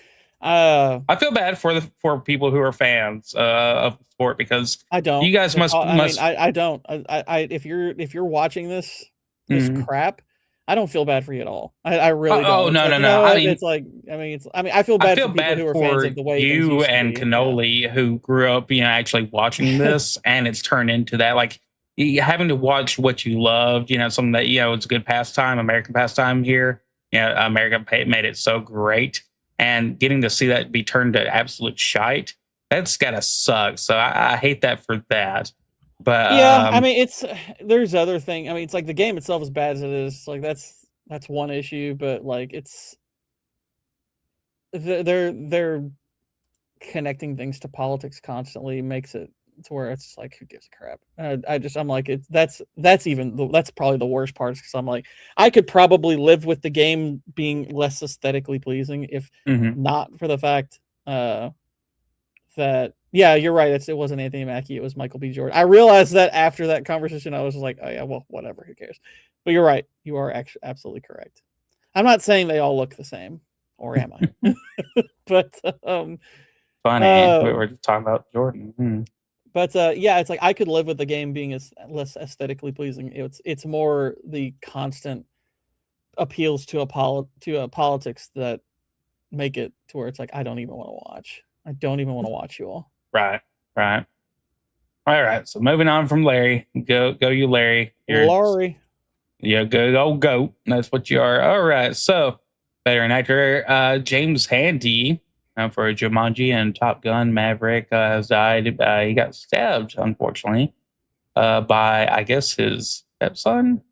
I feel bad for people who are fans of the sport, because I don't. You guys must. I don't. If you're watching this crap, I don't feel bad for you at all. I really don't. Oh, no. I feel bad for people who are fans of the way you and Cannoli who grew up, actually watching this, and it's turned into that, like, having to watch what you loved, something that it's a good pastime, American pastime here. America made it so great. And getting to see that be turned to absolute shite, that's gotta suck. So I hate that for that. But yeah, I mean, there's other thing. I mean, it's like the game itself, as bad as it is, like that's one issue. But like they're connecting things to politics constantly makes it to where it's like, who gives a crap? I'm like, that's probably the worst part, because I'm like, I could probably live with the game being less aesthetically pleasing if not for the fact that, yeah, you're right, it wasn't Anthony Mackie, it was Michael B. Jordan. I realized that after that conversation. I was like, oh yeah, well, whatever, who cares? But you're right, you are actually absolutely correct. I'm not saying they all look the same, or am I? But funny, we were talking about Jordan. But yeah, it's like I could live with the game being less aesthetically pleasing. It's more the constant appeals to politics that make it to where it's like, I don't even want to watch. I don't even want to watch you all. Right. All right. So moving on from Larry, go you, Larry. Laurie. Yeah, good old goat. That's what you are. All right. So veteran actor James Handy, for Jumanji and Top Gun Maverick, has died. He got stabbed, unfortunately, by, I guess, his stepson.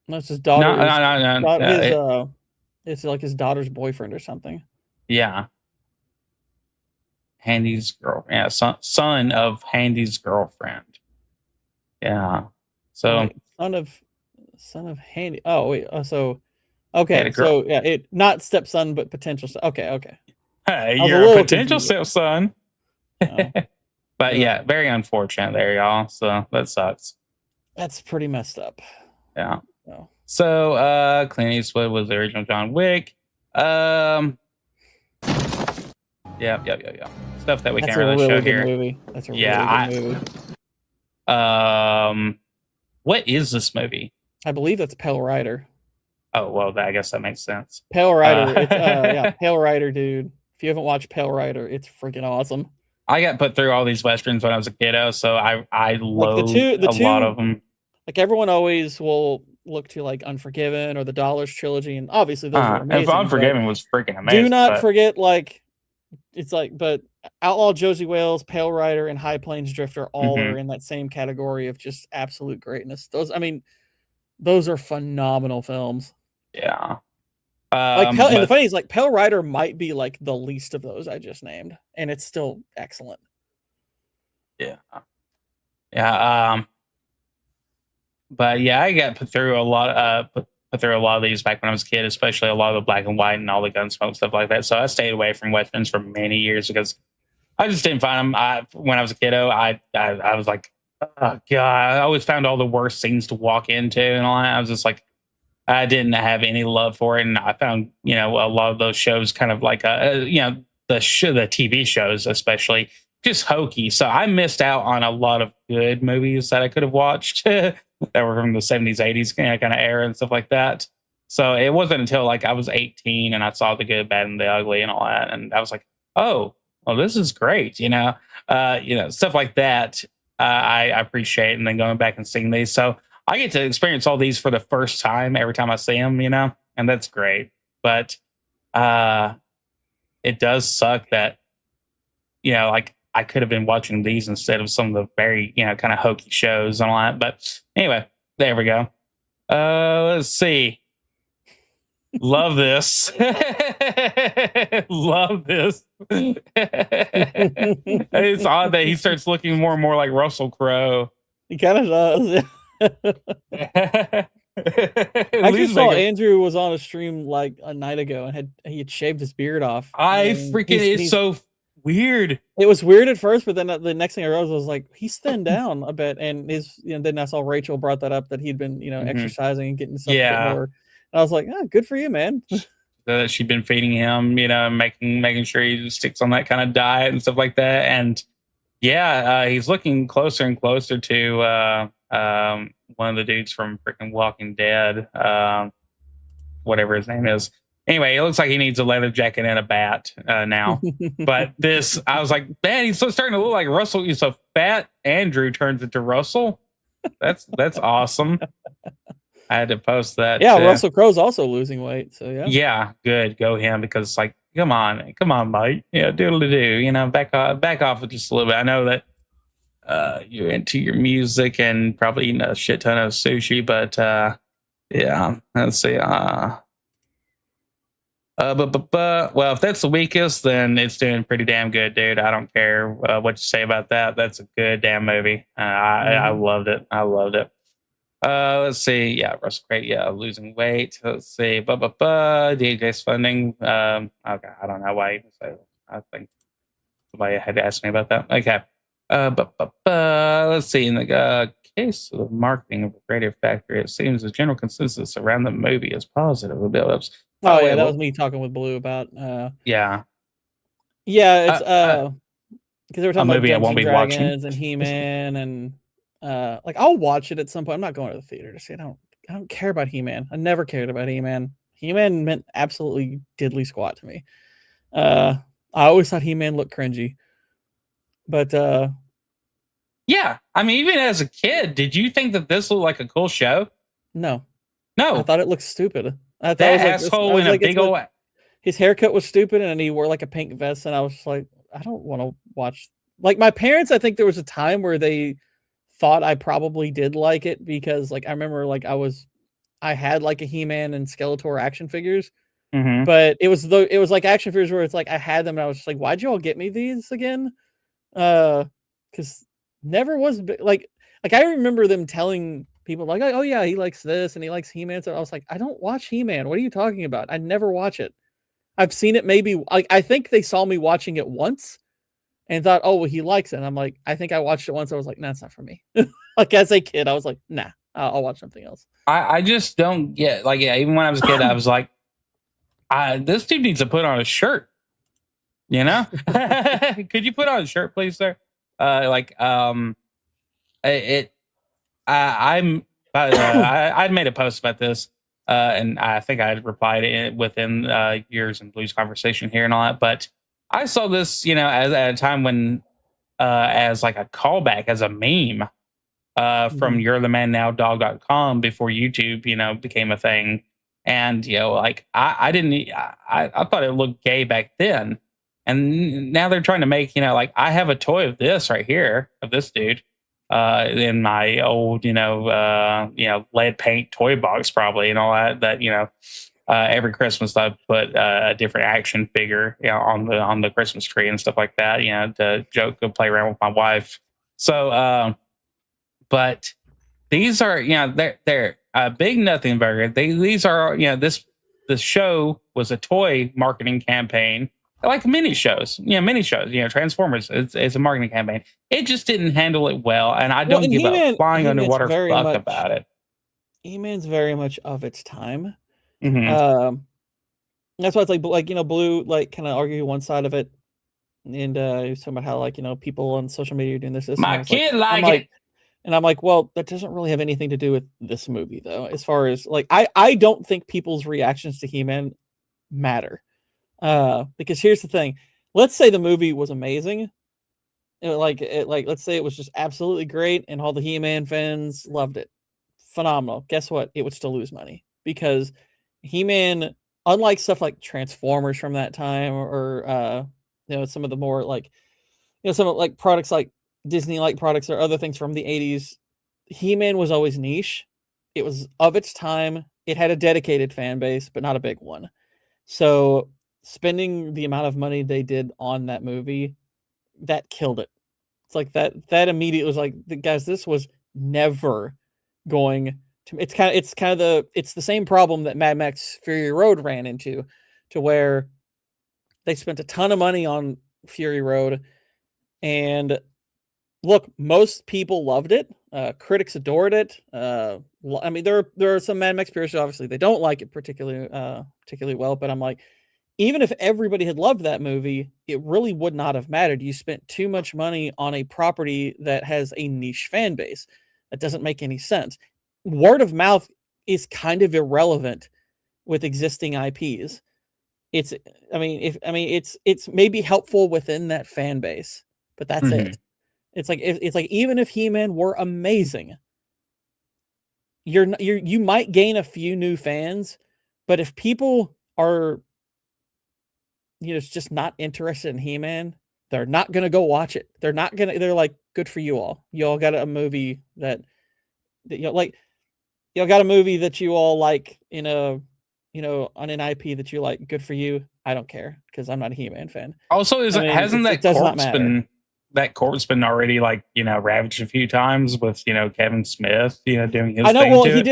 That's his daughter. No. It's like his daughter's boyfriend or something. Yeah. Handy's girlfriend. Yeah, son of Handy's girlfriend. Yeah. So son of Handy. Oh wait. So okay. So yeah, not stepson, but potential. Okay. Hey, you're a potential stepson. But yeah, very unfortunate there, y'all. So that sucks. That's pretty messed up. Yeah. So Clint Eastwood was the original John Wick. Yeah. Stuff that we can't really show here. Movie. That's a really good movie. What is this movie? I believe that's Pale Rider. Oh well, I guess that makes sense. Pale Rider. Yeah, Pale Rider, dude. If you haven't watched Pale Rider, it's freaking awesome. I got put through all these westerns when I was a kiddo, so I loathe a lot of them. Like everyone always will look to like Unforgiven or the Dollars trilogy, and obviously those are amazing. Unforgiven was freaking amazing. Do not forget, like, it's like, but Outlaw Josie Wales, Pale Rider, and High Plains Drifter all are in that same category of just absolute greatness. Those are phenomenal films. Yeah. And the funny is, like, Pale Rider might be like the least of those I just named, and it's still excellent. Yeah. But yeah, I got put through a lot of these back when I was a kid, especially a lot of the black and white and all the Gunsmoke stuff like that. So I stayed away from westerns for many years because I just didn't find them. When I was a kiddo, I was like, oh god, I always found all the worst scenes to walk into and all that. I was just like, I didn't have any love for it, and I found a lot of those shows kind of like the TV shows especially just hokey. So I missed out on a lot of good movies that I could have watched that were from the 70s, 80s kind of era and stuff like that. So it wasn't until like I was 18 and I saw The Good, Bad, and the Ugly and all that, and I was like, oh, well, this is great, stuff like that. I appreciate, and then going back and seeing these. So I get to experience all these for the first time every time I see them, and that's great. But it does suck that, like I could have been watching these instead of some of the very, kind of hokey shows and all that. But anyway, there we go. Let's see. Love this. Love this. It's odd that he starts looking more and more like Russell Crowe. He kind of does. I actually saw Andrew was on a stream like a night ago and he had shaved his beard off. It's so weird. It was weird at first, but then the next thing I realized was like, he's thinned down a bit, and then I saw Rachel brought that up that he'd been exercising and getting stuff more. And I was like, oh, good for you, man. That she'd been feeding him, making sure he sticks on that kind of diet and stuff like that. And yeah, he's looking closer and closer to one of the dudes from freaking Walking Dead, whatever his name is. Anyway, it looks like he needs a leather jacket and a bat now. But this, I was like, man, he's starting to look like Russell. He's so fat. Andrew turns into Russell. That's awesome. I had to post that. Yeah, Russell Crowe's also losing weight. So yeah. Yeah, good. Go him, because it's like, come on, mate. Yeah, doodle-doo. Back off just a little bit. I know that you're into your music and probably eating a shit ton of sushi, but yeah, let's see. Well, if that's the weakest, then it's doing pretty damn good, dude. I don't care what you say about that. That's a good damn movie. I loved it. I loved it. Let's see. Yeah, Russell Crate. Yeah, losing weight. Let's see. DJ's funding. Okay, I don't know why. I think somebody had to ask me about that. Okay. Let's see. In the case of the marketing of the Creative Factory, it seems the general consensus around the movie is positive. The build-ups. Oh, yeah, wait, that what- was me talking with Blue about. Yeah. Yeah, it's because they were a talking about movie I Dungeons won't and be watching. Dragons and He-Man and like I'll watch it at some point. I'm not going to the theater to see it. I don't care about He-Man. I never cared about He-Man. He-Man meant absolutely diddly squat to me. I always thought He-Man looked cringy. But yeah, I mean, even as a kid, did you think that this looked like a cool show? No. No. I thought it looked stupid. I thought That it was like asshole in a big old. His haircut was stupid, and he wore like a pink vest, and I was just like, I don't want to watch. Like my parents, I think there was a time where they thought I probably did like it because, like, I remember like I had like a He-Man and Skeletor action figures, Mhm. but it was like action figures where it's like I had them, and I was just like, why'd you all get me these again? Because never was like I remember them telling people like, oh yeah, he likes this and he likes He-Man. So I was like, I don't watch He-Man. What are you talking about? I never watch it. I've seen it maybe. I think they saw me watching it once and thought, oh, well, he likes it. And I'm like, I think I watched it once. I was like, nah, it's not for me. Like as a kid, I was like, nah, I'll watch something else. I just don't get like, yeah, even when I was a kid, I was like, this dude needs to put on a shirt. You know? Could you put on a shirt, please, sir? I'd made a post about this, and I think I replied within yours and Blue's conversation here and all that. But I saw this, as at a time when, as like a callback, as a meme, from you're the man now dog.com before YouTube, became a thing. And, like I didn't, I thought it looked gay back then. And now they're trying to make, like I have a toy of this right here, of this dude, in my old, lead paint toy box, probably, and all that, every Christmas I put a different action figure, on the Christmas tree and stuff like that, to joke and play around with my wife. So, but these are, they're a big nothing burger. These are, the show was a toy marketing campaign, like mini shows, Transformers. It's a marketing campaign. It just didn't handle it well, and I don't give a flying underwater fuck about it. He-Man's very much of its time. Mm-hmm. That's why it's like Blue like kind of argue one side of it, and he was talking about how people on social media are doing this. My kid like it. And I'm like, well, that doesn't really have anything to do with this movie, though. As far as I don't think people's reactions to He-Man matter. Because here's the thing: let's say the movie was amazing, let's say it was just absolutely great, and all the He-Man fans loved it, phenomenal. Guess what? It would still lose money because He-Man, unlike stuff like Transformers from that time, or some of the more some of products like Disney-like products or other things from the 80s, He-Man was always niche. It was of its time. It had a dedicated fan base, but not a big one. So spending the amount of money they did on that movie, that killed it. It's like that immediately was like, guys, this was never going to. It's the same problem that Mad Max Fury Road ran into, to where they spent a ton of money on Fury Road, and look, most people loved it. Critics adored it. I mean, there are some Mad Max purists, obviously they don't like it particularly well. But I'm like, even if everybody had loved that movie, it really would not have mattered. You spent too much money on a property that has a niche fan base. That doesn't make any sense. Word of mouth is kind of irrelevant with existing IPs. It's maybe helpful within that fan base, but that's it. It's like even if He-Man were amazing, you might gain a few new fans, but if people are just not interested in He-Man, they're not gonna go watch it. They're like, good for you all. You all got a movie that y'all got a movie that you all like in a on an IP that you like, good for you. I don't care because I'm not a He-Man fan. Also, hasn't it does not matter. That corpse been already ravaged a few times with Kevin Smith doing his I know. thing Well, to he it?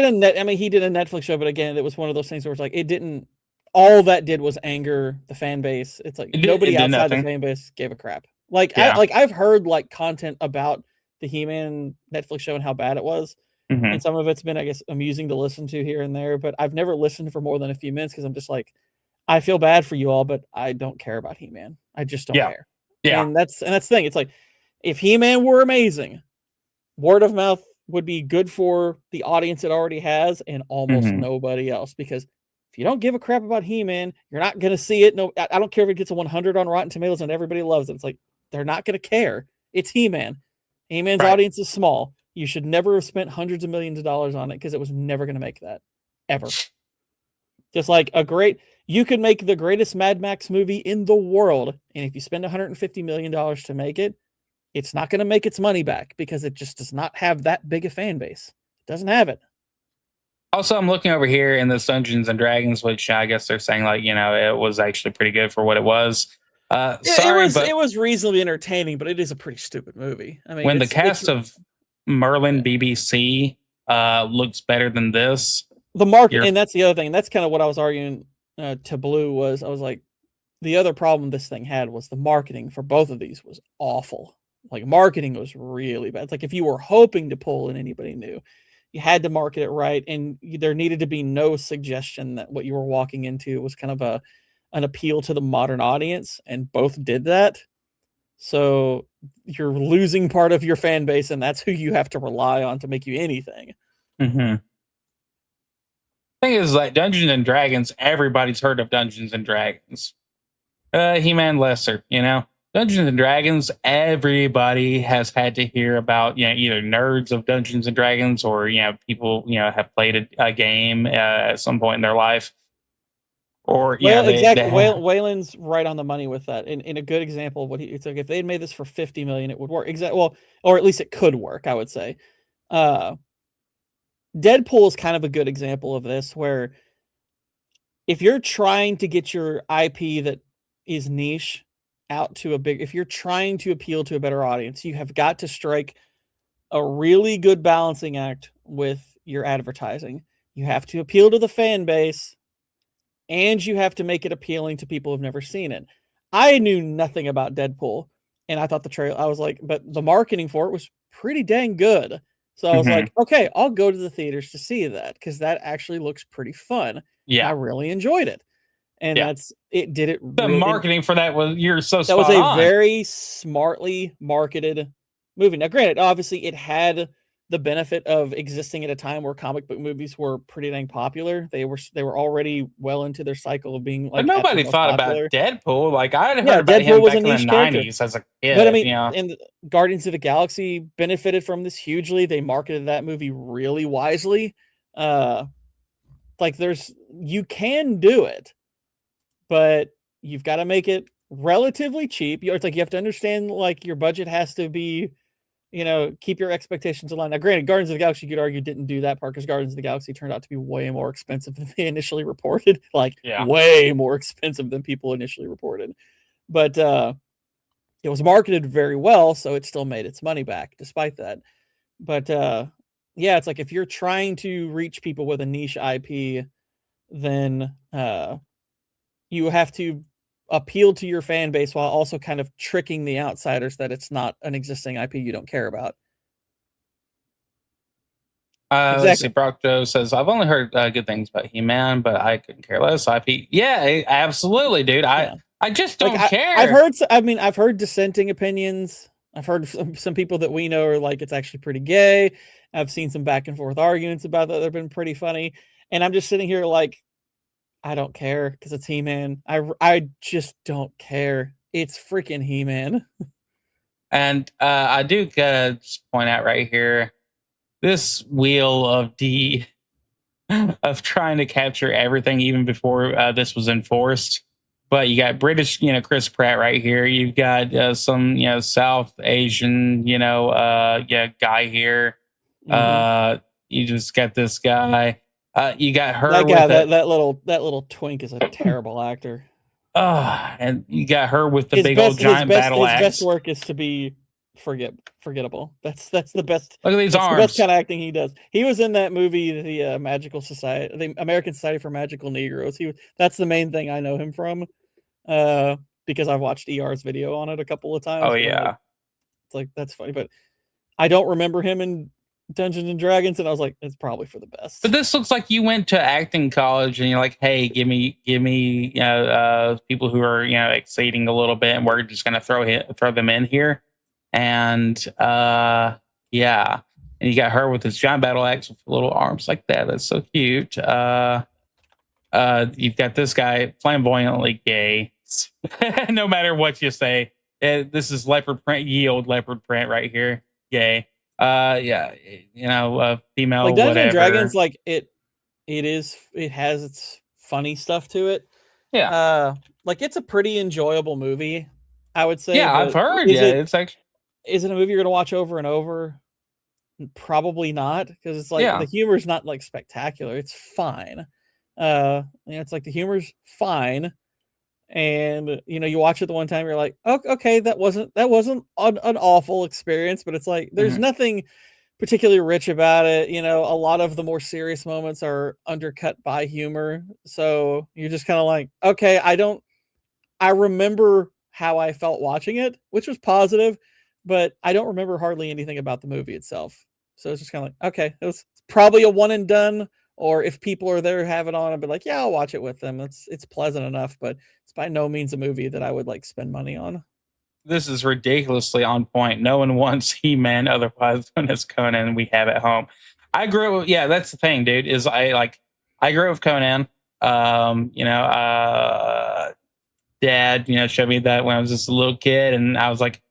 he did a Netflix show, but again, it was one of those things where it's like it didn't. All that did was anger the fan base. It's like nobody it did outside the nothing. fan base gave a crap. Like Yeah. I've heard content about the He-Man Netflix show and how bad it was, Mhm. and some of it's been, I guess, amusing to listen to here and there. But I've never listened for more than a few minutes because I'm just like, I feel bad for you all, but I don't care about He-Man. I just don't care. Yeah. And that's the thing. It's like if He-Man were amazing, word of mouth would be good for the audience it already has and almost Mhm. nobody else. Because if you don't give a crap about He-Man, you're not going to see it. No, I don't care if it gets a 100 on Rotten Tomatoes and everybody loves it. It's like they're not going to care. It's He-Man. He-Man's audience is small. You should never have spent hundreds of millions of dollars on it because it was never going to make that ever. Just like you could make the greatest Mad Max movie in the world, and if you spend $150 million to make it, it's not going to make its money back because it just does not have that big a fan base. It doesn't have it. Also, I'm looking over here in this Dungeons and Dragons, which I guess they're saying it was actually pretty good for what it was. Sorry, but it was reasonably entertaining, but it is a pretty stupid movie. I mean, when the cast of Merlin BBC looks better than this, the market, and that's the other thing. And that's kind of what I was arguing to Blue was. I was like, the other problem this thing had was the marketing for both of these was awful. Like marketing was really bad. It's like if you were hoping to pull in anybody new, you had to market it right, and there needed to be no suggestion that what you were walking into was kind of an appeal to the modern audience, and both did that. So you're losing part of your fan base, and that's who you have to rely on to make you anything. Mm-hmm. Thing is, Dungeons and Dragons, everybody's heard of Dungeons and Dragons. He-Man lesser, Dungeons and Dragons, everybody has had to hear about, either nerds of Dungeons and Dragons or, people, have played a game at some point in their life. Or, exactly. Waylon's right on the money with that. In a good example of what it's like, if they had made this for $50 million, it would work. Well, or at least it could work, I would say. Deadpool is kind of a good example of this, where if you're trying to get your IP that is niche out to if you're trying to appeal to a better audience, you have got to strike a really good balancing act with your advertising. You have to appeal to the fan base, and you have to make it appealing to people who've never seen it. I knew nothing about Deadpool, and I thought the trailer, I was like, but the marketing for it was pretty dang good. So I was like, okay, I'll go to the theaters to see that because that actually looks pretty fun. Yeah. I really enjoyed it. And it did it. The marketing for that was, that was a very smartly marketed movie. Now, granted, obviously it had the benefit of existing at a time where comic book movies were pretty dang popular. They were already well into their cycle of being but nobody thought popular. about Deadpool. Like I had heard about him back in the 90s as a kid. But I mean, and Guardians of the Galaxy benefited from this hugely. They marketed that movie really wisely. You can do it, but you've got to make it relatively cheap. It's like you have to understand, your budget has to be, keep your expectations aligned. Now, granted, Guardians of the Galaxy, you could argue, didn't do that part because Guardians of the Galaxy turned out to be way more expensive than they initially reported. Way more expensive than people initially reported. But it was marketed very well, so it still made its money back despite that. But it's like if you're trying to reach people with a niche IP, then you have to appeal to your fan base while also kind of tricking the outsiders that it's not an existing IP you don't care about. Let's see, Brock Joe says, I've only heard good things about He-Man, but I couldn't care less. IP. Yeah, absolutely, dude. I just don't care. I've heard dissenting opinions. I've heard some people that we know are like, it's actually pretty gay. I've seen some back and forth arguments about that. They've been pretty funny. And I'm just sitting here like, I don't care because it's He-Man. I just don't care. It's freaking He-Man. And I do just point out right here, this wheel of of trying to capture everything even before this was enforced. But you got British, Chris Pratt right here. You've got some, South Asian, guy here. You just got this guy. You got her That guy, with that little twink is a terrible actor. and you got her with the His big best, old giant battle his axe. best work is to be forgettable. That's the best. Look at these that's arms. the best kind of acting he does. He was in that movie, the Magical Society, the American Society for Magical Negroes. That's the main thing I know him from, because I've watched ER's video on it a couple of times. Oh and yeah, it's like that's funny, but I don't remember him in Dungeons and Dragons, and I was like, it's probably for the best. but this looks like you went to acting college and you're like, hey, give me, people who are exceeding a little bit, and we're just gonna throw them in here, and yeah, and you got her with this giant battle axe with little arms like that. That's so cute. You've got this guy flamboyantly gay. No matter what you say, this is leopard print, yield leopard print right here. Gay. Yeah, female, like Dungeons whatever. and Dragons, like it has its funny stuff to it. Yeah. Like it's a pretty enjoyable movie, I would say. Yeah, I've heard. It's actually, is it a movie you're gonna watch over and over? Probably not, because it's like the humor is not like spectacular. It's fine. It's like the humor's fine, and you watch it the one time, you're like, oh, okay, that wasn't an awful experience, but it's like there's nothing particularly rich about it. A lot of the more serious moments are undercut by humor, so you're just kind of like, okay, I remember how I felt watching it, which was positive, but I don't remember hardly anything about the movie itself. So it's just kind of like, okay, it was probably a one and done, or if people are there have it on, I'd be like, yeah, I'll watch it with them. It's pleasant enough, but it's by no means a movie that I would like spend money on. This is ridiculously on point. No one wants He-Man, otherwise known as Conan, we have at home. I grew up, that's the thing, dude, is I grew up with Conan. Dad, showed me that when I was just a little kid, and I was like,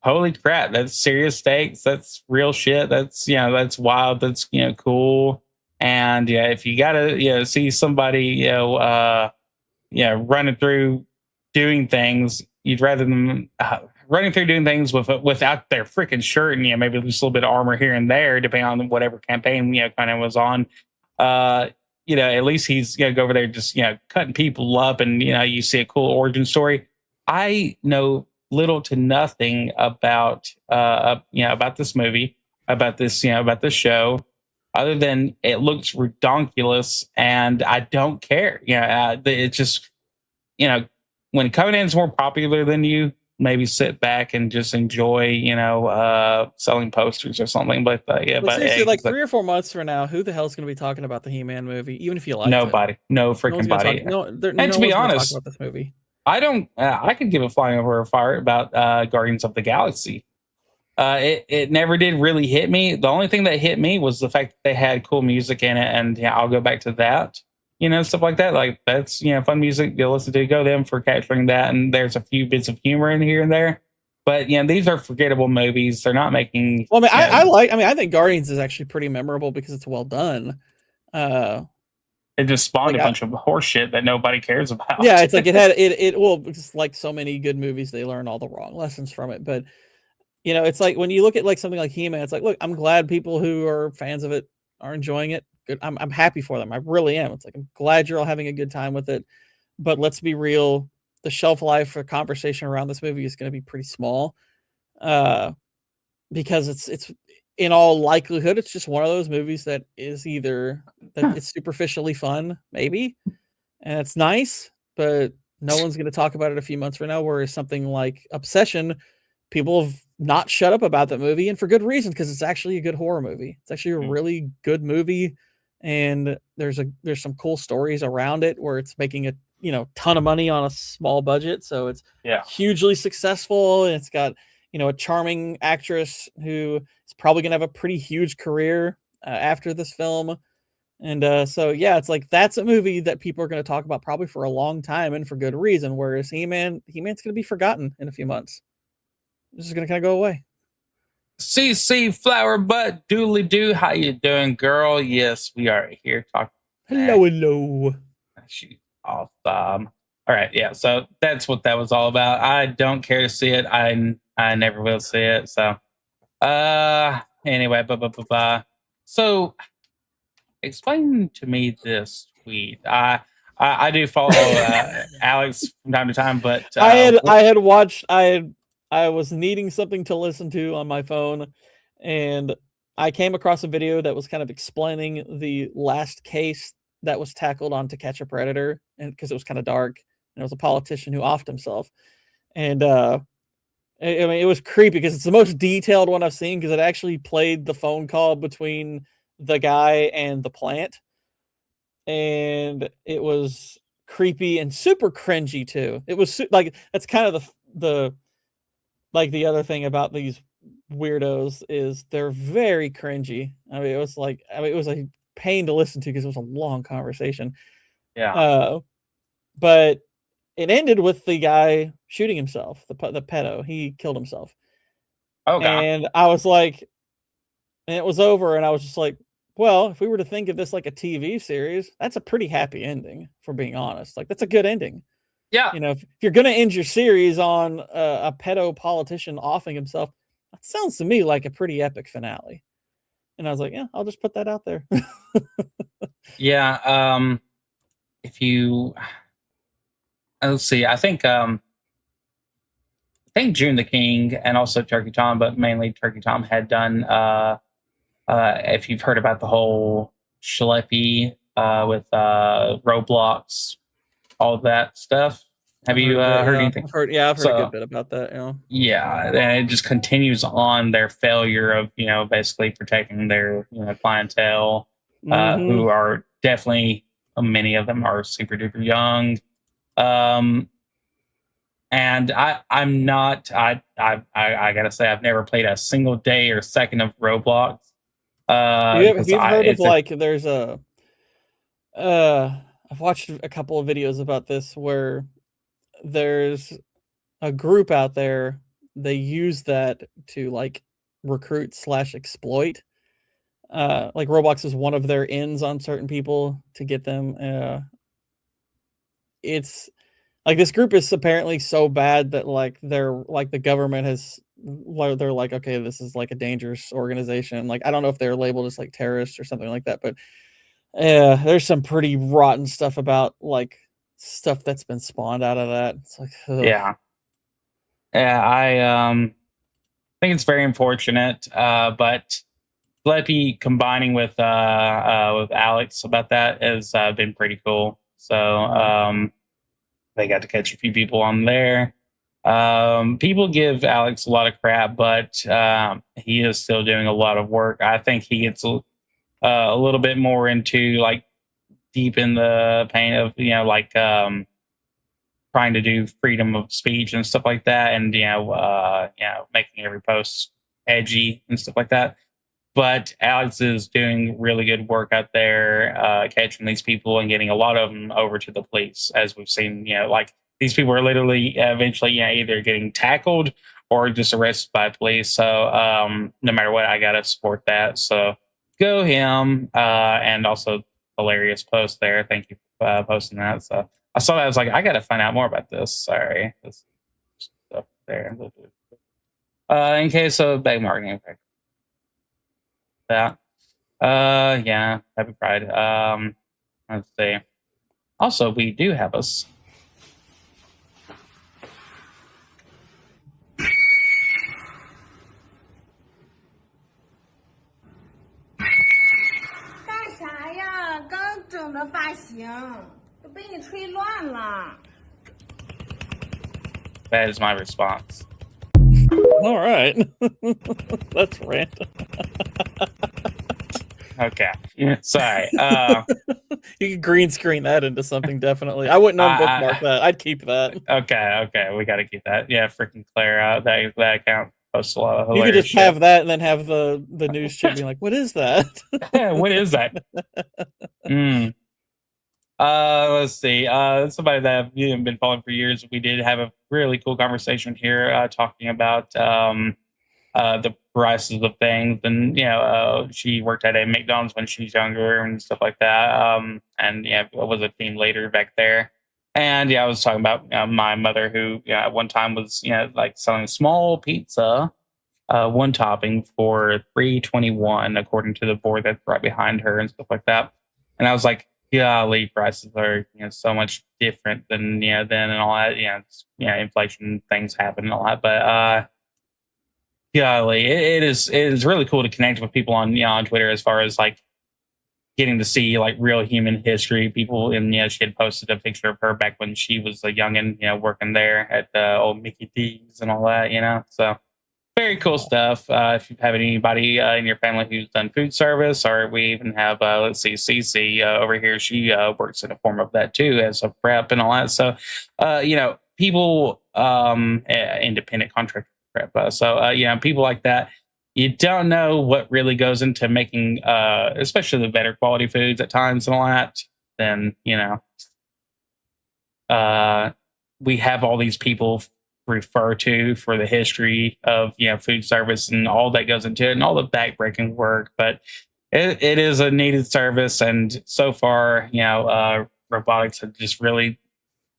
holy crap, that's serious stakes. That's real shit. That's, that's wild. That's, cool. And if you gotta, see somebody, running through doing things, you'd rather them running through doing things without their freaking shirt, and maybe just a little bit of armor here and there, depending on whatever campaign kind of was on. At least he's go over there just cutting people up, and you see a cool origin story. I know little to nothing about about this movie, about this show, other than it looks redonkulous, and I don't care. It's just when Conan's more popular than you, maybe sit back and just enjoy selling posters or something. But seriously, like 3 or 4 months from now, who the hell is going to be talking about the He-Man movie, even if you like nobody, no freaking body. And to be honest, talk about this movie. I don't. I could give a flying over a fire about Guardians of the Galaxy. It never did really hit me. The only thing that hit me was the fact that they had cool music in it, and I'll go back to that. Stuff like that. Like that's fun music. You'll listen to go them for capturing that, and there's a few bits of humor in here and there. But these are forgettable movies. They're not making. Well, I think Guardians is actually pretty memorable because it's well done. It just spawned a bunch of horse shit that nobody cares about. Yeah, it's like it's like so many good movies, they learn all the wrong lessons from it. But it's like when you look at like something like He-Man, it's like, look, I'm glad people who are fans of it are enjoying it. Good. I'm happy for them. I really am. It's like, I'm glad you're all having a good time with it. But let's be real, the shelf life for conversation around this movie is going to be pretty small. Because it's in all likelihood, it's just one of those movies that is either that it's superficially fun, maybe, and it's nice, but no one's going to talk about it a few months from now. Whereas something like Obsession, people have not shut up about that movie, and for good reason, because it's actually a good horror movie. It's actually a really good movie, and there's some cool stories around it where it's making a ton of money on a small budget, so it's hugely successful, and it's got a charming actress who is probably going to have a pretty huge career after this film. And so, it's like, that's a movie that people are going to talk about probably for a long time, and for good reason. Whereas He-Man's going to be forgotten in a few months. This is going to kind of go away. CC Flower Butt Dooley Doo. How you doing, girl? Yes, we are here talking. Hello. She's awesome. All right. Yeah. So that's what that was all about. I don't care to see it. I never will see it. So, anyway, So explain to me this tweet. I do follow Alex from time to time, but I was needing something to listen to on my phone, and I came across a video that was kind of explaining the last case that was tackled on To Catch a Predator, and because it was kind of dark, and it was a politician who offed himself, and I mean, it was creepy because it's the most detailed one I've seen because it actually played the phone call between the guy and the plant, and it was creepy and super cringy too. It was like that's kind of the like the other thing about these weirdos is they're very cringy. I mean, it was a pain to listen to because it was a long conversation. Yeah. But it ended with the guy shooting himself, the pedo. He killed himself. Okay. And I was like, and it was over, and I was just like, well, if we were to think of this like a TV series, that's a pretty happy ending, for being honest. Like, that's a good ending. Yeah. You know, if you're going to end your series on a pedo politician offing himself, that sounds to me like a pretty epic finale. And I was like, yeah, I'll just put that out there. Yeah. If you, let's see, I think June the King and also Turkey Tom, but mainly Turkey Tom had done, if you've heard about the whole Schleppy with Roblox, all that stuff. Have you heard anything? I've heard a good bit about that. Yeah, and it just continues on their failure of basically protecting their clientele, who are definitely, many of them are super duper young, and I'm not I gotta say I've never played a single day or second of Roblox. Have you heard of like there's a I've watched a couple of videos about this where there's a group out there, they use that to like recruit / exploit. Like Roblox is one of their ends on certain people to get them. It's like this group is apparently so bad that like they're like the government has they're like, okay, this is like a dangerous organization. Like I don't know if they're labeled as like terrorists or something like that, but there's some pretty rotten stuff about like stuff that's been spawned out of that. It's like, ugh. I think it's very unfortunate, but Flippy combining with Alex about that has been pretty cool. So they got to catch a few people on there. People give Alex a lot of crap, but he is still doing a lot of work. I think he gets a little bit more into like deep in the pain of like trying to do freedom of speech and stuff like that, and making every post edgy and stuff like that. But Alex is doing really good work out there, catching these people and getting a lot of them over to the police, as we've seen. Like these people are literally eventually, either getting tackled or just arrested by police. So no matter what, I gotta support that. So go him, and also hilarious post there. Thank you for posting that. So I saw that. I was like, I gotta find out more about this. Sorry, this stuff there. In case of bag marketing. That. Yeah, happy Pride. Let's see. Also, we do have us. That is my response. All right. That's random. Okay. Sorry. You can green screen that into something, definitely. I wouldn't unbookmark that. I'd keep that. Okay. We got to keep that. Yeah, freaking Claire. That account posts a lot of You hilarious could just shit. have that and then have the news chick being like, what is that? What is that? Let's see. Somebody that I've been following for years, we did have a really cool conversation here talking about the prices of things, and she worked at a McDonald's when she was younger and stuff like that, and was a team leader back there. And I was talking about my mother, who at one time was like selling a small pizza, one topping for $3.21, according to the board that's right behind her and stuff like that. And I was like, golly, prices are so much different than then and all that. Inflation things happen and all that. But golly, it is really cool to connect with people on Twitter as far as like getting to see like real human history. People, and she had posted a picture of her back when she was a youngin, working there at the old Mickey D's and all that. So very cool stuff. If you have anybody in your family who's done food service, or we even have, let's see, Cece over here. She works in a form of that too, as a prep and all that. So, people, independent contractor prep. People like that. You don't know what really goes into making, especially the better quality foods at times and all that. Then we have all these people refer to for the history of food service and all that goes into it and all the backbreaking work. But it is a needed service, and so far robotics have just really,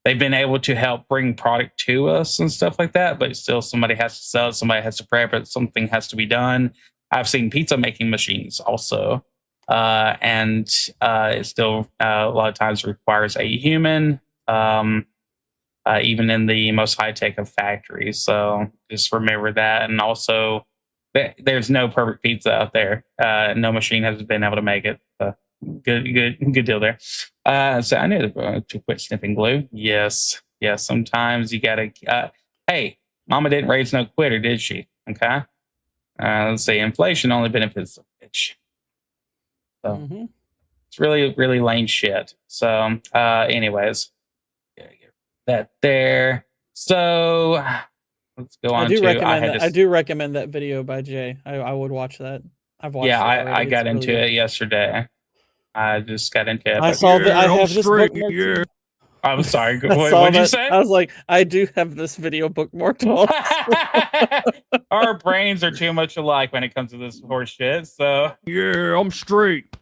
they've been able to help bring product to us and stuff like that. But still, somebody has to sell it, somebody has to prep it, something has to be done. I've seen pizza making machines also, and it still a lot of times requires a human, even in the most high tech of factories. So just remember that. And also, there's no perfect pizza out there. No machine has been able to make it. Good deal there. So I need to quit sniffing glue. Yes. Sometimes you gotta. Hey, Mama didn't raise no quitter, did she? Okay. Let's see. Inflation only benefits the rich. So it's really, really lame shit. So, anyways, that there. So let's go on I do recommend that video by Jay. I would watch that. I've watched it already. I got It's into really it good. yesterday. I just got into it. I saw that I have this bookmarked. I'm sorry. I What saw did you that. say? I was like, I do have this video bookmarked. Our brains are too much alike when it comes to this horse shit. So Yeah, I'm straight.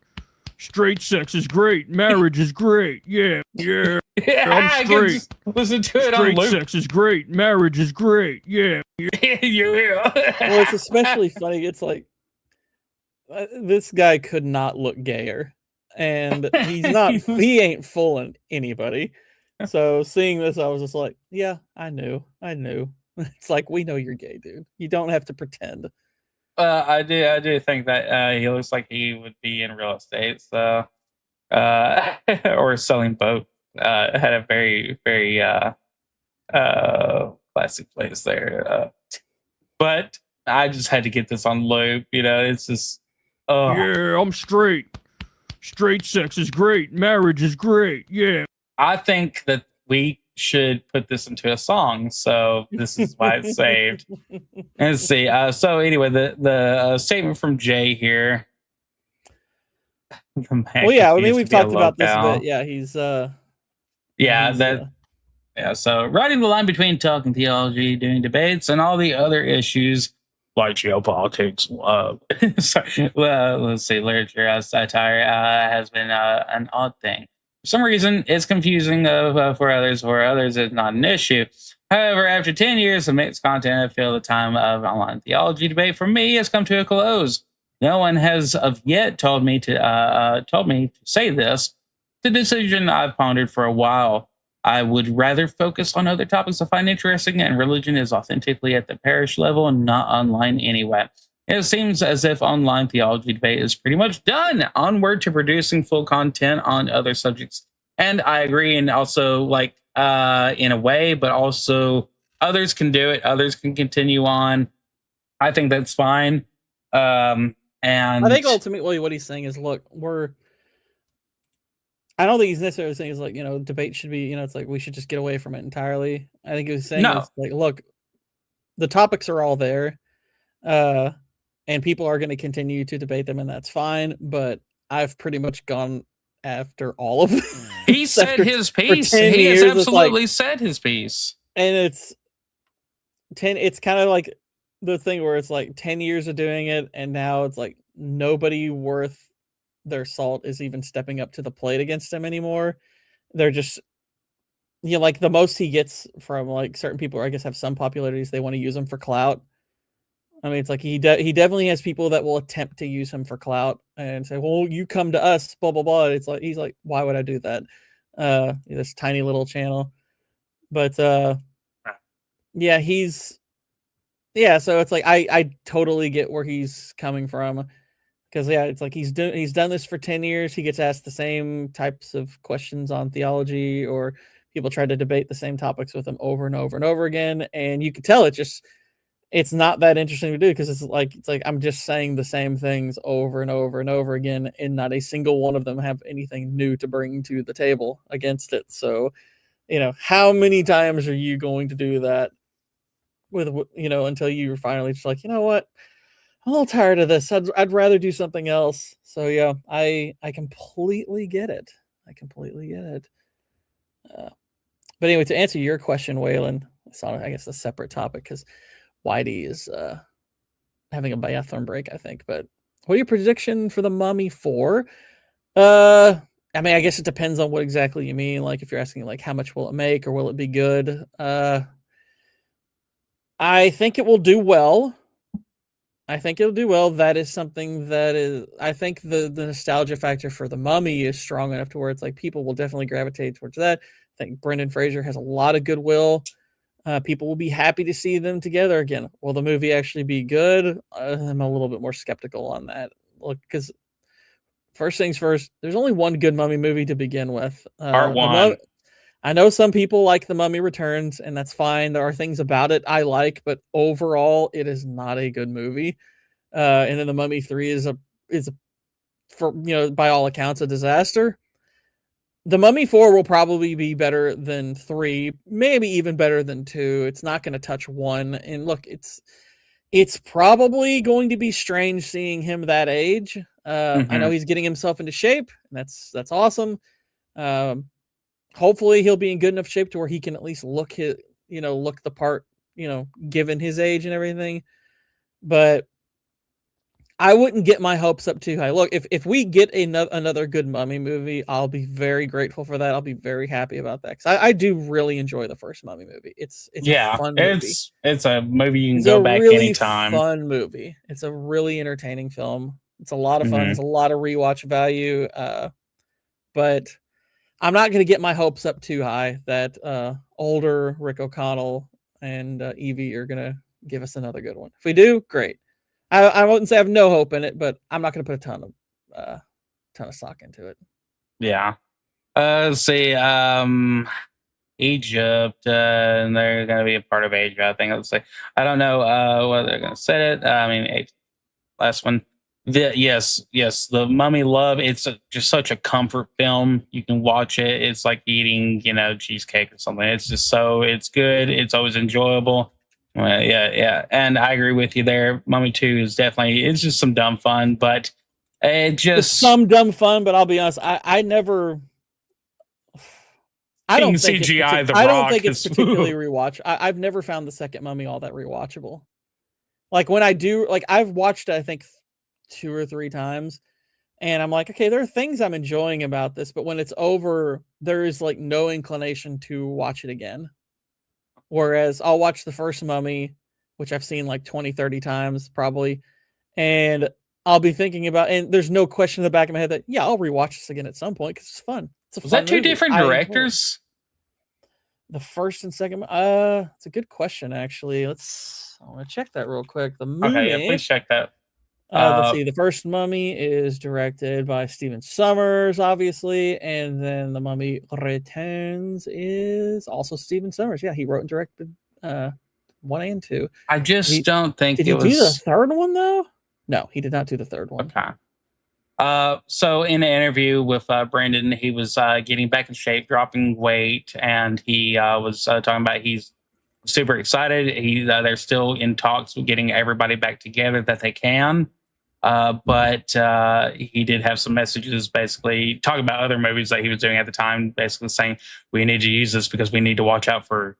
Straight sex is great. Marriage is great. Yeah. I'm I can straight. just listen to it on Straight loop. sex is great. Marriage is great. Yeah. Well, it's especially funny. It's like this guy could not look gayer, and he's not. He ain't fooling anybody. So seeing this, I was just like, yeah, I knew. It's like, we know you're gay, dude. You don't have to pretend. I do think that he looks like he would be in real estate, so or selling boat. Had a very, very classic place there. But I just had to get this on loop. It's just Yeah, I'm straight. Straight sex is great. Marriage is great. Yeah. I think that we should put this into a song, so this is why it's saved. Let's see. So anyway, the statement from Jay here. Well, yeah, I mean, we've talked about this a bit. Yeah, he's So riding the line between talking theology, doing debates, and all the other issues like geopolitics. Sorry. Well, let's see. Literature as satire has been an odd thing. For some reason, it's confusing for others. For others, it's not an issue. However, after 10 years of mixed content, I feel the time of online theology debate for me has come to a close. No one has of yet told me to say this. The decision I've pondered for a while. I would rather focus on other topics I find interesting, and religion is authentically at the parish level and not online anyway. It seems as if online theology debate is pretty much done. Onward to producing full content on other subjects. And I agree, and also in a way, but also others can do it. Others can continue on. I think that's fine. And I think ultimately what he's saying is, look, I don't think he's necessarily saying it's debate should be, it's like we should just get away from it entirely. I think he was saying it's like, look, the topics are all there, and people are going to continue to debate them, and that's fine. But I've pretty much gone after all of them. He said his piece. He has absolutely said his piece. And it's kind of like the thing where it's like 10 years of doing it, and now it's like nobody worth their salt is even stepping up to the plate against him anymore. They're just, like the most he gets from like certain people, I guess, have some popularities. They want to use him for clout. I mean, it's like he definitely has people that will attempt to use him for clout and say, "Well, you come to us, blah blah blah." It's like he's like, "Why would I do that?" This tiny little channel, but yeah, so it's like I totally get where he's coming from, because yeah, it's like he's done this for 10 years. He gets asked the same types of questions on theology, or people try to debate the same topics with him over and over and over again, and you can tell it's not that interesting to do, because it's like I'm just saying the same things over and over and over again, and not a single one of them have anything new to bring to the table against it. So, how many times are you going to do that with, until you're finally just like, you know what? I'm a little tired of this. I'd rather do something else. So yeah, I completely get it. I completely get it. But anyway, to answer your question, Waylon, it's on, I guess, a separate topic, because Whitey is having a bathroom break, I think. But what are your prediction for the Mummy 4? I mean, I guess it depends on what exactly you mean. Like, if you're asking like how much will it make, or will it be good? I think it will do well. I think it'll do well. That is something that is, I think the nostalgia factor for the Mummy is strong enough to where it's like people will definitely gravitate towards that. I think Brendan Fraser has a lot of goodwill. People will be happy to see them together again. Will the movie actually be good? I'm a little bit more skeptical on that. Look, because first things first, there's only one good Mummy movie to begin with. Part one. I know some people like The Mummy Returns, and that's fine. There are things about it I like, but overall, it is not a good movie. And then The Mummy 3 is for, by all accounts, a disaster. The Mummy 4 will probably be better than 3, maybe even better than 2. It's not going to touch 1. And look, it's probably going to be strange seeing him that age. I know he's getting himself into shape, and that's awesome. Hopefully he'll be in good enough shape to where he can at least look the part, given his age and everything. But I wouldn't get my hopes up too high. Look, if we get another good Mummy movie, I'll be very grateful for that. I'll be very happy about that, because I do really enjoy the first Mummy movie. It's a fun movie. It's a movie you can It's go a back really anytime. fun movie. It's a really entertaining film. It's a lot of fun. It's a lot of rewatch value. But I'm not going to get my hopes up too high that older Rick O'Connell and Evie are going to give us another good one. If we do, great. I wouldn't say I have no hope in it, but I'm not going to put a ton of stock into it. Yeah. Let's see. Egypt, and they're going to be a part of Asia, I think. Let's say. I don't know whether they're going to set it. I mean, last one. Yes, the Mummy Love. It's just such a comfort film. You can watch it. It's like eating, cheesecake or something. It's just it's good. It's always enjoyable. Yeah, and I agree with you there. Mummy 2 is definitely, it's just some dumb fun, but it's some dumb fun. But I'll be honest, I never. I don't think CGI I don't think it's particularly rewatch. I've never found the second Mummy all that rewatchable. Like when I do, like I've watched it, I think 2 or 3 times, and I'm like, okay, there are things I'm enjoying about this, but when it's over, there is like no inclination to watch it again. Whereas I'll watch the first Mummy, which I've seen like 20, 30 times probably, and I'll be thinking about, and there's no question in the back of my head that, yeah, I'll rewatch this again at some point because it's fun. Was that 2 different directors? The first and second, it's a good question actually. I want to check that real quick. The Mummy. Okay, yeah, please check that. Let's see. The first Mummy is directed by Stephen Sommers, obviously, and then The Mummy Returns is also Stephen Sommers. Yeah, he wrote and directed 1 and 2. I just don't think did he do the third one though? No, he did not do the third one. Okay. So in an interview with Brandon, he was getting back in shape, dropping weight, and he was talking about he's super excited. They're still in talks with getting everybody back together that they can. But he did have some messages basically talking about other movies that he was doing at the time, basically saying we need to use this because we need to watch out for,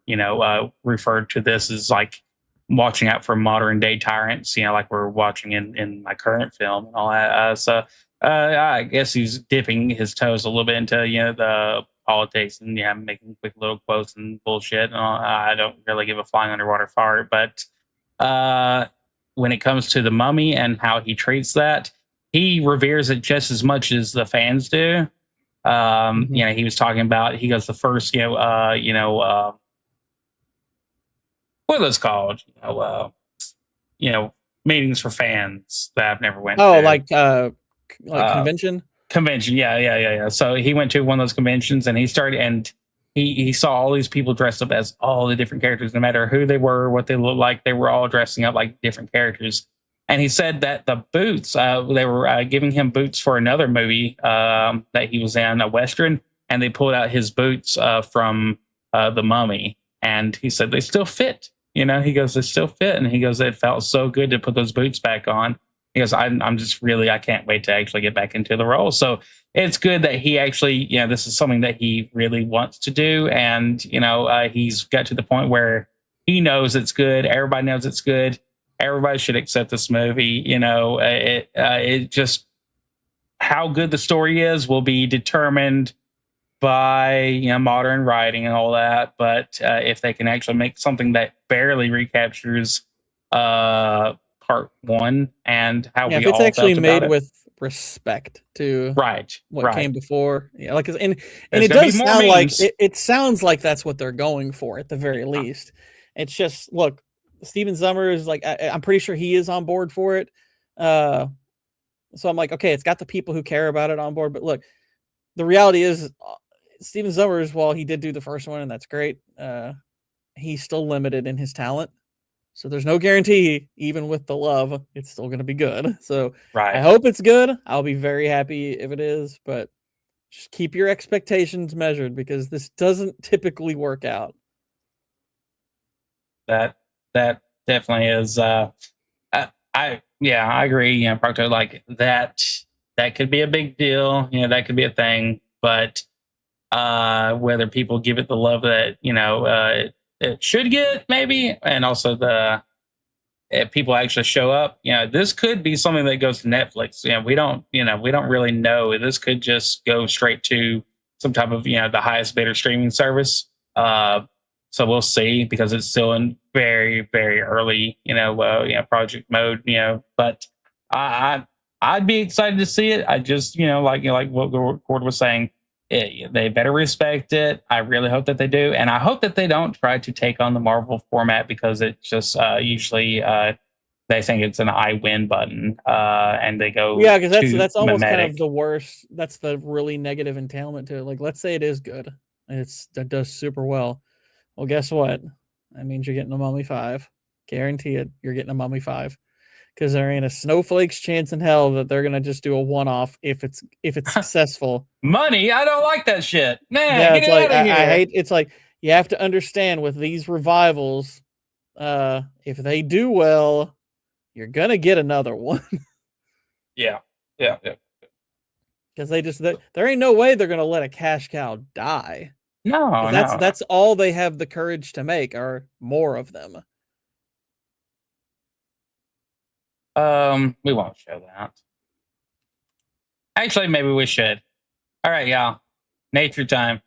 referred to this as like watching out for modern day tyrants, like we're watching in my current film and all that. So I guess he's dipping his toes a little bit into, the politics and making quick little quotes and bullshit. I don't really give a flying underwater fart, but when it comes to the Mummy and how he treats that, he reveres it just as much as the fans do. You know, he was talking about, he goes, the first, what are those called? You know, meetings for fans that I've never went Oh, to. like convention? Convention, yeah. So he went to one of those conventions, and he started, and he saw all these people dressed up as all the different characters, no matter who they were, what they looked like, they were all dressing up like different characters. And he said that the boots, they were giving him boots for another movie that he was in, a Western, and they pulled out his boots from The Mummy. And he said they still fit. You know, he goes, they still fit. And he goes, it felt so good to put those boots back on. He goes, I'm just really, I can't wait to actually get back into the role. So it's good that he actually, you know, this is something that he really wants to do. And, you know, he's got to the point where he knows it's good. Everybody knows it's good. Everybody should accept this movie. You know, it just, how good the story is will be determined by, you know, modern writing and all that. But if they can actually make something that barely recaptures part one and how Yeah, we if it's all actually felt made about it. with respect to what Right. came before. Yeah, like, and There's it gonna be does more sound like memes. it sounds like that's what they're going for at the very least. It's just, look, Steven Summers, like, I'm pretty sure he is on board for it. So I'm like, okay, it's got the people who care about it on board. But look, the reality is, Steven Summers, while he did do the first one, and that's great, he's still limited in his talent. So there's no guarantee, even with the love, it's still going to be good. So I hope it's good. I'll be very happy if it is, but just keep your expectations measured, because this doesn't typically work out. That definitely is. I agree. You know, Proctor, like that could be a big deal. You know, that could be a thing. But whether people give it the love that, you know, it should get, maybe, and also if people actually show up, you know, this could be something that goes to Netflix. You know, we don't really know. This could just go straight to some type of, you know, the highest bidder streaming service. So we'll see, because it's still in very, very early, project mode, but I'd be excited to see it. I just, like what Gord was saying, they better respect it. I really hope that they do. And I hope that they don't try to take on the Marvel format, because it just usually they think it's an I win button, and they go, yeah, because that's almost mimetic. kind of the worst. That's the really negative entailment to it. Like, let's say it is good, that does super well. Well, guess what? That means you're getting a Mummy 5. Guarantee it. You're getting a Mummy 5. Because there ain't a snowflake's chance in hell that they're gonna just do a one-off if it's successful. Money, I don't like that shit. Man, Yeah, get it's it like out of here. I hate. It's like, you have to understand with these revivals, if they do well, you're gonna get another one. Yeah. Because there ain't no way they're gonna let a cash cow die. No, that's all they have the courage to make, are more of them. We won't show that. Actually, maybe we should. All right, y'all. Nature time.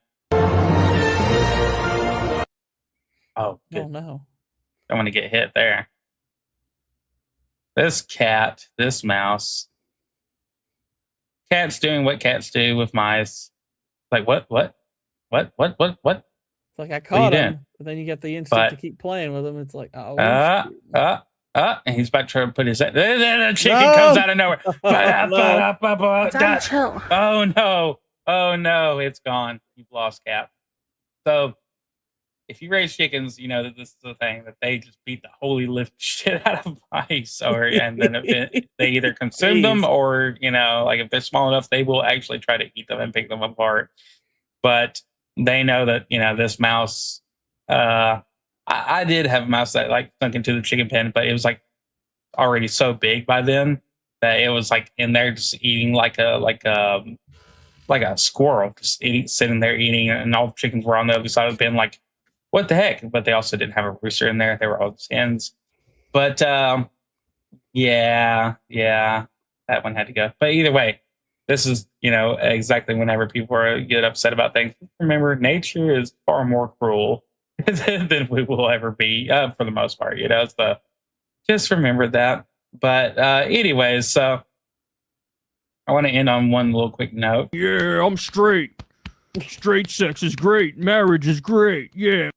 Oh, good. Oh no. Don't want to get hit there. This cat, this mouse. Cat's doing what cats do with mice. Like, what? It's like, I caught him, but then you get the instinct to keep playing with him. It's like, oh, and he's about to put his. The chicken comes out of nowhere. Oh no, it's gone. You've lost Cap. So if you raise chickens, you know that this is the thing, that they just beat the holy lift shit out of mice, and then they either consume them, or, like, if they're small enough, they will actually try to eat them and pick them apart. But they know that, this mouse, I did have a mouse that, like, sunk into the chicken pen, but it was, like, already so big by then that it was, like, in there just eating like a squirrel, just sitting there eating, and all the chickens were on the other side of the pen, like, what the heck? But they also didn't have a rooster in there. They were all just hens. But yeah, that one had to go. But either way, this is, exactly whenever people get upset about things. Remember, nature is far more cruel than we will ever be, for the most part. It's the Just remember that. But anyways, so I want to end on one little quick note. Yeah, I'm straight. Straight sex is great. Marriage is great. Yeah.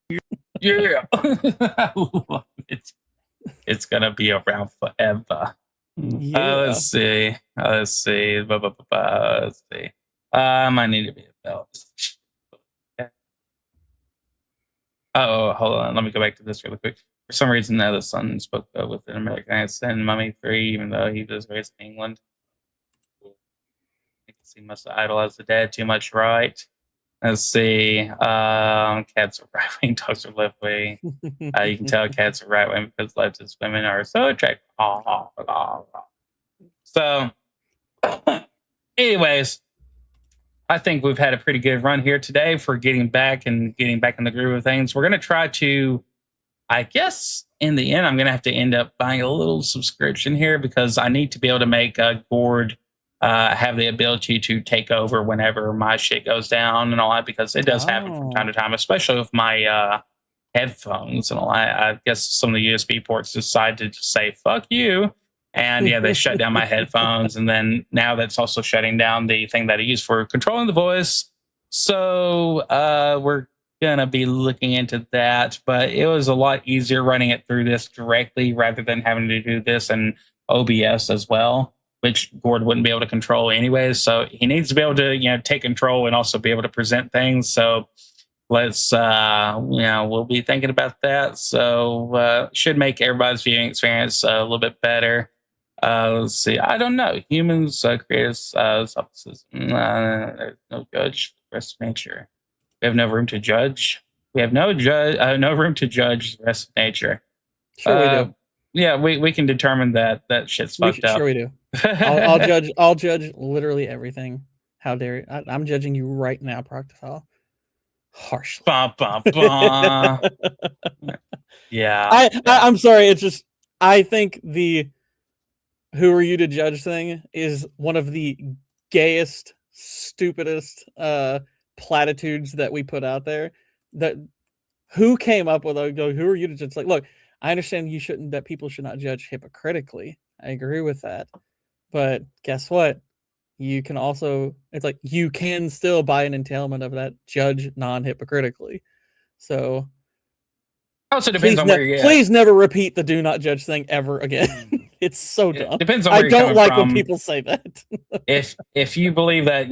Yeah. I love it. It's gonna be around forever. Yeah. Let's see. Let's see. Let's see. I need to be a belt. Oh, hold on. Let me go back to this really quick. For some reason, now the son spoke with an American accent in Mummy 3, even though he was raised in England. I guess he must have idolized the dad too much, right? Let's see. Cats are right wing, dogs are left wing. You can tell cats are right wing because leftist women are so attractive. So, anyways, I think we've had a pretty good run here today for getting back in the groove of things. We're going to try to, I guess, in the end, I'm going to have to end up buying a little subscription here because I need to be able to make Gord have the ability to take over whenever my shit goes down and all that, because it does happen from time to time, especially with my headphones and all. I guess some of the USB ports decide to just say, fuck you. And yeah, they shut down my headphones. And then now that's also shutting down the thing that I use for controlling the voice. So we're going to be looking into that. But it was a lot easier running it through this directly rather than having to do this in OBS as well, which Gord wouldn't be able to control anyways. So he needs to be able to, take control and also be able to present things. So let's, we'll be thinking about that. So should make everybody's viewing experience a little bit better. Let's see. I don't know. Humans create substances. There's no judge. The rest of nature. We have no room to judge. We have no room to judge the rest of nature. Sure we do. Yeah, we can determine that shit's fucked up. Sure we do. I'll judge literally everything. How dare you? I'm judging you right now, Proctofile. Harshly. Yeah. I'm sorry. It's just I think the "who are you to judge" thing is one of the gayest, stupidest platitudes that we put out there. That who came up with who are you to judge? Like, look, I understand that people should not judge hypocritically. I agree with that. But guess what? You can also, it's like you can still buy an entailment of that, judge non-hypocritically. So also depends on where you're at. Please never repeat the "do not judge" thing ever again. It's so dumb. Depends on where you're coming I don't like from. when people say that. if you believe that,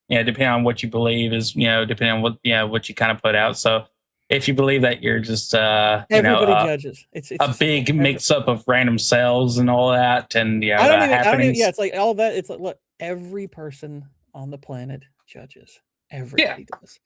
depending on what you believe is, depending on what you kind of put out. So if you believe that you're just everybody judges. It's a big mix up of random cells and all that, and I don't even, it's like all that. It's like, look, every person on the planet judges. Everybody does.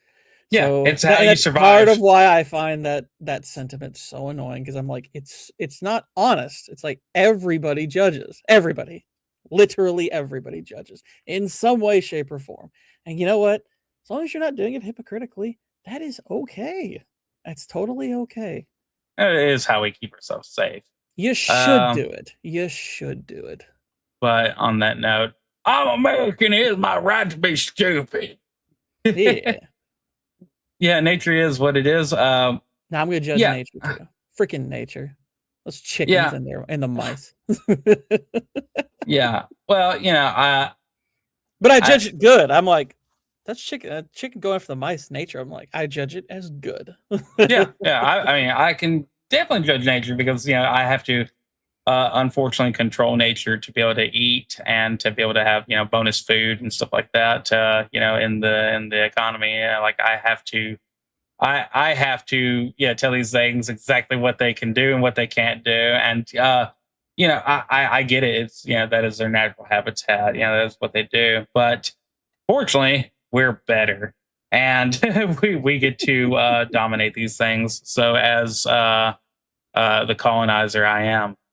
Yeah, so it's how you survive. Part of why I find that sentiment so annoying, because I'm like, it's not honest. It's like everybody judges. Everybody, literally everybody judges in some way, shape, or form. And you know what? As long as you're not doing it hypocritically, that is okay. That's totally okay. It is how we keep ourselves safe. You should do it. You should do it. But on that note, I'm American. It is my right to be stupid. Yeah. Yeah, nature is what it is. Now I'm gonna judge nature too. Freaking nature. Those chickens in there and the mice. Yeah. Well, but I judge it good. I'm like, that's chicken going for the mice. Nature, I'm like, I judge it as good. yeah. I mean, I can definitely judge nature because I have to unfortunately control nature to be able to eat and to be able to have bonus food and stuff like that. In the economy, like I have to tell these things exactly what they can do and what they can't do, and I get it. It's that is their natural habitat. That's what they do. But fortunately, we're better, and we get to dominate these things. So as the colonizer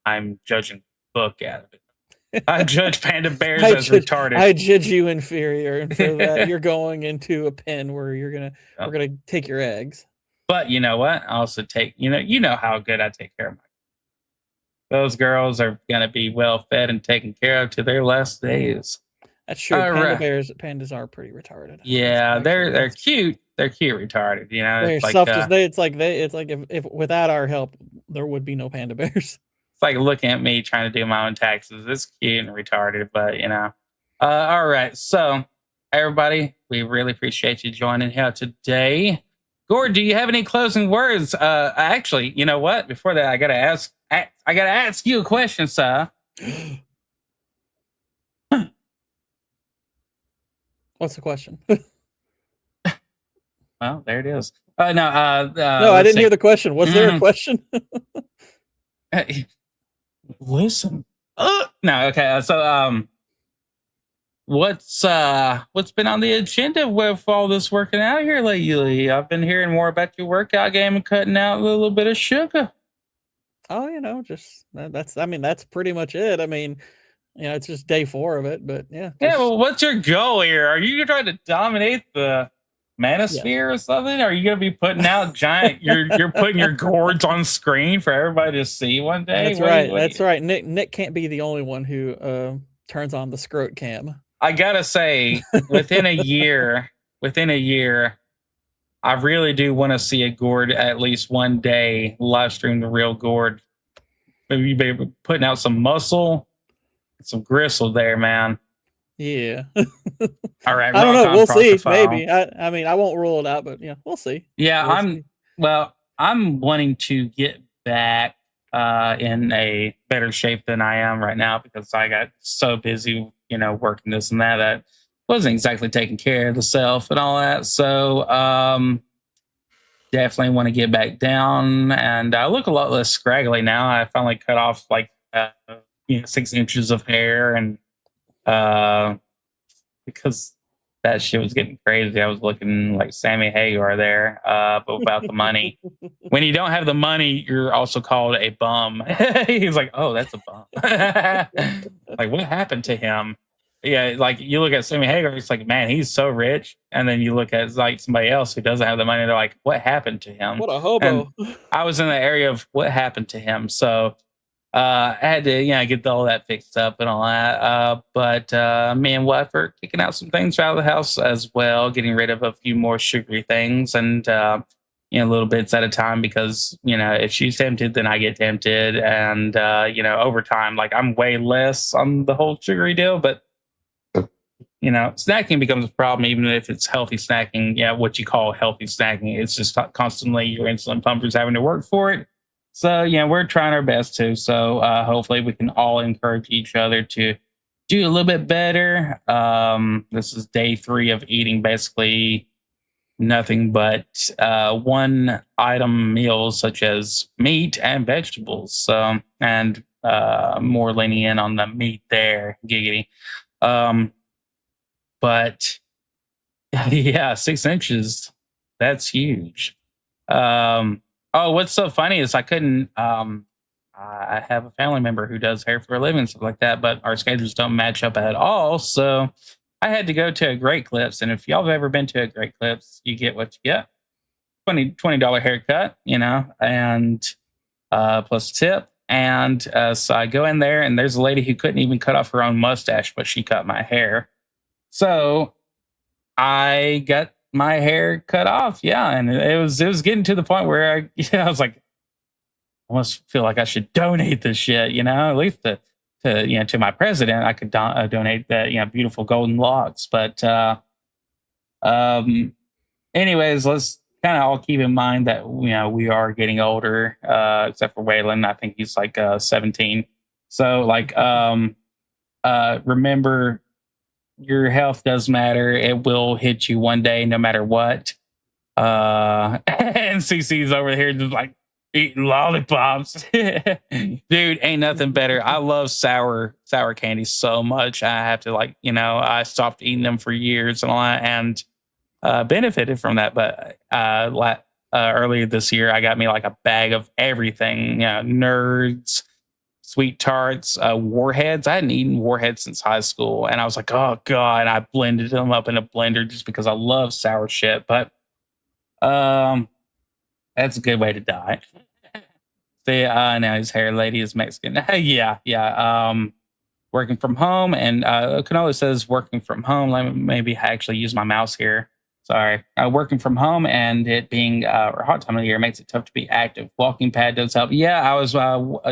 I'm judging the book out of it. I judge panda bears as retarded. I judge you inferior, and for that you're going into a pen where we're gonna take your eggs. But you know what? I also take how good I take care of those girls are gonna be well fed and taken care of to their last days. That's true. Pandas are pretty retarded. Yeah, they're cute. They're cute retarded. They're it's like, it's like if without our help, there would be no panda bears. like looking at me trying to do my own taxes. It's cute and retarded, but you know. All right, so everybody, we really appreciate you joining here today. Gord, do you have any closing words? Actually, you know what? Before that, I gotta ask you a question, sir. What's the question? Well, there it is. No, I didn't hear the question. Was there a question? Listen. No, okay. So, what's been on the agenda with all this working out here lately? I've been hearing more about your workout game and cutting out a little bit of sugar. Oh, you know, just that's pretty much it. I mean, you know, it's just day 4 of it, but yeah. Yeah, well, what's your goal here? Are you trying to dominate the manosphere or something? Are you gonna be putting out giant? You're putting your gourds on screen for everybody to see one day. That's right. Nick can't be the only one who turns on the scrot cam. I gotta say, within a year, I really do want to see a gourd at least one day live stream the real gourd. Maybe you be putting out some muscle, some gristle there, man. Yeah. All right. I don't know. We'll see. Maybe. I mean, I won't rule it out, but yeah, we'll see. Yeah, I'm wanting to get back in a better shape than I am right now because I got so busy, you know, working this and that wasn't exactly taking care of the self and all that. So definitely want to get back down, and I look a lot less scraggly now. I finally cut off like 6 inches of hair, and because that shit was getting crazy, I was looking like Sammy Hagar there, but without the money. When you don't have the money, you're also called a bum. He's like, oh, that's a bum. Like, what happened to him? Yeah, like you look at Sammy Hagar, it's like, man, he's so rich. And then you look at like somebody else who doesn't have the money, they're like, what happened to him? What a hobo. And I was in the area of what happened to him. So I had to, get all that fixed up and all that. But me and wife are kicking out some things out of the house as well, getting rid of a few more sugary things and, little bits at a time because, if she's tempted, then I get tempted. And, over time, like I'm way less on the whole sugary deal, but snacking becomes a problem, even if it's healthy snacking. Yeah, what you call healthy snacking. It's just constantly your insulin pumper's having to work for it. So, we're trying our best to. So, hopefully, we can all encourage each other to do a little bit better. This is day 3 of eating basically nothing but one item meals, such as meat and vegetables. So, and more lenient on the meat there. Giggity. But yeah, 6 inches, that's huge. What's so funny is I couldn't, I have a family member who does hair for a living and stuff like that, but our schedules don't match up at all. So I had to go to a Great Clips. And if y'all have ever been to a Great Clips, you get what you get. $20 haircut, and plus tip. And so I go in there and there's a lady who couldn't even cut off her own mustache, but she cut my hair. So I got my hair cut off. Yeah. And it was getting to the point where I was like, I almost feel like I should donate this shit, at least to my president. I could donate that, beautiful golden locks. But anyways, let's kind of all keep in mind that, we are getting older, except for Waylon. I think he's like 17. So remember, your health does matter. It will hit you one day, no matter what. And CC's over here just like eating lollipops. Dude, ain't nothing better. I love sour candy so much. I have to I stopped eating them for years and all that, and benefited from that. But earlier this year, I got me like a bag of everything. Nerds, sweet tarts, warheads. I hadn't eaten warheads since high school, and I was like, oh god, and I blended them up in a blender just because I love sour shit. But that's a good way to die. See, now his hair lady is Mexican. yeah. Working from home, and Canola says working from home. Let me maybe actually use my mouse here. Sorry. Working from home and it being a hot time of the year makes it tough to be active. Walking pad does help. Yeah, I was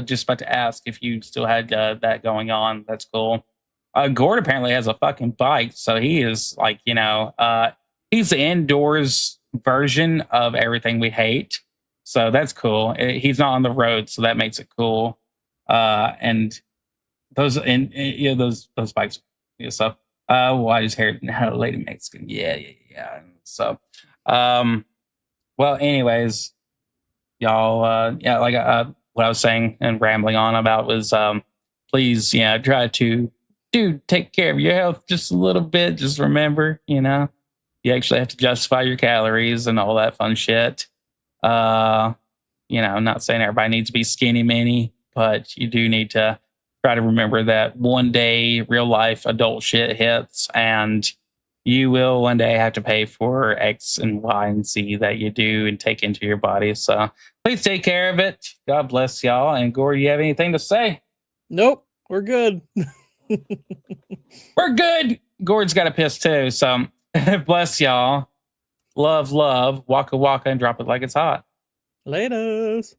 just about to ask if you still had that going on. That's cool. Gord apparently has a fucking bike, so he is like, he's the indoors version of everything we hate. So that's cool. He's not on the road, so that makes it cool. And those those bikes. Yeah, so why is hair how lady Mexican? Yeah. So well, anyways, y'all what I was saying and rambling on about was please, try to take care of your health just a little bit. Just remember, you actually have to justify your calories and all that fun shit. I'm not saying everybody needs to be skinny mini, but you do need to try to remember that one day real life adult shit hits and you will one day have to pay for X and Y and Z that you do and take into your body. So please take care of it. God bless y'all. And Gore, do you have anything to say? Nope, we're good. We're good. Gord's got a piss too. So bless y'all. Love, waka waka, and drop it like it's hot. Laters.